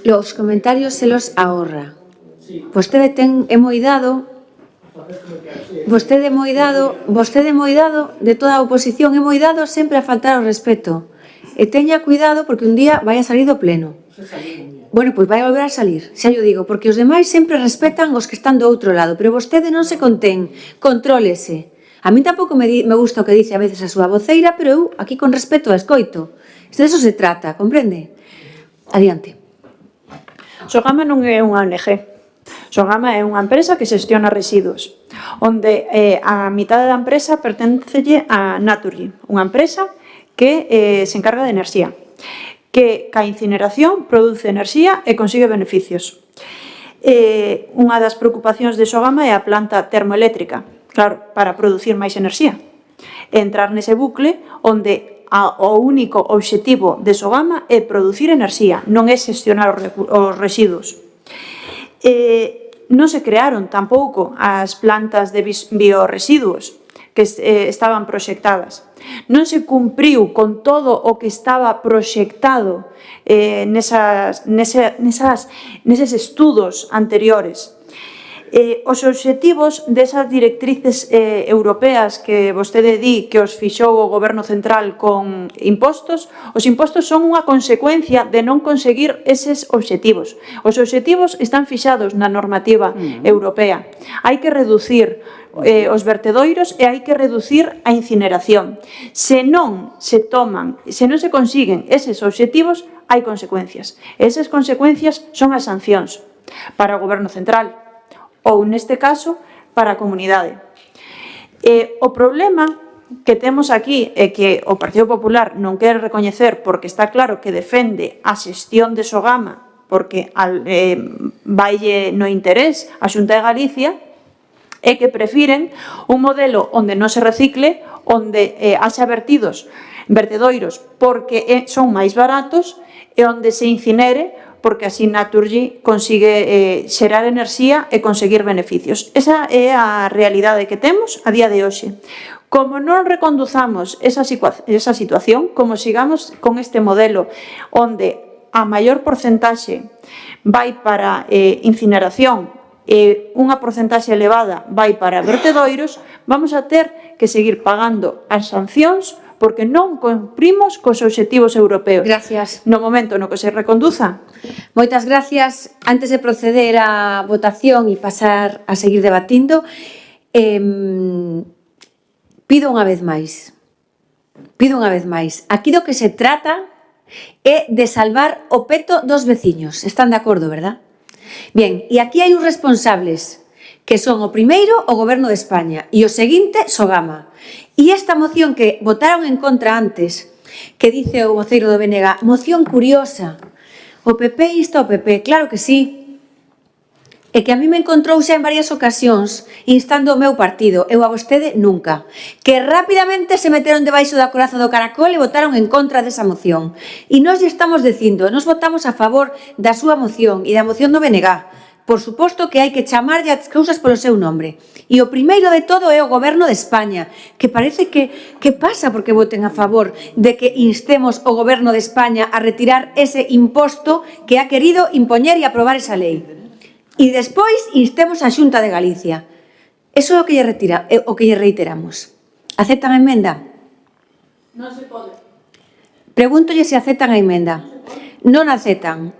Speaker 1: Los comentarios se los ahorra. Vostede ten moi dado Vostede moi dado de toda a oposición, é moi dado sempre a faltar ao respeto. E teña cuidado porque un día vai a salir do pleno. Bueno, pois vai a volver a salir, xa yo digo, porque os demais sempre respetan os que están do outro lado, pero vostede non se contén, contrólese. A mí tampouco me gusta o que dice a veces a súa voceira, pero eu aquí con respeto a escoito. De eso se trata, comprende? Adiante.
Speaker 4: Sogama non é unha ONG. Sogama é unha empresa que xestiona residuos, onde a mitad da empresa pertencelle a Naturgy, unha empresa que se encarga de enerxía, que ca incineración produce enerxía e consigue beneficios. Unha das preocupacións de Sogama é a planta termoeléctrica, claro, para producir máis enerxía. Entrar nese bucle onde o único obxectivo de Sogama é producir enerxía, non é xestionar os residuos. Non se crearon tampouco as plantas de bioresiduos que estaban proxectadas. Non se cumpriu con todo o que estaba proxectado neses estudos anteriores. Os obxectivos desas directrices europeas que vostede di que os fixou o Goberno Central con impostos, os impostos son unha consecuencia de non conseguir eses obxectivos. Os obxectivos están fixados na normativa europea. Hai que reducir os vertedoiros e hai que reducir a incineración. Se non se consiguen eses obxectivos, hai consecuencias. Esas consecuencias son as sancións para o Goberno Central, ou neste caso, para a comunidade. O problema que temos aquí é que o Partido Popular non quere recoñecer porque está claro que defende a xestión de Sogama porque vaille no interés a Xunta de Galicia é que prefiren un modelo onde non se recicle, onde haxa vertedoiros porque son máis baratos e onde se incinere porque así Naturgy consigue xerar enerxía e conseguir beneficios. Esa é a realidade que temos a día de hoxe. Como non reconduzamos esa situación, como sigamos con este modelo onde a maior porcentaxe vai para incineración e unha porcentaxe elevada vai para vertedoiros, vamos a ter que seguir pagando as sancións porque non cumprimos cos obxectivos europeos.
Speaker 1: Gracias.
Speaker 4: No momento no que se reconduza.
Speaker 1: Moitas gracias. Antes de proceder á votación e pasar a seguir debatindo, pido unha vez máis. Aquí do que se trata é de salvar o peto dos veciños. Están de acordo, verdad? Bien, e aquí hai uns responsables que son o primeiro o Goberno de España e o seguinte, Sogama. E esta moción que votaron en contra antes, que dice o voceiro do BNG, moción curiosa, o PP insta o PP, claro que sí, e que a mí me encontrou xa en varias ocasións instando o meu partido, eu a vostede nunca, que rapidamente se meteron debaixo da coraza do caracol e votaron en contra desa moción. E nós lle estamos dicindo, nós votamos a favor da súa moción e da moción do BNG. Por suposto que hai que chamarlle as cousas polo seu nombre. E o primeiro de todo é o Goberno de España, que parece que pasa porque voten a favor de que instemos o Goberno de España a retirar ese imposto que ha querido impoñer e aprobar esa lei. E despois instemos a Xunta de Galicia. Eso é o que lle reiteramos. Aceptan a emenda?
Speaker 7: Non se pode.
Speaker 1: Pregúntolle se aceptan a emenda. Non aceptan,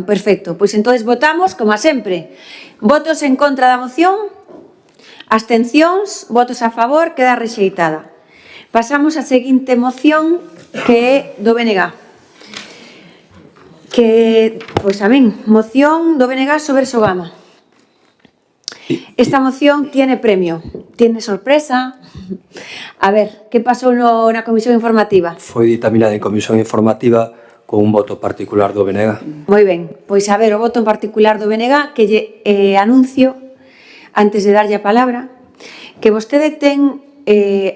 Speaker 1: perfecto. Pois entonces votamos, como a sempre. Votos en contra da moción, abstencións, votos a favor, queda rexeitada. Pasamos á seguinte moción, que é do BNG. Pois tamén, moción do BNG sobre Sogama. Esta moción tiene premio, tiene sorpresa. A ver, que pasou na comisión informativa?
Speaker 2: Foi ditaminada en comisión informativa con un voto particular do BNG.
Speaker 1: Moi ben, pois a ver, o voto en particular do BNG que lle anuncio, antes de darlle a palabra, que vostede ten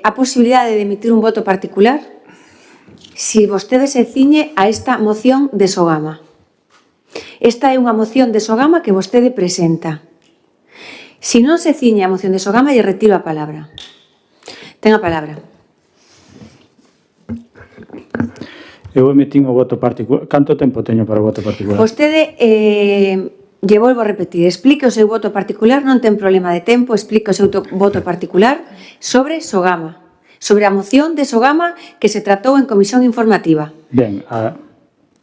Speaker 1: a posibilidade de emitir un voto particular si vostede se ciñe a esta moción de Sogama. Esta é unha moción de Sogama que vostede presenta. Si non se ciñe a moción de Sogama, lle retiro a palabra. Ten a palabra.
Speaker 5: Eu emitín o voto particular. Canto tempo teño para o voto particular?
Speaker 1: Vostede lle volvo a repetir, explique o seu voto particular, non ten problema de tempo, explique o seu voto particular sobre Sogama, sobre a moción de Sogama que se tratou en comisión informativa.
Speaker 5: Ben,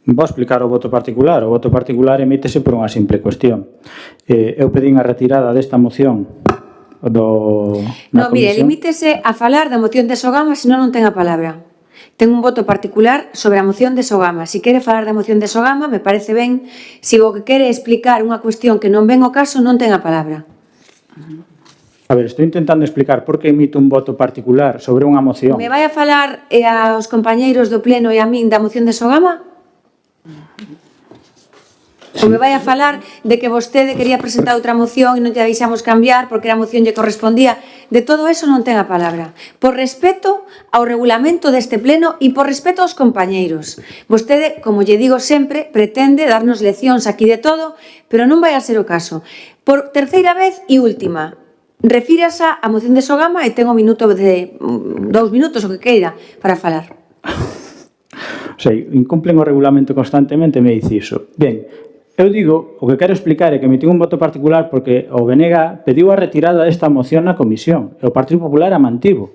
Speaker 5: vou explicar o voto particular. O voto particular emítese por unha simple cuestión. Eu pedín a retirada desta moción na
Speaker 1: Non, mire,
Speaker 5: comisión.
Speaker 1: limítese a falar da moción de Sogama, senón non ten a palabra. Ten un voto particular sobre a moción de Sogama. Si quere falar da moción de Sogama, me parece ben. Si o que quere explicar unha cuestión que non ven o caso, non ten a palabra.
Speaker 5: A ver, estou intentando explicar por que emito un voto particular sobre unha moción.
Speaker 1: Me vai a falar aos compañeiros do Pleno e a min da moción de Sogama? Ou me vai a falar de que vostede quería presentar outra moción e non lle deixamos cambiar porque a moción lle correspondía? De todo eso non ten a palabra. Por respeto ao regulamento deste pleno e por respeto aos compañeiros. Vostede, como lle digo sempre, pretende darnos leccións aquí de todo, pero non vai a ser o caso. Por terceira vez e última, refírase á moción de Sogama e ten 2 minutos o que queira para falar.
Speaker 5: O sea, incumplen o regulamento constantemente e me dice iso. Ben, eu digo, o que quero explicar é que emitín un voto particular porque o BNG pediu a retirada desta moción na comisión e o Partido Popular a mantivo.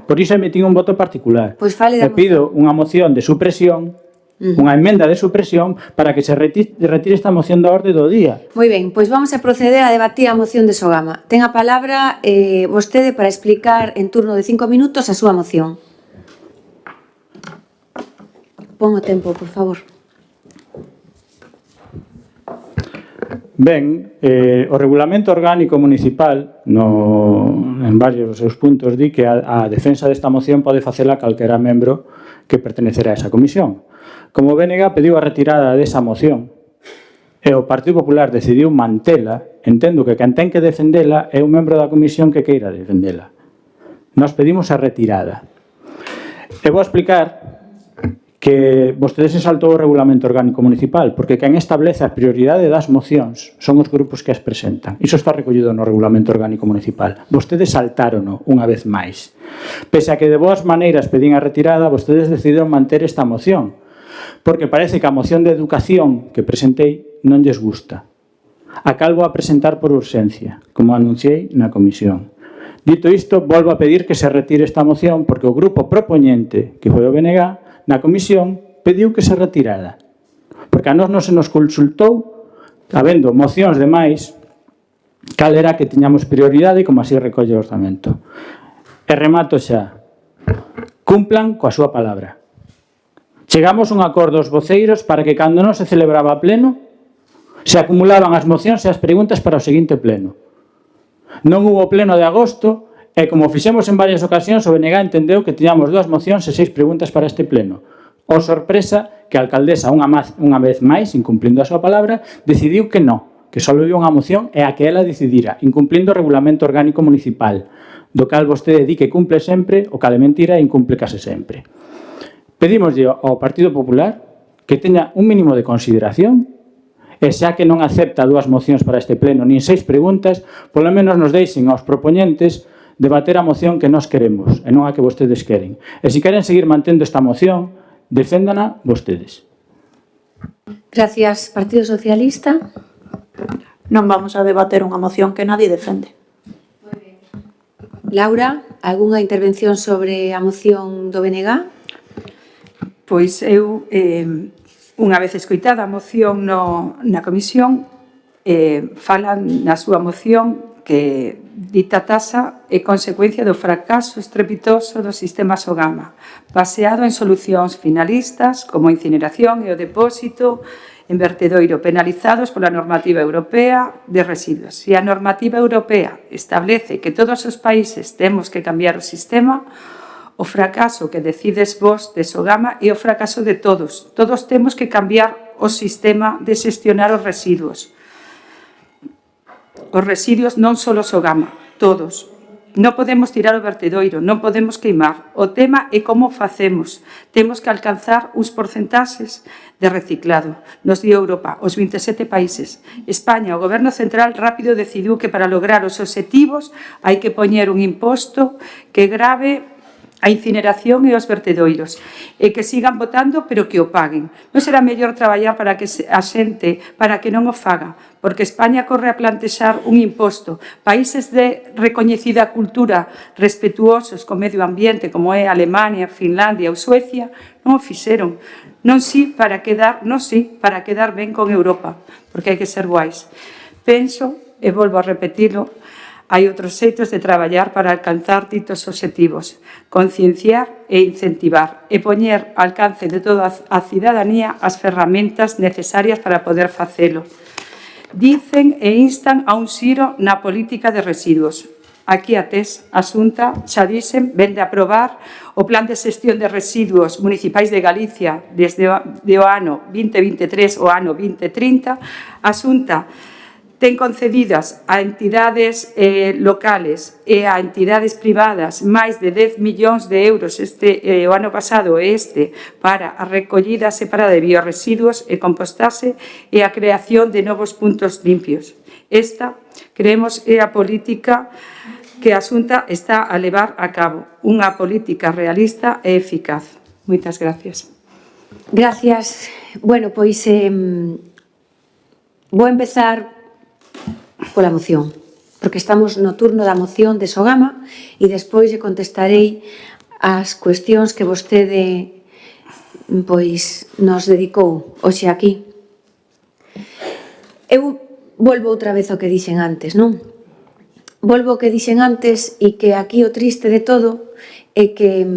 Speaker 5: Por iso emitín un voto particular.
Speaker 1: Pois fale da
Speaker 5: e pido unha moción de supresión, unha emenda de supresión para que se retire esta moción da orde do día.
Speaker 1: Moi ben, pois vamos a proceder a debatir a moción de Sogama. Ten a palabra vostede para explicar en turno de 5 minutos a súa moción. Pon o tempo, por favor.
Speaker 5: Ben, o Regulamento Orgánico Municipal en varios dos seus puntos di que a defensa desta moción pode facela calquera membro que pertenecerá a esa comisión. Como o BNG pediu a retirada desa moción e o Partido Popular decidiu mantela, entendo que quen ten que defendela é un membro da comisión que queira defendela. Nós pedimos a retirada. E vou explicar que vostedes se saltou o Regulamento Orgánico Municipal, porque quen establece a prioridade das mocións son os grupos que as presentan. Iso está recollido no Regulamento Orgánico Municipal. Vostedes saltárono unha vez máis. Pese a que de boas maneiras pedín a retirada, vostedes decidiron manter esta moción, porque parece que a moción de educación que presentei non lles gusta. A cal vou a presentar por urxencia, como anunciei na comisión. Dito isto, volvo a pedir que se retire esta moción porque o grupo propoñente, que foi o BNG, na comisión pediu que se retirara. Porque a nós non se nos consultou, habendo mocións demais, cal era que tiñamos prioridade, como así recolle o orzamento. E remato xa. Cumplan coa súa palabra. Chegamos a un acordo aos voceiros para que cando non se celebraba pleno, se acumulaban as mocións e as preguntas para o seguinte pleno. Non hubo pleno de agosto, e como fixemos en varias ocasións, o BNG entendeu que tiñamos 2 mocións e 6 preguntas para este pleno. O sorpresa que a alcaldesa, unha vez máis, incumplindo a súa palabra, decidiu que non, que só había unha moción e a que ela decidira, incumplindo o Regulamento Orgánico Municipal, do cal vostede di que cumple sempre, o cal é mentira e incumple case sempre. Pedímoslle ao Partido Popular que teña un mínimo de consideración e xa que non acepta 2 mocións para este pleno, nin 6 preguntas, polo menos nos deixen aos propoñentes debater a moción que nós queremos e non a que vostedes queren. E se queren seguir mantendo esta moción, deféndana vostedes.
Speaker 1: Gracias, Partido Socialista.
Speaker 4: Non vamos a debater unha moción que nadie defende.
Speaker 1: Laura, algunha intervención sobre a moción do BNG?
Speaker 9: Pois eu, unha vez escoitada a moción na comisión, falan na súa moción que dita taxa é consecuencia do fracaso estrepitoso do sistema Sogama, baseado en solucións finalistas como a incineración e o depósito en vertedoiro penalizados pola normativa europea de residuos. Se a normativa europea establece que todos os países temos que cambiar o sistema, o fracaso que decides vos de Sogama é o fracaso de todos. Todos temos que cambiar o sistema de xestionar os residuos. Os residuos non só Sogama, todos. Non podemos tirar o vertedoiro, non podemos queimar. O tema é como facemos. Temos que alcanzar uns porcentaxes de reciclado. Nos di Europa, os 27 países. España, o Goberno Central rápido decidiu que para lograr os obxectivos hai que poñer un imposto que grave a incineración e os vertedoiros, e que sigan votando, pero que o paguen. Non será mellor traballar para que a xente, para que non o faga, porque España corre a plantexar un imposto. Países de recoñecida cultura respetuosos co medio ambiente, como é Alemania, Finlandia ou Suecia, non o fixeron. Non si para quedar ben con Europa, porque hai que ser guais. Penso, e volvo a repetirlo, hai outros xeitos de traballar para alcanzar ditos obxectivos, concienciar e incentivar e poñer ao alcance de toda a cidadanía as ferramentas necesarias para poder facelo. Dicen e instan a un xiro na política de residuos. Aquí a TES, a Xunta, xa dixen, vende a aprobar o Plan de Xestión de Residuos Municipais de Galicia desde o ano 2023 ao ano 2030. A Xunta ten concedidas a entidades locales e a entidades privadas máis de 10 millóns de euros o ano pasado e para a recollida separada de biorresiduos e compostase e a creación de novos puntos limpios. Esta, creemos, é a política que a Xunta está a levar a cabo, unha política realista e eficaz. Moitas gracias.
Speaker 1: Gracias. Bueno, pois vou empezar pola moción, porque estamos no turno da moción de Sogama e despois lle contestarei as cuestións que vostede nos dedicou hoxe aquí. Eu volvo outra vez ao que dixen antes, non? Volvo ao que dixen antes e que aquí o triste de todo é que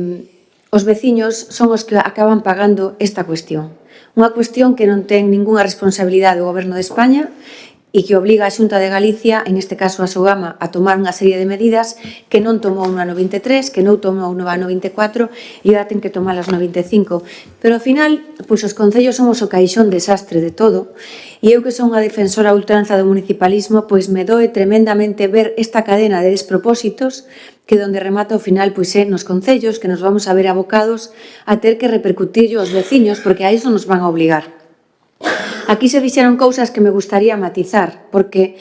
Speaker 1: os veciños son os que acaban pagando esta cuestión. Unha cuestión que non ten ningunha responsabilidade do Goberno de España e que obliga a Xunta de Galicia, en este caso a Sogama, a tomar unha serie de medidas que non tomou no ano 23, que non tomou no ano 24 e agora ten que tomalas no 25. Pero ao final, pois os concellos somos o caixón desastre de todo e eu que son unha defensora a ultranza do municipalismo, pois me doe tremendamente ver esta cadena de despropósitos que donde remata ao final pois é nos concellos que nos vamos a ver abocados a ter que repercutir aos veciños porque a iso nos van a obligar. Aquí se dixeron cousas que me gustaría matizar, porque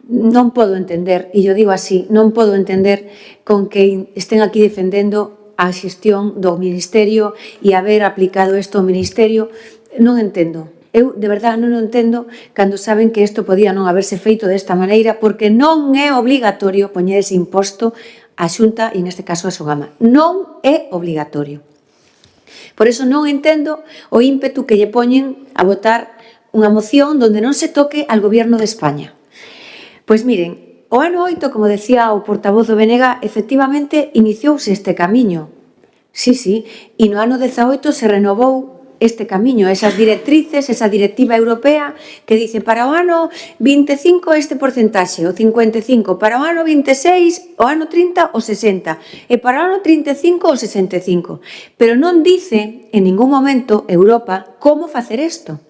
Speaker 1: non podo entender, e yo digo así, non podo entender con que estén aquí defendendo a xestión do Ministerio e haber aplicado isto ao Ministerio. Non entendo. Eu, de verdade, non entendo cando saben que isto podía non haberse feito desta maneira, porque non é obligatorio poñer ese imposto á Xunta e, neste caso, a Sogama. Non é obligatorio. Por iso non entendo o ímpetu que lle poñen a votar unha moción onde non se toque al Goberno de España. Pois miren, o ano 8, como decía o portavoz do BNG, efectivamente iniciouse este camiño. Sí, e no ano 18 se renovou este camiño, esas directrices, esa directiva europea que dice para o ano 25 este porcentaxe, o 55, para o ano 26, o ano 30, o 60, e para o ano 35, o 65. Pero non dice en ningún momento Europa como facer isto.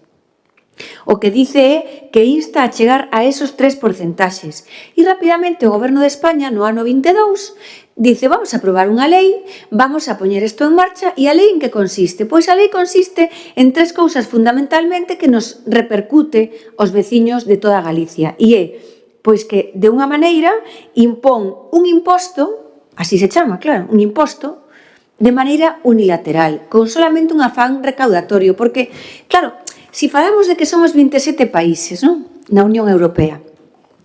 Speaker 1: O que dice é que insta a chegar a esos 3 porcentaxes. E rapidamente o Goberno de España, no ano 22, dice, vamos a aprobar unha lei, vamos a poñer isto en marcha, e a lei en que consiste? Pois a lei consiste en 3 cousas fundamentalmente que nos repercute aos veciños de toda Galicia. E é, pois que, de unha maneira, impón un imposto, así se chama, claro, un imposto, de maneira unilateral, con solamente un afán recaudatorio, porque, claro, si falamos de que somos 27 países, non? Na Unión Europea,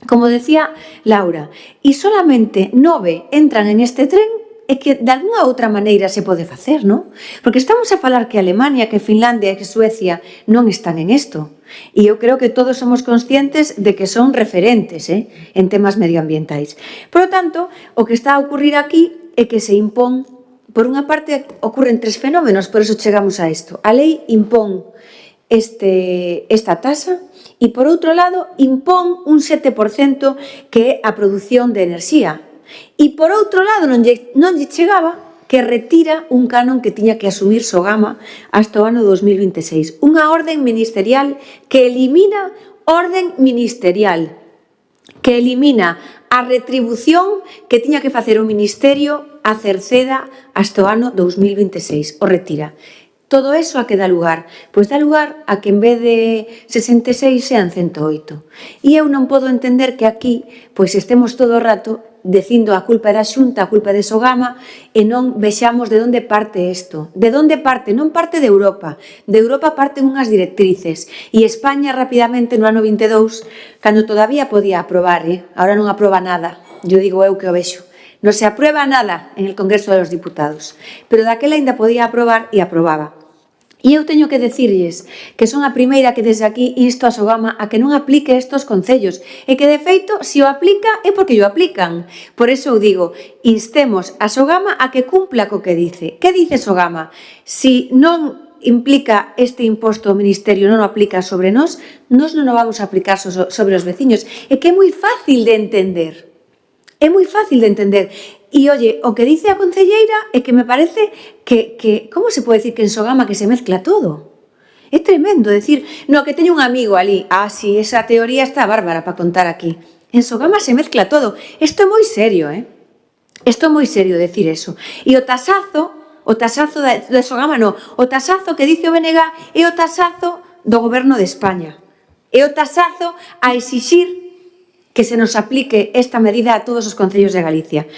Speaker 1: como decía Laura, e solamente 9 entran en este tren, é que de alguna outra maneira se pode facer, non? Porque estamos a falar que Alemania, que Finlandia e que Suecia non están en isto. E eu creo que todos somos conscientes de que son referentes en temas medioambientais. Por lo tanto, o que está a ocurrir aquí é que se impón, por unha parte, ocurren 3 fenómenos, por eso chegamos a isto. A lei impón esta tasa e, por outro lado, impón un 7% que é a produción de enerxía. E, por outro lado, non lle chegaba que retira un canon que tiña que asumir Sogama hasta o ano 2026. Unha orden ministerial que elimina a retribución que tiña que facer o Ministerio a Cerceda hasta o ano 2026. O retira. Todo eso a que dá lugar? Pois dá lugar a que en vez de 66 sean 108. E eu non podo entender que aquí pois estemos todo o rato dicindo a culpa é da Xunta, a culpa é de Sogama, e non vexamos de onde parte isto. De onde parte? Non parte de Europa. De Europa parten unhas directrices. E España rapidamente no ano 22, cando todavía podía aprobar, ahora non aproba nada, yo digo eu que o vexo. Non se aprueba nada en el Congreso de los Diputados, pero daquela ainda podía aprobar e aprobaba. E eu teño que decirlles que son a primeira que desde aquí insto a Sogama a que non aplique estos concellos e que, de feito, se o aplica é porque o aplican. Por eso eu digo, instemos a Sogama a que cumpla co que dice. Que dice Sogama? Si non implica este imposto o Ministerio, non o aplica sobre nós non o vamos a aplicar sobre os veciños. É que é moi fácil de entender. É moi fácil de entender. E, oye, o que dice a concelleira é que me parece que como se pode decir que en Sogama que se mezcla todo? É tremendo, decir, no, que teño un amigo ali. Ah, sí, esa teoría está bárbara para contar aquí. En Sogama se mezcla todo. Isto é moi serio, Isto é moi serio decir eso. E o tasazo de Sogama non, o tasazo que dice o BNG é o tasazo do Goberno de España. É o tasazo a exixir que se nos aplique esta medida a todos os concellos de Galicia.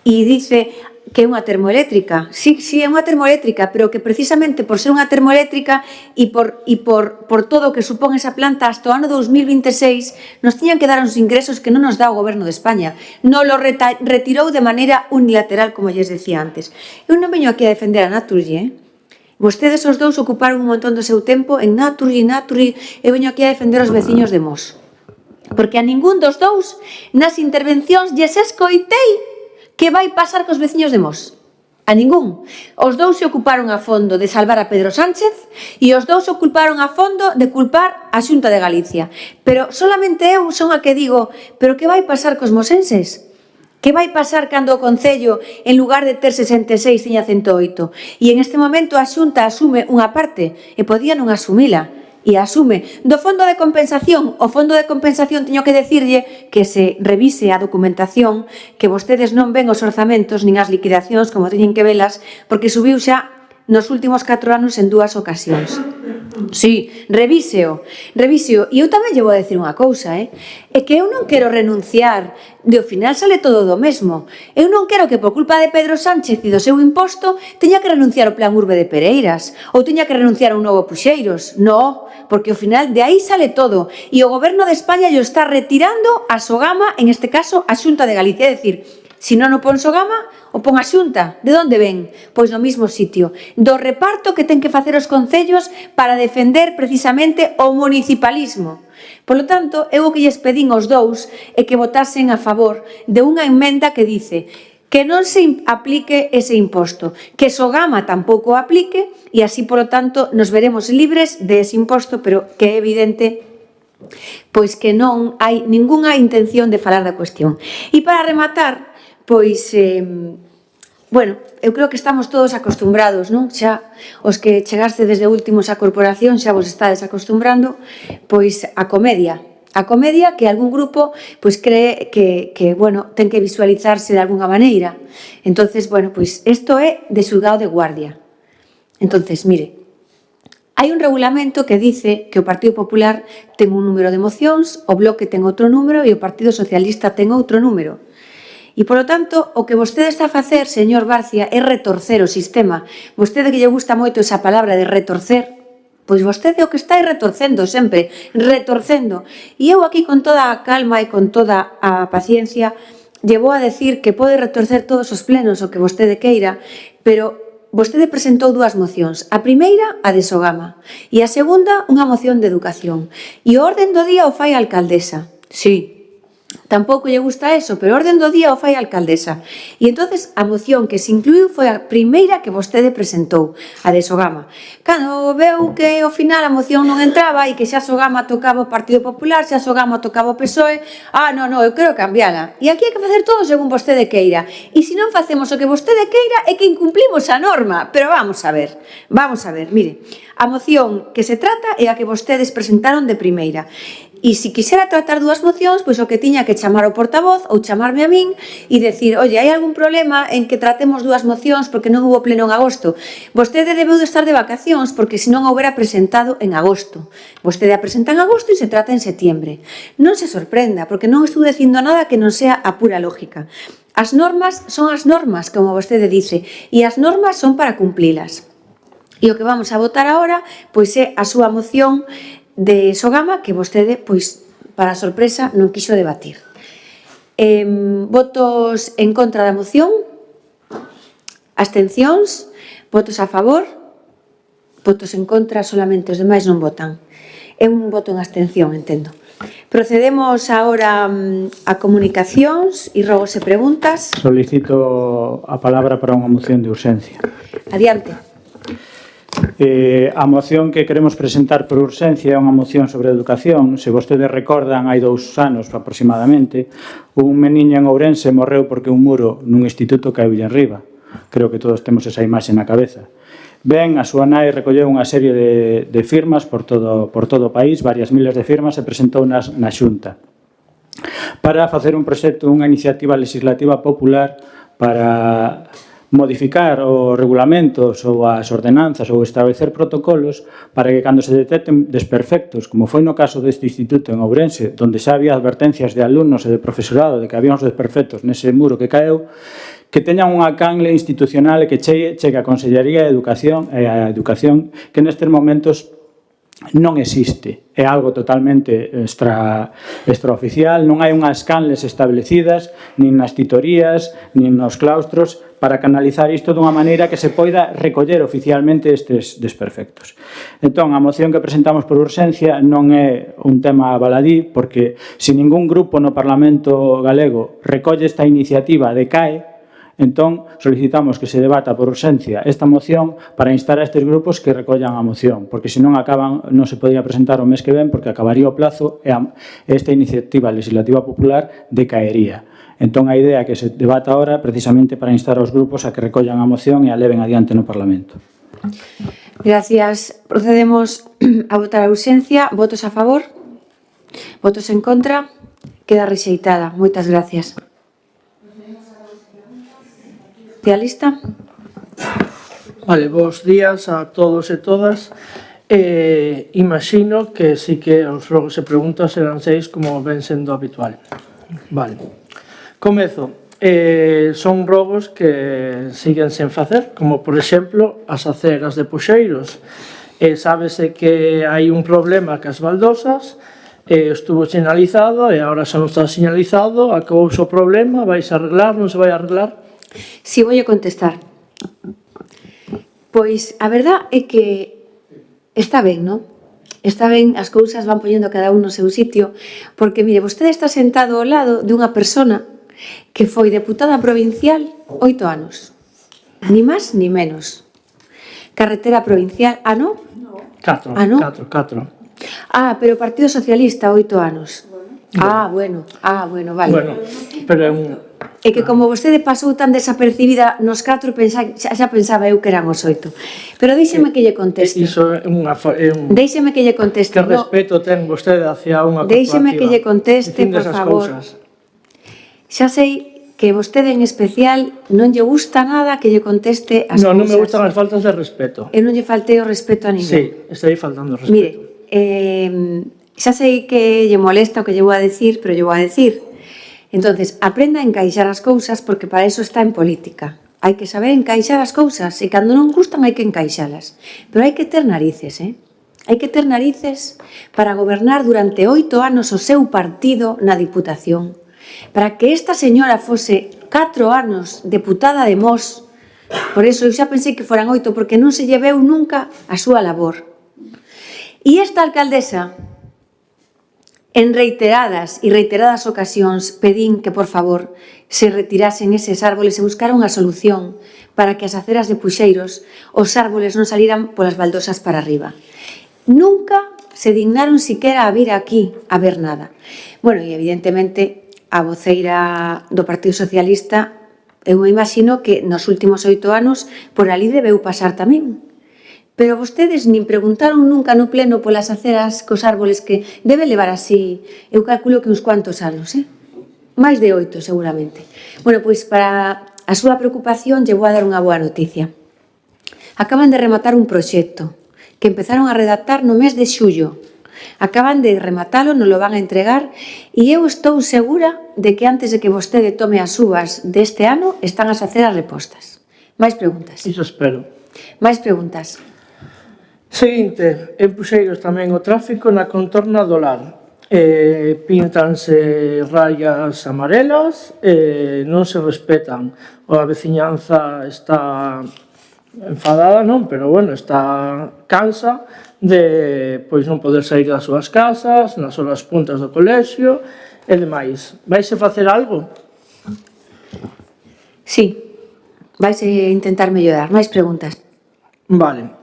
Speaker 1: E dice que é unha termoeléctrica. Sí, é unha termoeléctrica, pero que precisamente por ser unha termoeléctrica e por todo o que supón esa planta hasta o ano 2026 nos tiñan que dar uns ingresos que non nos dá o Goberno de España. Non lo retirou de maneira unilateral, como lles decía antes. Eu non veño aquí a defender a Naturgy, Vostedes os dous ocuparon un montón do seu tempo en Naturgy, eu veño aquí a defender os veciños de Mos. Porque a ningún dos dous nas intervencións lles escoitei que vai pasar cos veciños de Mos. A ningún. Os dous se ocuparon a fondo de salvar a Pedro Sánchez e os dous se ocuparon a fondo de culpar a Xunta de Galicia. Pero solamente eu son a que digo, pero que vai pasar cos mosenses? Que vai pasar cando o Concello, en lugar de ter 66, tiña 108? E en este momento a Xunta asume unha parte e podía non asumila. E asume. Do fondo de compensación, o fondo de compensación teño que decirlle que se revise a documentación, que vostedes non ven os orzamentos nin as liquidacións como teñen que velas, porque subiu xa nos últimos 4 anos en 2 ocasións. Sí, revíseo. E eu tamén lle vou a decir unha cousa, é que eu non quero renunciar, de ao final sale todo do mesmo. Eu non quero que por culpa de Pedro Sánchez e do seu imposto teña que renunciar ao Plan Urbe de Pereiras ou teña que renunciar a un novo Puxeiros. No, porque ao final de aí sale todo e o Goberno de España lle está retirando a Sogama, en este caso a Xunta de Galicia, é dicir, se non o pon Sogama, o pon a Xunta. De onde ven? Pois do mismo sitio. Do reparto que ten que facer os concellos para defender precisamente o municipalismo. Por lo tanto, eu o que lles pedín aos dous é que votasen a favor de unha emenda que dice que non se aplique ese imposto, que Sogama tampouco o aplique e así, por lo tanto, nos veremos libres de ese imposto, pero que é evidente pois que non hai ningunha intención de falar da cuestión. E para rematar, pois, bueno, eu creo que estamos todos acostumbrados, non? Xa, os que chegaste desde últimos á corporación xa vos estades acostumbrando, pois, a comedia. A comedia que algún grupo, pois, cree que, bueno, ten que visualizarse de alguna maneira. Entonces, bueno, pois, isto é de xulgado de guardia. Entonces, mire, hai un regulamento que dice que o Partido Popular ten un número de mocións, o Bloque ten outro número e o Partido Socialista ten outro número. E, polo tanto, o que vostede está a facer, señor Barcia, é retorcer o sistema. Vostede que lle gusta moito esa palabra de retorcer, pois vostede o que está é retorcendo sempre, retorcendo. E eu aquí con toda a calma e con toda a paciencia lle vou a decir que pode retorcer todos os plenos o que vostede queira, pero vostede presentou 2 mocións. A primeira, a de Sogama, e a segunda, unha moción de educación. E o orden do día o fai a alcaldesa. Sí, tampouco lle gusta eso, pero o orden do día o fai a alcaldesa. E entonces a moción que se incluiu foi a primeira que vostede presentou, a de Sogama. Cando veu que ao final a moción non entraba e que xa Sogama tocaba o Partido Popular, xa Sogama tocaba o PSOE, non, eu quero cambiala. E aquí hai que facer todo según vostede queira. E se non facemos o que vostede queira é que incumplimos a norma. Pero vamos a ver, mire, a moción que se trata é a que vostedes presentaron de primeira. E se quixera tratar 2 mocións, pois o que tiña que chamar ao portavoz ou chamarme a min e decir, oye, hai algún problema en que tratemos dúas mocións porque non hubo pleno en agosto. Vostede debeu de estar de vacacións porque senón houbera presentado en agosto. Vostede a presenta en agosto e se trata en setiembre. Non se sorprenda, porque non estou dicindo nada que non sea a pura lógica. As normas son as normas, como vostede dice, e as normas son para cumplilas. E o que vamos a votar agora, pois é a súa moción de Sogama que vostede, pois, para sorpresa, non quiso debatir. Votos en contra da moción? Abstencións? Votos a favor? Votos en contra, solamente os demais non votan. É un voto en abstención, entendo. Procedemos agora a comunicacións e rogos e preguntas.
Speaker 5: Solicito a palabra para unha moción de urxencia.
Speaker 1: Adiante.
Speaker 5: A moción que queremos presentar por urxencia é unha moción sobre educación. Se vostedes recordan, hai 2 anos aproximadamente, un meniño en Ourense morreu porque un muro nun instituto caeulle enriba. Creo que todos temos esa imaxe na cabeza. Ben, a súa nai recolleu unha serie de firmas por todo o país, varias miles de firmas, e presentou na Xunta para facer un proxecto, unha iniciativa legislativa popular para modificar os regulamentos ou as ordenanzas ou establecer protocolos para que cando se detecten desperfectos, como foi no caso deste instituto en Ourense, onde xa había advertencias de alumnos e de profesorado de que había uns desperfectos nese muro que caeu, que teñan unha canle institucional e que chegue a Consellería de Educación e a Educación que nestes momentos non existe. É algo totalmente extraoficial, non hai unhas canles establecidas, nin nas titorías, nin nos claustros, para canalizar isto dunha maneira que se poida recoller oficialmente estes desperfectos. Entón, a moción que presentamos por urxencia non é un tema baladí, porque se ningún grupo no Parlamento galego recolle esta iniciativa de CAE, entón solicitamos que se debata por urxencia esta moción para instar a estes grupos que recollan a moción, porque senón non se podía presentar o mes que ven porque acabaría o plazo e esta iniciativa legislativa popular decaería. Entón, a idea é que se debata ahora precisamente para instar aos grupos a que recollan a moción e a leven adiante no Parlamento.
Speaker 1: Gracias. Procedemos a votar a urxencia. Votos a favor? Votos en contra? Queda rexeitada. Moitas gracias. Socialista?
Speaker 10: Vale, bos días a todos e todas. Imagino que sí que os rogos e preguntas serán 6 como ven sendo habitual. Vale. Comezo. Son rogos que siguen sen facer, como, por exemplo, as aceras de Puxeiros. Sábese que hai un problema cas baldosas, estuvo señalizado e agora xa non está señalizado, acabou o problema, vais a arreglar, non se vai a arreglar?
Speaker 1: Si, vou a contestar. Pois, a verdad é que está ben, non? Está ben, as cousas van poñendo cada un no seu sitio, porque, mire, vostede está sentado ao lado dunha persona que foi deputada provincial 8 anos. Ni máis ni menos. Carretera provincial, non?
Speaker 10: 4. Pero
Speaker 1: o Partido Socialista 8 anos. Bueno, vale.
Speaker 10: Bueno, pero é un...
Speaker 1: É que como vostede pasou tan desapercibida nos 4, xa pensaba eu que eran os 8. Pero deixeme que lle conteste. Deixeme que lle conteste.
Speaker 10: Que respeto ten vostede hacia unha corporativa?
Speaker 1: Deixeme que lle conteste, por favor. Xa sei que vostede en especial non lle gusta nada que lle conteste as cousas.
Speaker 10: Non me gustan as faltas de respeto.
Speaker 1: Eu non lle faltei o respeto a ninguén.
Speaker 10: Sí, estarei faltando o respeto.
Speaker 1: Mire, xa sei que lle molesta o que lle vou a decir, pero lle vou a decir. Entonces, aprenda a encaixar as cousas porque para eso está en política. Hai que saber encaixar as cousas e cando non gustan hai que encaixalas. Pero hai que ter narices, Hai que ter narices para gobernar durante 8 anos o seu partido na Diputación. Para que esta señora fose 4 anos deputada de Mos, por eso eu xa pensei que foran 8, porque non se lleveu nunca a súa labor. E esta alcaldesa, en reiteradas ocasións, pedín que, por favor, se retirasen eses árboles e buscara unha solución para que as aceras de Puxeiros os árboles non salieran polas baldosas para arriba. Nunca se dignaron siquera a vir aquí a ver nada. Bueno, e evidentemente a voceira do Partido Socialista, eu me imagino que nos últimos 8 anos por ali debeu pasar tamén. Pero vostedes nin preguntaron nunca no pleno polas aceras cos árboles que debe levar así, eu calculo que uns cuantos anos, máis de 8 seguramente. Bueno, pois para a súa preocupación lle vou a dar unha boa noticia. Acaban de rematar un proxecto que empezaron a redactar no mes de xullo. Acaban de rematalo, nos lo van a entregar e eu estou segura de que antes de que vostede tome as uvas deste ano están a facer as repostas. Máis preguntas?
Speaker 10: Iso espero.
Speaker 1: Máis preguntas?
Speaker 10: Seguinte, en Puxeiros tamén o tráfico na contorna do lar. Píntanse rayas amarelas, non se respetan. A veciñanza está enfadada, non? Pero, bueno, está cansa de pois non poder sair das súas casas, nas horas puntas do colexio e demais. Vaise facer algo?
Speaker 1: Sí, vais a intentar mellorar. Máis preguntas?
Speaker 10: Vale.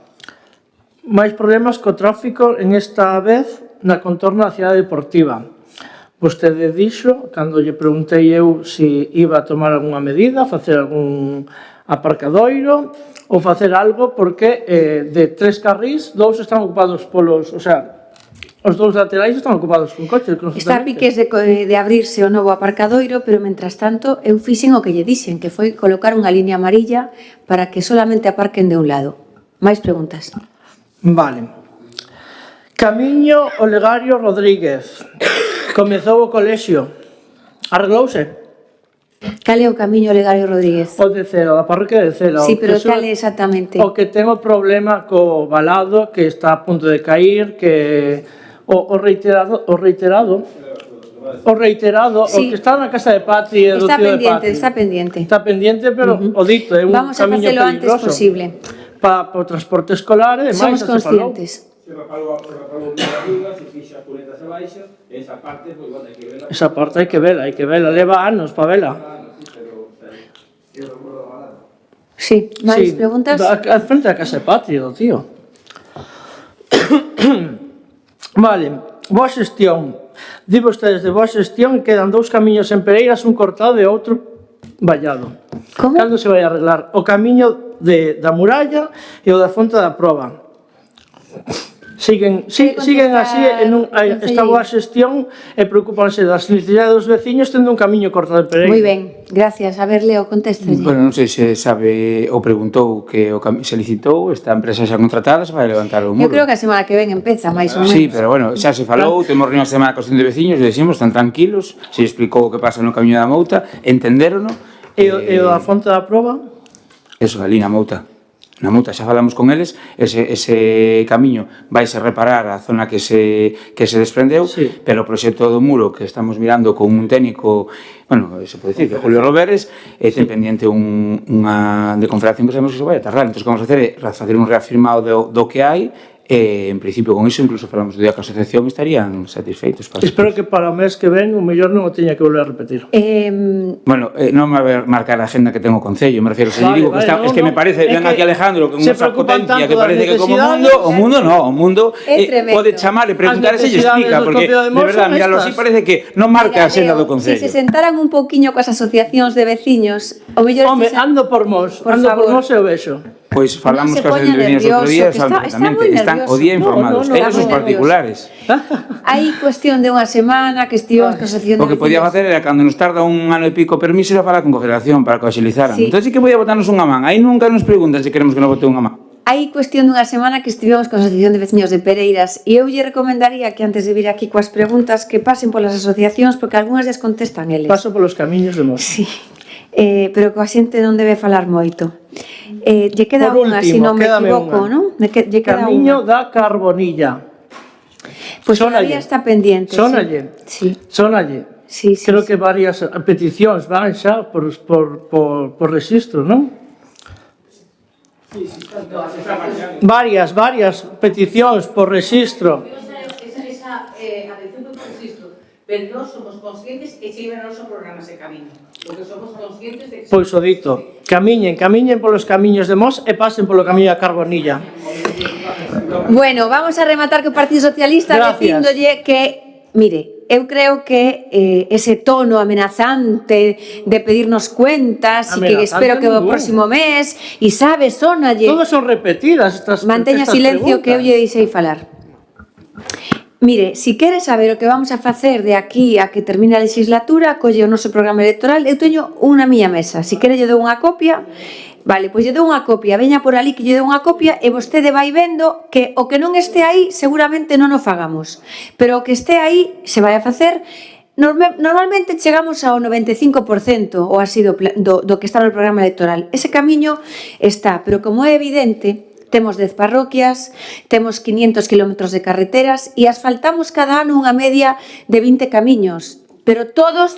Speaker 10: Máis problemas co tráfico en esta vez na contorna da cidade deportiva. Vostede dixo, cando lle preguntei eu se iba a tomar algunha medida, facer algún aparcadoiro ou facer algo, porque de 3 carrís, 2 están ocupados polos, o sea, os 2 laterais están ocupados con coches.
Speaker 1: Está a piques de abrirse o novo aparcadoiro, pero, mentras tanto, eu fixen o que lle dixen, que foi colocar unha línea amarilla para que solamente aparquen de un lado. Máis preguntas?
Speaker 10: Vale. Camiño Olegario Rodríguez. Comezou o colexio. Arreglouse?
Speaker 1: Cal é o Camiño Olegario Rodríguez?
Speaker 10: O de Cela, a parroquia de Cela.
Speaker 1: Sí, pero cal é exactamente?
Speaker 10: O que ten o problema co valado, que está a punto de cair, que o reiterado, sí. O que está na casa de Patri e do tío de Patri.
Speaker 1: Está pendiente.
Speaker 10: Está pendiente, pero o dito, é un
Speaker 1: Vamos a
Speaker 10: camiño
Speaker 1: facelo antes
Speaker 10: peligroso.
Speaker 1: Posible.
Speaker 10: Para o transporte escolar e demais.
Speaker 1: Somos conscientes.
Speaker 5: Se rapalou unha ruga, se fixa a cunetas abaixo, e esa parte, pois, bueno, hai que vela.
Speaker 10: Esa parte hai que vela, leva anos para vela.
Speaker 1: Sí, máis preguntas?
Speaker 10: Al frente da casa de Patri, do tío. Vale, boa xestión. Di vostedes de boa xestión, quedan 2 camiños en Pereiras, un cortado e outro vallado.
Speaker 1: Como?
Speaker 10: Cando se vai arreglar? O camiño da muralla e o da fonte da Proba. Siguen así, esta boa xestión e preocupanse das necesidades dos veciños tendo un camiño cortado de Pereira.
Speaker 1: Moi ben, gracias. A ver, Leo, contéstalle.
Speaker 6: Bueno, non sei se sabe ou preguntou que se licitou, esta empresa xa contratada, se vai levantar o muro.
Speaker 1: Eu creo que a semana que ven empeza, máis ou menos.
Speaker 6: Sí, pero bueno, xa se falou, temos reunión esta semana con de veciños, e dixemos, están tranquilos, se explicou o que pasa no camiño da Mouta, entendérono.
Speaker 10: E o da fonte da Proba?
Speaker 6: Eso, ali na Mouta. Na Mouta xa falamos con eles, ese camiño vaise reparar a zona que se desprendeu,
Speaker 10: sí.
Speaker 6: Pero o proxecto do muro que estamos mirando con un técnico, bueno, se pode dicir, Julio Roberes, ten pendiente unha de confederación que sabemos que se vai a tardar. Entón, o que vamos a facer é facer un reafirmado do que hai, e, en principio, con iso, incluso falamos do día que a asociación estarían satisfeitos.
Speaker 10: Espero que para o mes que ven, o mellor non o teña que volver a repetir.
Speaker 6: Bueno, non me vai marcar a agenda que ten o Concello, me refiero, se lle digo que está, es que me parece, ven aquí Alejandro, con unha potencia que parece que como o mundo pode chamar e preguntar e se lle explica, porque, de verdad, míralo así, parece que non marca a agenda do Concello.
Speaker 1: Se se sentaran un pouquiño coas asociacións de veciños, o mellor...
Speaker 10: Home, ando por Mos e o vexo.
Speaker 6: Pois falamos con as veciños outro día, están o día informados, eles os particulares.
Speaker 1: Hai cuestión de unha semana que estivemos con a asociación de
Speaker 6: veciños. O que podía facer era, cando nos tarda un ano e pico permiso, era falar con Confederación para que o axilizaran. Entón, sí que podía botarnos unha man. Aí nunca nos preguntan se queremos que nos bote unha man.
Speaker 1: Hai cuestión dunha semana que estivemos con a Asociación de Veciños de Pereiras e eu lle recomendaría que antes de vir aquí coas preguntas que pasen polas asociacións porque algunhas les contestan eles.
Speaker 10: Paso polos camiños de Mos.
Speaker 1: Sí, pero coa xente non debe falar moito. Lle queda unha, se non me equivoco, non?
Speaker 10: Camiño da Carbonilla.
Speaker 1: Pois todavía está pendiente.
Speaker 10: Sónalle.
Speaker 1: Sí.
Speaker 10: Sónalle.
Speaker 1: Sí.
Speaker 10: Creo que varias peticións van xa por registro, non? Varias peticións por registro.
Speaker 7: Esa atención por registro, pero non somos conscientes que se iban ao noso programa ese camiño. Lo que somos conscientes de que...
Speaker 10: Pois o dito, camiñen polos camiños de Mos e pasen polo camiño da Carbonilla.
Speaker 1: Bueno, vamos a rematar co Partido Socialista dicíndolle que, mire, eu creo que ese tono amenazante de pedirnos cuentas e que espero que o próximo mes e sabe, sónalle.
Speaker 10: Todas son repetidas estas
Speaker 1: manteña silencio que eu lle deixei falar. Mire, si quere saber o que vamos a facer de aquí a que termine a legislatura, colle o noso programa electoral, eu teño unha miña mesa. Si quere lle dou unha copia, vale, pois lle dou unha copia, veña por ali que lle dou unha copia e vostede vai vendo que o que non este aí seguramente non o fagamos. Pero o que este aí se vai a facer. Normalmente chegamos ao 95% ou así do que está no programa electoral. Ese camiño está, pero como é evidente, temos 10 parroquias, temos 500 kilómetros de carreteras e asfaltamos cada ano unha media de 20 camiños. Pero todos,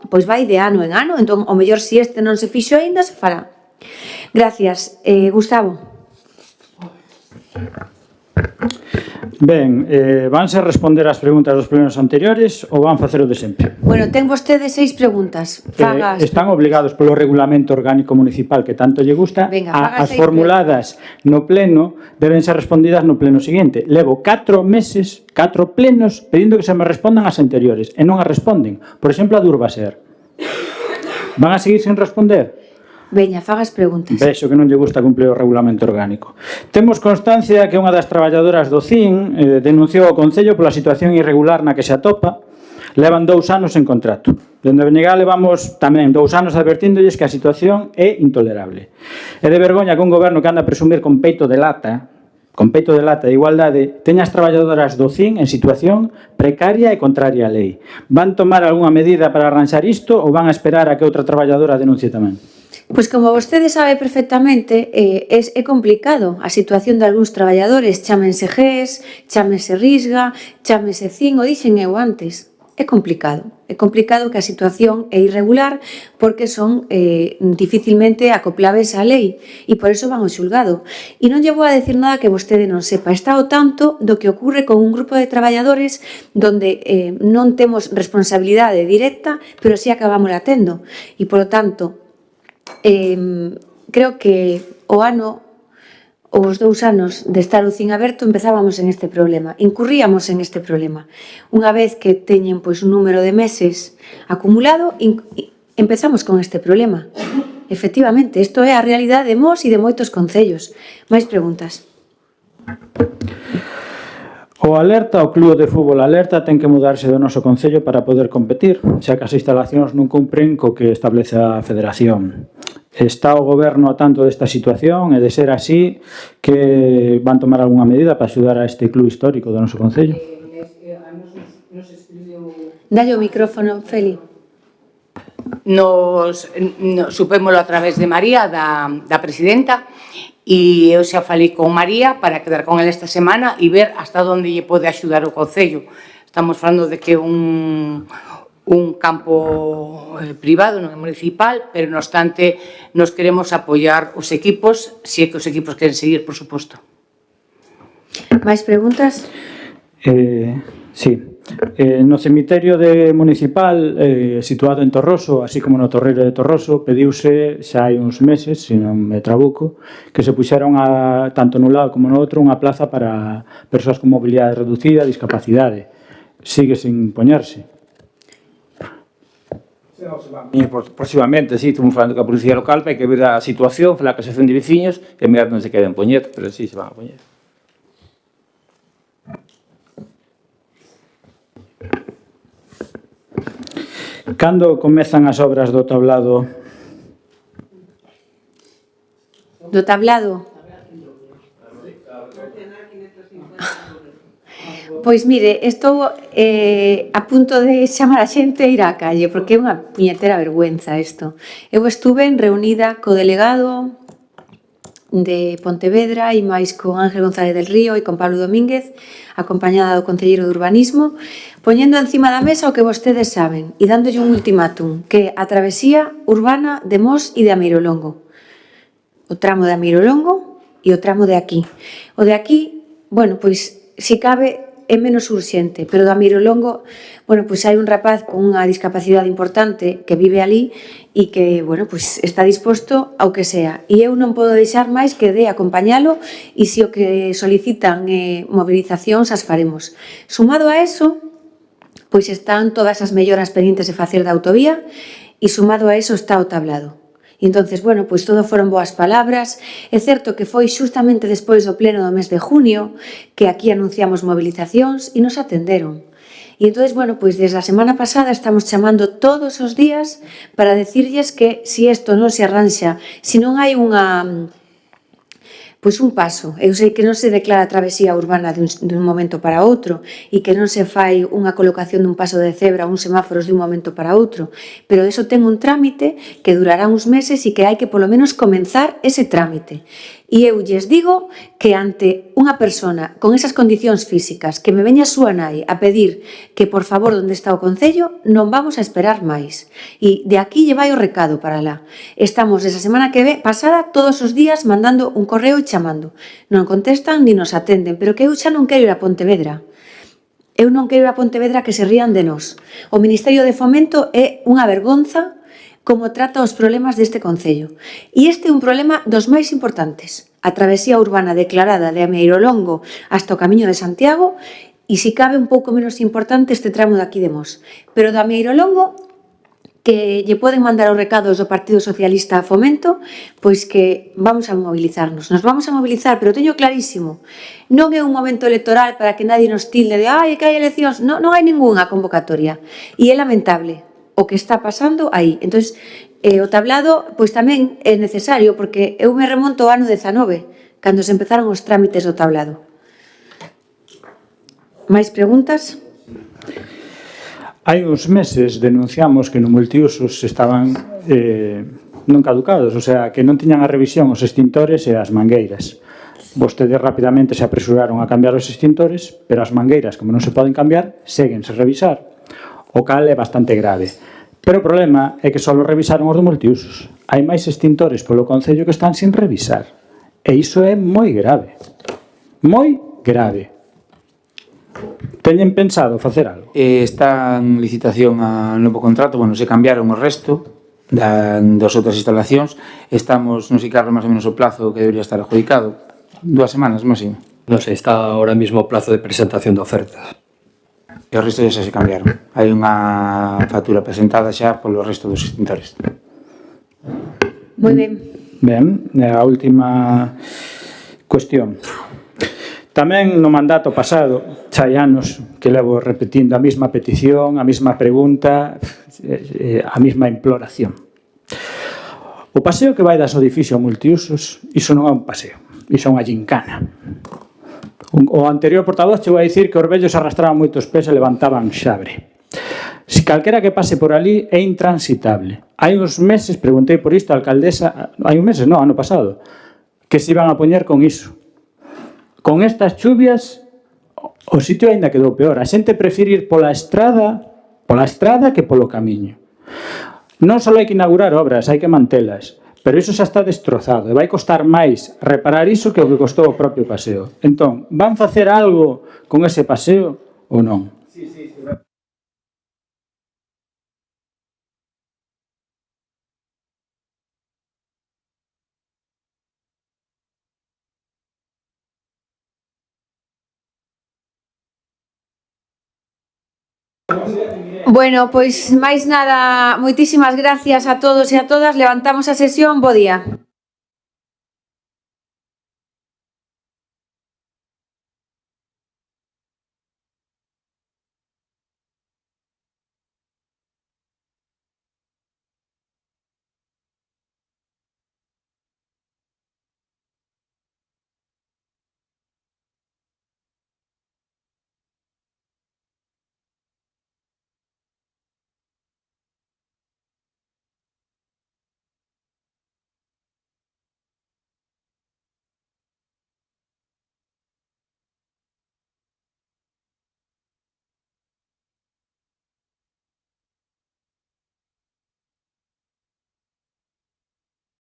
Speaker 1: pois vai de ano en ano, entón, o mellor se este non se fixo aínda, se fará. Gracias. Gustavo.
Speaker 5: Ben, vanse responder as preguntas dos plenos anteriores ou van facer o de sempre?
Speaker 1: Bueno, ten vostede 6 preguntas. Fagas.
Speaker 5: Están obligados polo regulamento orgánico municipal que tanto lle gusta.
Speaker 1: Venga,
Speaker 5: as formuladas no pleno deben ser respondidas no pleno seguinte. Levo 4 meses, 4 plenos, pedindo que se me respondan as anteriores e non as responden. Por exemplo, a de Urbaser. Van a seguir sin responder?
Speaker 1: Veña, fagas preguntas.
Speaker 5: Vexo que non lle gusta cumplir o regulamento orgánico. Temos constancia que unha das traballadoras do CIN denunciou ao Concello pola situación irregular na que se atopa. Levan 2 anos en contrato. Dende a Benegal levamos tamén 2 anos advertíndolles que a situación é intolerable. É de vergoña que un goberno que anda a presumir con peito de lata de igualdade, teña as traballadoras do CIN en situación precaria e contraria á lei. Van tomar algunha medida para arranxar isto ou van a esperar a que outra traballadora denuncie tamén?
Speaker 1: Pois como vostede sabe perfectamente, é complicado a situación de algúns traballadores, chámense GES, chámense Risga, chámense CIN, o dixen eu antes. É complicado que a situación é irregular porque son dificilmente acoplables á lei e por eso van ao xulgado. E non lle vou a decir nada que vostede non sepa. Está ao tanto do que ocurre con un grupo de traballadores donde non temos responsabilidade directa, pero sí acabamos tendo. E, polo tanto, creo que os 2 anos de estar o CIN aberto empezábamos en este problema, incurríamos en este problema. Unha vez que teñen pois un número de meses acumulado, empezamos con este problema. Efectivamente, isto é a realidade de Mos e de moitos concellos. Máis preguntas?
Speaker 5: O Alerta, o Club de Fútbol Alerta, ten que mudarse do noso concello para poder competir, xa que as instalacións non cumpren co que establece a Federación. Está o goberno a tanto desta situación e de ser así que van tomar algunha medida para axudar a este club histórico do noso concello?
Speaker 1: Dalle o micrófono, Feli.
Speaker 3: Supémolo a través de María, da presidenta, e eu xa falei con María para quedar con ela esta semana e ver hasta onde lle pode axudar o Concello. Estamos falando de que un campo privado, non é municipal, pero non obstante nos queremos apoiar os equipos, se é que os equipos queren seguir, por suposto.
Speaker 1: Máis preguntas?
Speaker 5: Sí. No cemiterio municipal situado en Torroso, así como no Torreiro de Torroso, pediuse xa hai uns meses, se non me trabuco, que se puxeron tanto nun lado como no outro unha plaza para persoas con mobilidade reducida, discapacidade. Sigue sin poñerse.
Speaker 6: Próximamente, sí, estamos falando que a Policía Local hai que ver a situación, falar que se hacen de veciños e mirar onde se queren poñer, pero sí, se van a poñer.
Speaker 5: Cando comezan as obras do tablado?
Speaker 1: Do tablado? Pois mire, estou a punto de chamar a xente a ir á calle, porque é unha puñetera vergüenza isto. Eu estuve reunida co delegado de Pontevedra e máis con Ángel González del Río e con Pablo Domínguez, acompañada do concelleiro de Urbanismo, poñendo encima da mesa o que vostedes saben e dándolle un ultimátum, que é a travesía urbana de Mos e de Ameirolongo. O tramo de Ameirolongo e o tramo de aquí. O de aquí, bueno, pois, se cabe, é menos urxente, pero do Ameirolongo, bueno, pois hai un rapaz con unha discapacidade importante que vive ali e que, bueno, pois está disposto ao que sea. E eu non podo deixar máis que de acompañalo e se o que solicitan movilizacións as faremos. Sumado a eso, pois están todas as melloras pendientes de facer da autovía e sumado a eso está o tablado. E entonces, bueno, pois todo foron boas palabras. É certo que foi xustamente despois do pleno do mes de junio que aquí anunciamos movilizacións e nos atenderon. E entonces, bueno, pois desde a semana pasada estamos chamando todos os días para decirlles que se isto non se arranxa, se non hai pois un paso. Eu sei que non se declara travesía urbana dun momento para outro e que non se fai unha colocación dun paso de cebra ou uns semáforos dun momento para outro, pero eso ten un trámite que durará uns meses e que hai que polo menos comenzar ese trámite. E eu lles digo que ante unha persona con esas condicións físicas que me veña a súa nai a pedir que por favor onde está o Concello, non vamos a esperar máis. E de aquí lle vai o recado para lá. Estamos esa semana que pasada todos os días mandando un correo e chamando. Non contestan ni nos atenden, pero que eu xa non quero ir a Pontevedra. Eu non quero ir a Pontevedra que se rían de nós. O Ministerio de Fomento é unha vergonza como trata os problemas deste Concello. E este é un problema dos máis importantes. A travesía urbana declarada de Amieiro Longo hasta o Camiño de Santiago e, se cabe, un pouco menos importante este tramo de aquí de Mos. Pero do Amieiro Longo, que lle poden mandar os recados do Partido Socialista a Fomento, pois que vamos a mobilizarnos. Nos vamos a mobilizar, pero teño clarísimo. Non é un momento electoral para que nadie nos tilde de que hai eleccións. Non hai ningunha convocatoria. E é lamentable o que está pasando aí. Entón, o tablado pois tamén é necesario, porque eu me remonto ao ano 19, cando se empezaron os trámites do tablado. Máis preguntas?
Speaker 5: Hai uns meses denunciamos que no multiusos estaban non caducados, o sea, que non tiñan a revisión os extintores e as mangueiras. Vostedes rapidamente se apresuraron a cambiar os extintores, pero as mangueiras, como non se poden cambiar, séguense revisar. O cal é bastante grave. Pero o problema é que só revisaron os do multiusos. Hai máis extintores polo Concello que están sin revisar. E iso é moi grave. Moi grave. Teñen pensado facer algo?
Speaker 6: Está en licitación a novo contrato, se cambiaron o resto das outras instalacións. Estamos, non sei, Carlos, máis ou menos o plazo que debería estar adjudicado. 2 semanas, máximo.
Speaker 2: Non sei, está ahora mismo o plazo de presentación de ofertas.
Speaker 6: E o resto xa se cambiaron. Hai unha factura presentada xa polo resto dos extintores.
Speaker 1: Moi ben.
Speaker 5: Ben, a última cuestión. Tamén no mandato pasado, xa hai anos que levo repetindo a mesma petición, a mesma pregunta, a mesma imploración. O paseo que vai das edificios multiusos, iso non é un paseo, iso é unha gincana. O anterior portavoz chegou a dicir que os vellos arrastraban moitos pés e levantaban xabre. Se calquera que pase por ali é intransitable. Hai uns meses preguntei por isto a alcaldesa, hai uns meses, non, ano pasado, que se iban a poñer con iso. Con estas chuvias, o sitio aínda quedou peor. A xente prefire ir pola estrada que polo camiño. Non só hai que inaugurar obras, hai que mantelas. Pero iso xa está destrozado e vai costar máis reparar iso que o que costou o propio paseo. Entón, van facer algo con ese paseo ou non? Sí.
Speaker 1: Bueno, pois máis nada, moitísimas gracias a todos e a todas. Levantamos a sesión. Bo día.